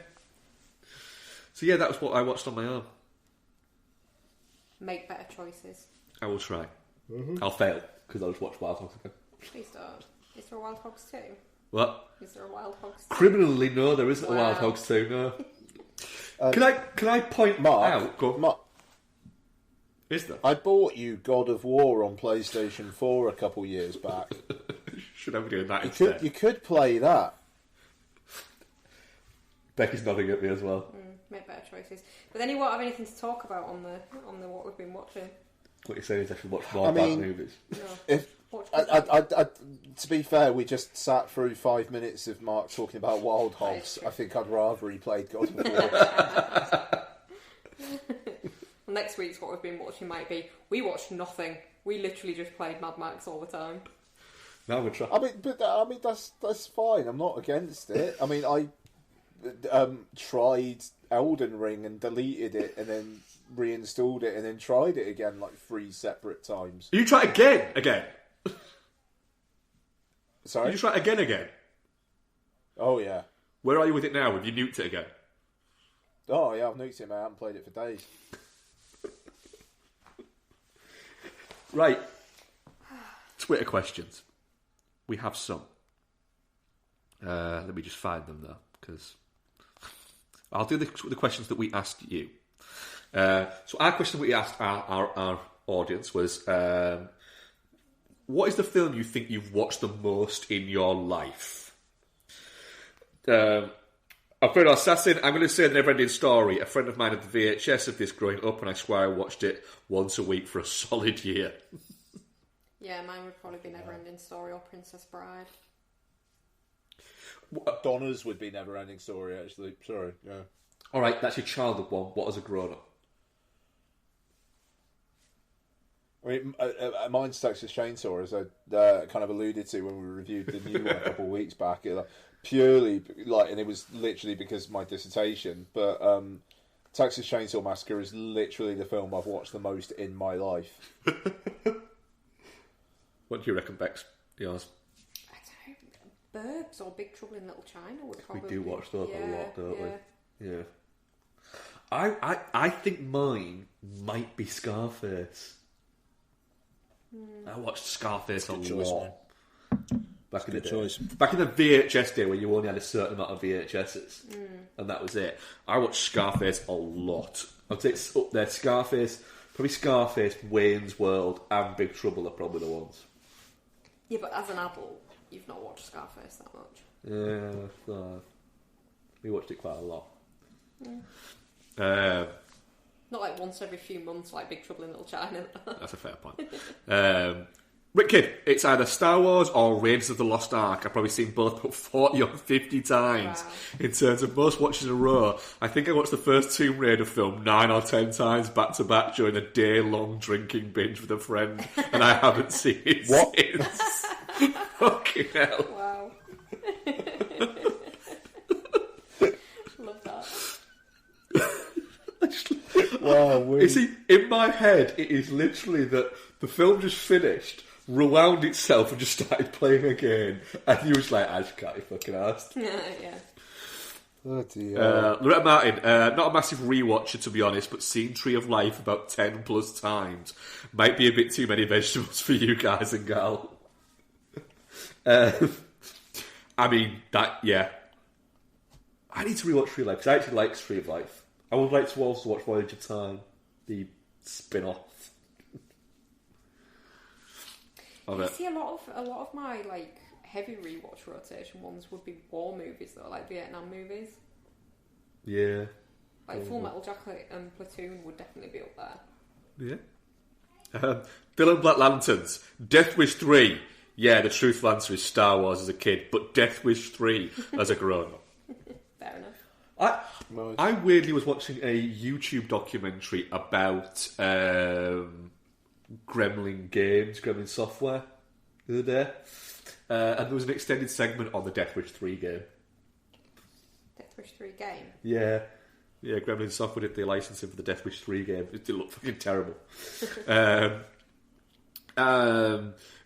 So yeah, that was what I watched on my own. Make better choices. I will try. I'll fail, because I'll just watch Wild Hogs again. Please don't. Is there a Wild Hogs 2? What? Is there a Wild Hogs 2? Criminally, no, there isn't a Wild Hogs 2, no. Can I point out... Mark, is there? I bought you God of War on PlayStation 4 a couple years back. Should I be doing that instead? You could play that. Becky's nodding at me as well. Make better choices. But then you won't have anything to talk about on the what we've been watching. What you're saying is I should watch more bad movies. No. To be fair, we just sat through 5 minutes of Mark talking about Wild Hogs. I think I'd rather he played God of War. Well, next week's what we've been watching might be, we watched nothing. We literally just played Mad Max all the time. Now we're trying. I mean that's fine. I'm not against it. I mean, I tried Elden Ring and deleted it, and then reinstalled it, and then tried it again like 3 separate times. You try again. Sorry? You try again. Oh yeah. Where are you with it now? Have you nuked it again? Oh yeah, I've nuked it, man. I haven't played it for days. Right. Twitter questions. We have some. Let me just find them though, because I'll do the questions that we asked you. So our question that we asked our audience was, what is the film you think you've watched the most in your life? Alfredo Assassin, I'm going to say The Neverending Story. A friend of mine had the VHS of this growing up, and I swear I watched it once a week for a solid year. Yeah, mine would probably be Neverending Story or Princess Bride. Donna's would be Neverending Story, actually. Sorry, yeah. Alright, that's your childhood one. What as a grown-up? I mean, mine's Texas Chainsaw, as I kind of alluded to when we reviewed the new one a couple of weeks back. Purely, and it was literally because of my dissertation, but Texas Chainsaw Massacre is literally the film I've watched the most in my life. What do you reckon, Bex? Yours? I don't know. Burbs or Big Trouble in Little China would probably... We do watch those a lot, don't yeah. we? Yeah. I think mine might be Scarface. I watched Scarface a lot. Back in the day. Back in the VHS day when you only had a certain amount of VHSs. And that was it. I watched Scarface a lot. I'd say it's up there. Scarface, Wayne's World, and Big Trouble are probably the ones. Yeah, but as an adult, you've not watched Scarface that much. Yeah, we watched it quite a lot. Not like once every few months like Big Trouble in Little China. That's a fair point. Rick Kidd, it's either Star Wars or Raiders of the Lost Ark. I've probably seen both about 40 or 50 times. Wow. In terms of most watches in a row, I think I watched the first Tomb Raider film 9 or 10 times back to back during a day-long drinking binge with a friend, and I haven't seen it since. Fucking hell. Wow. Love that. Wow, You see, in my head, it is literally that the film just finished, rewound itself, and just started playing again. And you was like, I just can't be fucking arsed. Yeah. Oh dear. Loretta Martin, not a massive rewatcher to be honest, but seen Tree of Life about 10 plus times. Might be a bit too many vegetables for you guys and gal. I mean, yeah. I need to rewatch Tree of Life, because I actually like Tree of Life. I would like to also watch Voyage of Time, the spin-off. I see a lot of my like heavy rewatch rotation ones would be war movies though, like Vietnam movies. Yeah. Like Full Metal Jacket and Platoon would definitely be up there. Yeah. Dylan Black Lanterns, Death Wish 3. Yeah, the truthful answer is Star Wars as a kid, but Death Wish 3 as a grown-up. Fair enough. I weirdly was watching a YouTube documentary about Gremlin games, Gremlin software, the other day. And there was an extended segment on the Death Wish 3 game. Death Wish 3 game? Yeah, Gremlin software did the licensing for the Death Wish 3 game. It did look fucking terrible.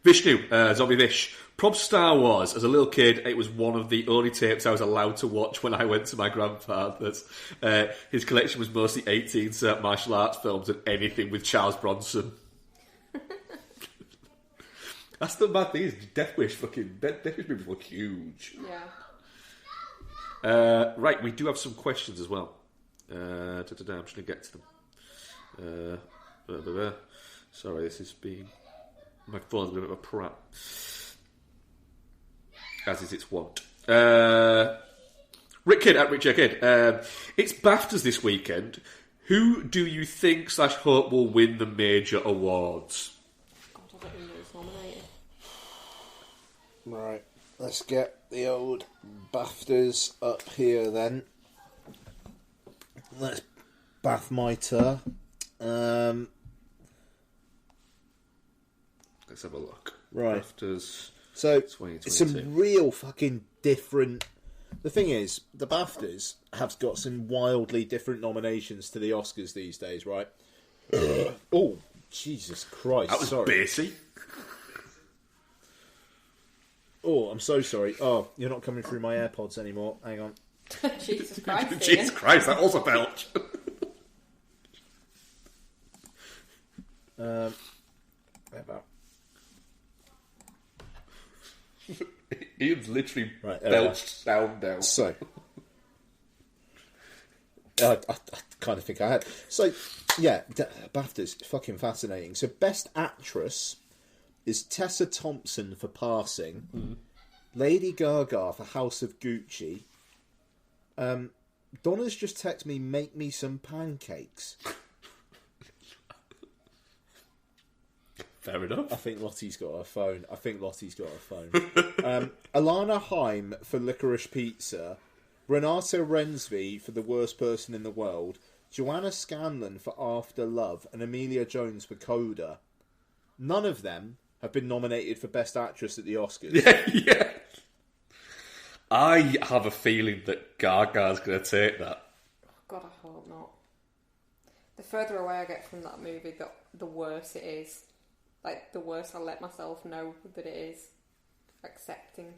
Vishnu, Zombie Vish. From Star Wars, as a little kid, it was one of the only tapes I was allowed to watch when I went to my grandfather's. His collection was mostly 18th martial arts films and anything with Charles Bronson. That's the bad thing, is Death Wish movies were huge. Yeah. Right, we do have some questions as well. I'm just going to get to them. Sorry, this is being... My phone's a bit of a prat. As is its wont. Rick Kidd at Rick J. Kidd. It's BAFTAs this weekend. Who do you think / hope will win the major awards? God, I don't even know who's nominated. Right, let's get the old BAFTAs up here then. Let's bath my tur. Let's have a look. Right. BAFTAs. So, 2022. it's some real fucking different... The thing is, the BAFTAs have got some wildly different nominations to the Oscars these days, right? Oh, Jesus Christ. That was bassy. Oh, I'm so sorry. Oh, you're not coming through my AirPods anymore. Hang on. Jesus Christ. Jesus Christ, that also belched. How about... Ian's literally belched sound down. So, I kind of think I had. So, yeah, BAFTA's fucking fascinating. So, Best Actress is Tessa Thompson for Passing, Lady Gaga for House of Gucci. Donna's just texted me, make me some pancakes. Fair enough. I think Lottie's got her phone. Alana Haim for Licorice Pizza. Renata Rensby for The Worst Person in the World. Joanna Scanlon for After Love. And Amelia Jones for Coda. None of them have been nominated for Best Actress at the Oscars. Yeah. I have a feeling that Gaga's going to take that. God, I hope not. The further away I get from that movie, the worse it is. Like, the worse I let myself know that it is. Accepting.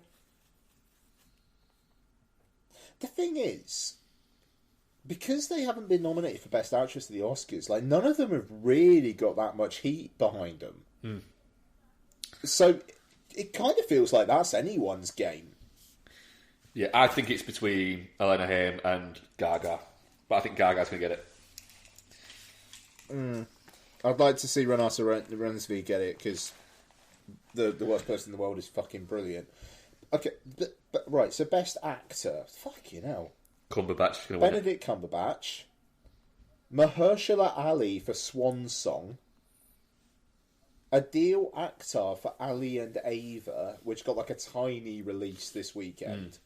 The thing is, because they haven't been nominated for Best Actress at the Oscars, like, none of them have really got that much heat behind them. So it kind of feels like that's anyone's game. Yeah, I think it's between Elena Haim and Gaga, but I think Gaga's going to get it. I'd like to see Renata Rennesvi get it, because the worst person in the world is fucking brilliant. Okay, but right, so Best Actor. Fucking hell. Cumberbatch is going to win it. Benedict Cumberbatch. Mahershala Ali for Swan Song. Adil Akhtar for Ali and Ava, which got like a tiny release this weekend.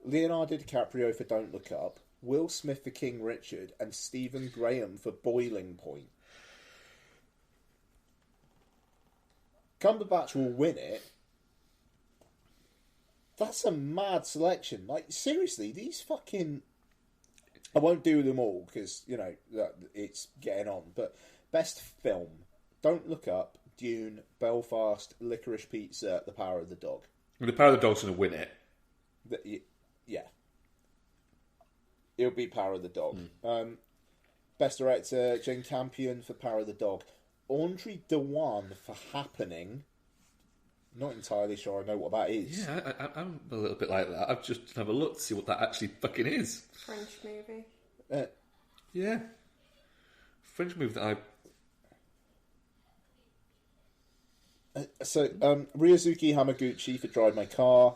Leonardo DiCaprio for Don't Look Up. Will Smith for King Richard. And Stephen Graham for Boiling Point. Cumberbatch will win it. That's a mad selection. Like, seriously, these fucking... I won't do them all, because, you know, it's getting on. But Best Film. Don't Look Up, Dune, Belfast, Licorice Pizza, The Power of the Dog. The Power of the Dog's going to win it. Yeah. It'll be Power of the Dog. Best Director, Jane Campion for Power of the Dog. Audrey Dewan for Happening. Not entirely sure I know what that is. Yeah, I'm a little bit like that. I've just have a look to see what that actually fucking is. French movie. Yeah. French movie that Ryosuke Hamaguchi for Drive My Car.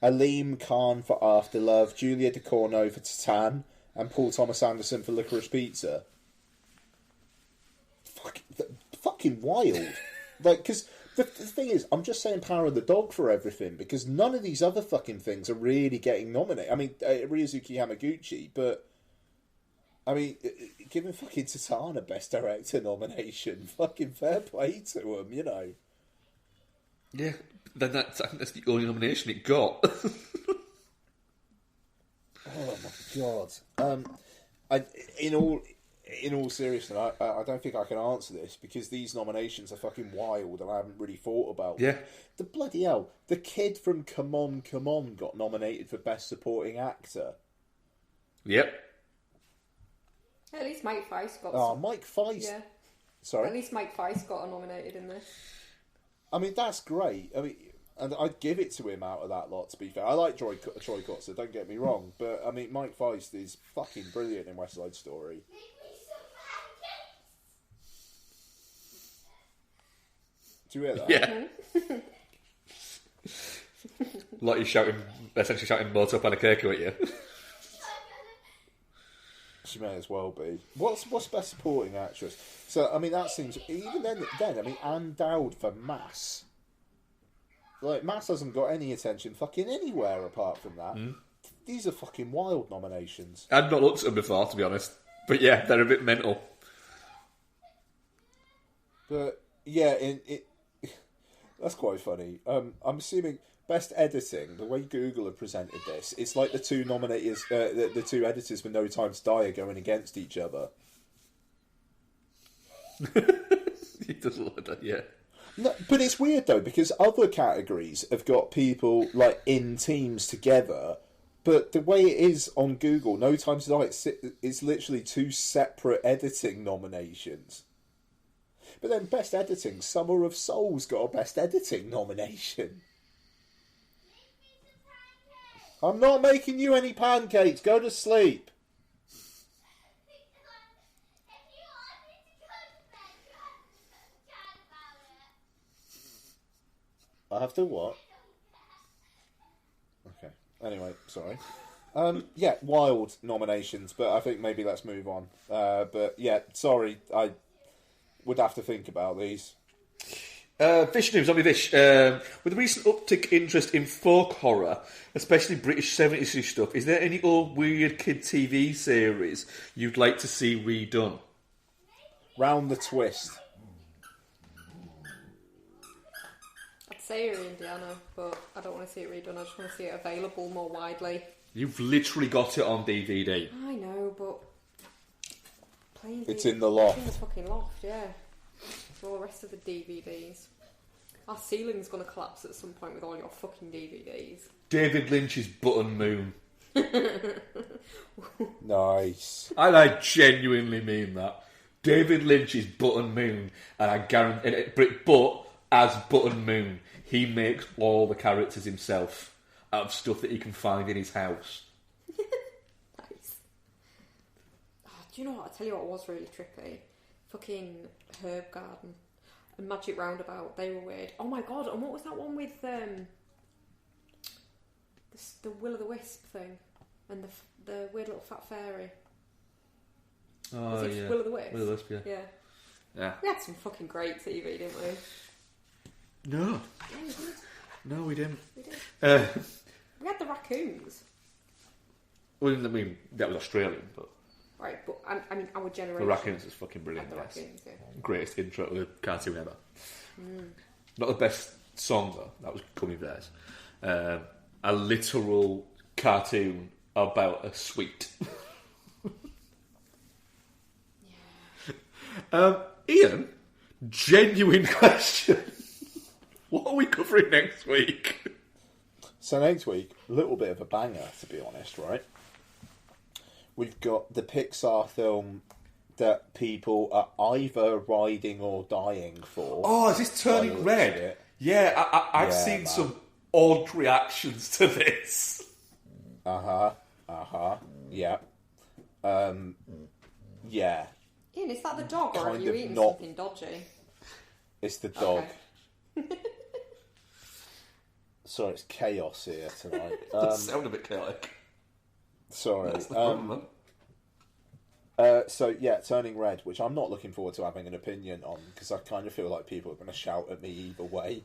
Aleem Khan for After Love. Julia Ducournau for Titan. And Paul Thomas Anderson for Licorice Pizza. Fucking wild. Like, because... The thing is, I'm just saying Power of the Dog for everything, because none of these other fucking things are really getting nominated. I mean, Ryosuke Hamaguchi, but... I mean, giving fucking Titan a Best Director nomination. Fucking fair play to him, you know. Yeah, then I think that's the only nomination it got. Oh my god. In all seriousness, I don't think I can answer this, because these nominations are fucking wild and I haven't really thought about them. Yeah. The bloody hell. The kid from Come On, Come On got nominated for Best Supporting Actor. Yep. At least Mike Feist got Mike Feist. Yeah. Sorry? At least Mike Feist got nominated in this. I mean, that's great. I mean, and I'd give it to him out of that lot, to be fair. I like Troy Kotsur, don't get me wrong, but I mean, Mike Feist is fucking brilliant in West Side Story. Do you hear that? Yeah. Like you're essentially shouting Moto Panakeiko at you. She may as well be. What's Best Supporting Actress? So, I mean, that seems... Even then I mean, Anne Dowd for Mass. Like, Mass hasn't got any attention fucking anywhere apart from that. These are fucking wild nominations. I'd not looked at them before, to be honest. But yeah, they're a bit mental. But, yeah, that's quite funny. I'm assuming Best Editing, the way Google have presented this, it's like the two nominators, the two editors for No Time to Die are going against each other. He does like that, yeah. No, but it's weird though, because other categories have got people like in teams together, but the way it is on Google, No Time to Die, it's literally two separate editing nominations. But then Best Editing, Summer of Souls got a Best Editing nomination. I'm not making you any pancakes. Go to sleep. I have to what? Okay. Anyway, sorry. Yeah, wild nominations, but I think maybe let's move on. But yeah, sorry, I would have to think about these. Vish news, Zombie Vish. With the recent uptick interest in folk horror, especially British 70s stuff, is there any old weird kid TV series you'd like to see redone? Round the Twist. I'd say Indiana, but I don't want to see it redone. I just want to see it available more widely. You've literally got it on DVD. I know, but Playing It's DVD in the loft. It's in the fucking loft, yeah. For all the rest of the DVDs. Our ceiling's going to collapse at some point with all your fucking DVDs. David Lynch's Button Moon. Nice. I genuinely mean that. David Lynch's Button Moon, and I guarantee, but as Button Moon, he makes all the characters himself out of stuff that he can find in his house. Nice. Oh, do you know what? I'll tell you what was really trippy. Fucking Herb Garden and Magic Roundabout. They were weird. Oh my god! And what was that one with the Will-o'-the-Wisp thing and the weird little fat fairy? Oh, was it just Will-o'-the-Wisp? Will-o'-the-Wisp, yeah. Yeah. We had some fucking great TV, didn't we? No. Yeah, we did. No, we didn't. We did. We had the raccoons. Well, I mean, that was Australian, but... Right, but I mean, our generation... The Raccoons is fucking brilliant, had the yes. Raccoons, yeah. Greatest intro to the cartoon ever. Mm. Not the best song, though. That was Gummy Bears. A literal cartoon about a sweet. Ian, genuine question. What are we covering next week? So next week, a little bit of a banger, to be honest, right? We've got the Pixar film that people are either riding or dying for. Oh, is this Turning Red? Yeah, I've seen some odd reactions to this. Yeah. Yeah. Ian, is that the dog, or are Kind you of eating not. something dodgy? It's the dog. Okay. Sorry, it's chaos here tonight. It does sound a bit chaotic. Sorry. That's the problem. So yeah, Turning Red, which I'm not looking forward to having an opinion on because I kind of feel like people are going to shout at me either way.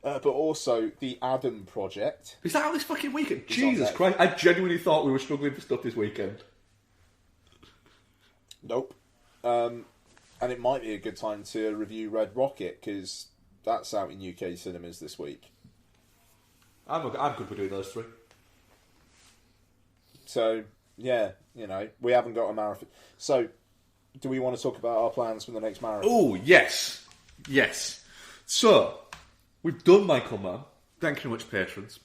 But also the Adam Project. Is that out this fucking weekend? It's Jesus on Christ! I genuinely thought we were struggling for stuff this weekend. Nope. And it might be a good time to review Red Rocket because that's out in UK cinemas this week. I'm good for doing those three. So yeah, you know, we haven't got a marathon. So, do we want to talk about our plans for the next marathon? Oh yes. So we've done Michael Mann. Thank you very much, patrons.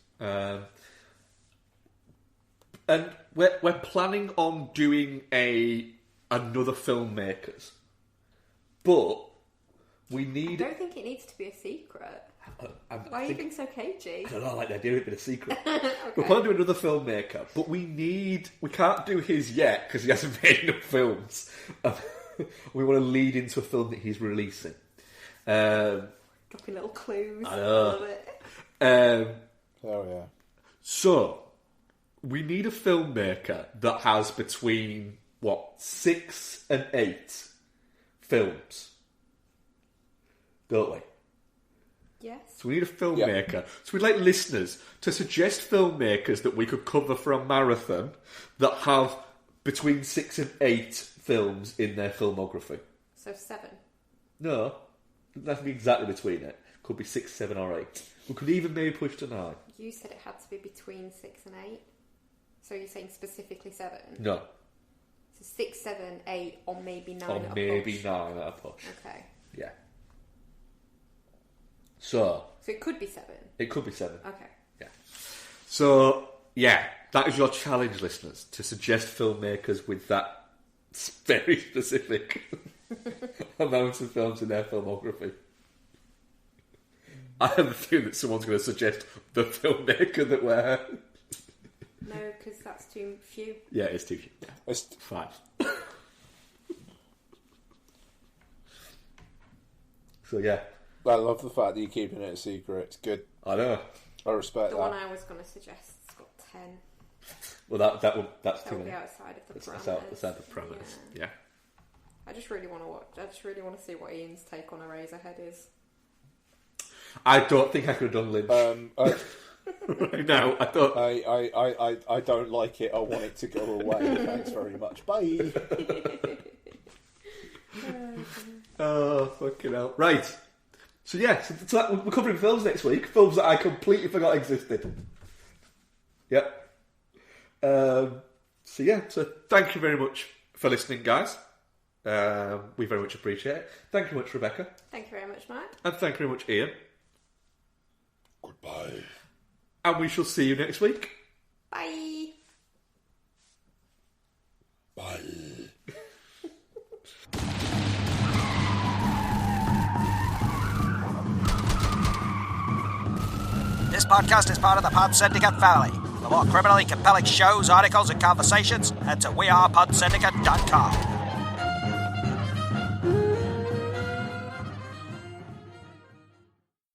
And we're planning on doing another filmmakers, but we need. I don't think it needs to be a secret. Why are you being so cagey? I don't know, like they're doing it in a secret. We're planning to do another filmmaker, but we can't do his yet because he hasn't made enough films. We want to lead into a film that he's releasing. Dropping little clues. I know. Love it. Oh yeah. So we need a filmmaker that has between 6 and 8 films, don't we? Yes. So we need a filmmaker. Yep. So we'd like listeners to suggest filmmakers that we could cover for a marathon that have between 6 and 8 films in their filmography. So 7. No, it doesn't have to be exactly between it. Could be 6, 7 or 8. We could even maybe push to 9. You said it had to be between 6 and 8. So you're saying specifically 7? No. So 6, 7, 8 or maybe 9 or at a maybe push. 9 at a push. Okay. Yeah. So it could be 7. It could be 7. Okay. Yeah. So, yeah, that is your challenge, listeners, to suggest filmmakers with that very specific amount of films in their filmography. I have a feeling that someone's going to suggest the filmmaker that we're... No, because that's too few. Yeah, it's too few. Yeah. It's 5. So, yeah. I love the fact that you're keeping it a secret. It's good. I know. I respect The that. one I was going to suggest has got 10. Well, that's too That'll be many. outside of the parameters. That's outside the parameters. Yeah. I just really want to watch. I just really want to see what Ian's take on Eraserhead is. I don't think I could have done Lynch. Right now, I don't. I don't like it. I want it to go away. Thanks very much. Bye. Oh, fucking hell. Right. So, yeah, we're covering films next week. Films that I completely forgot existed. Yep. So thank you very much for listening, guys. We very much appreciate it. Thank you much, Rebecca. Thank you very much, Matt. And thank you very much, Ian. Goodbye. And we shall see you next week. Bye. Bye. This podcast is part of the Pod Syndicate family. For more criminally compelling shows, articles, and conversations, head to wearepodsyndicate.com.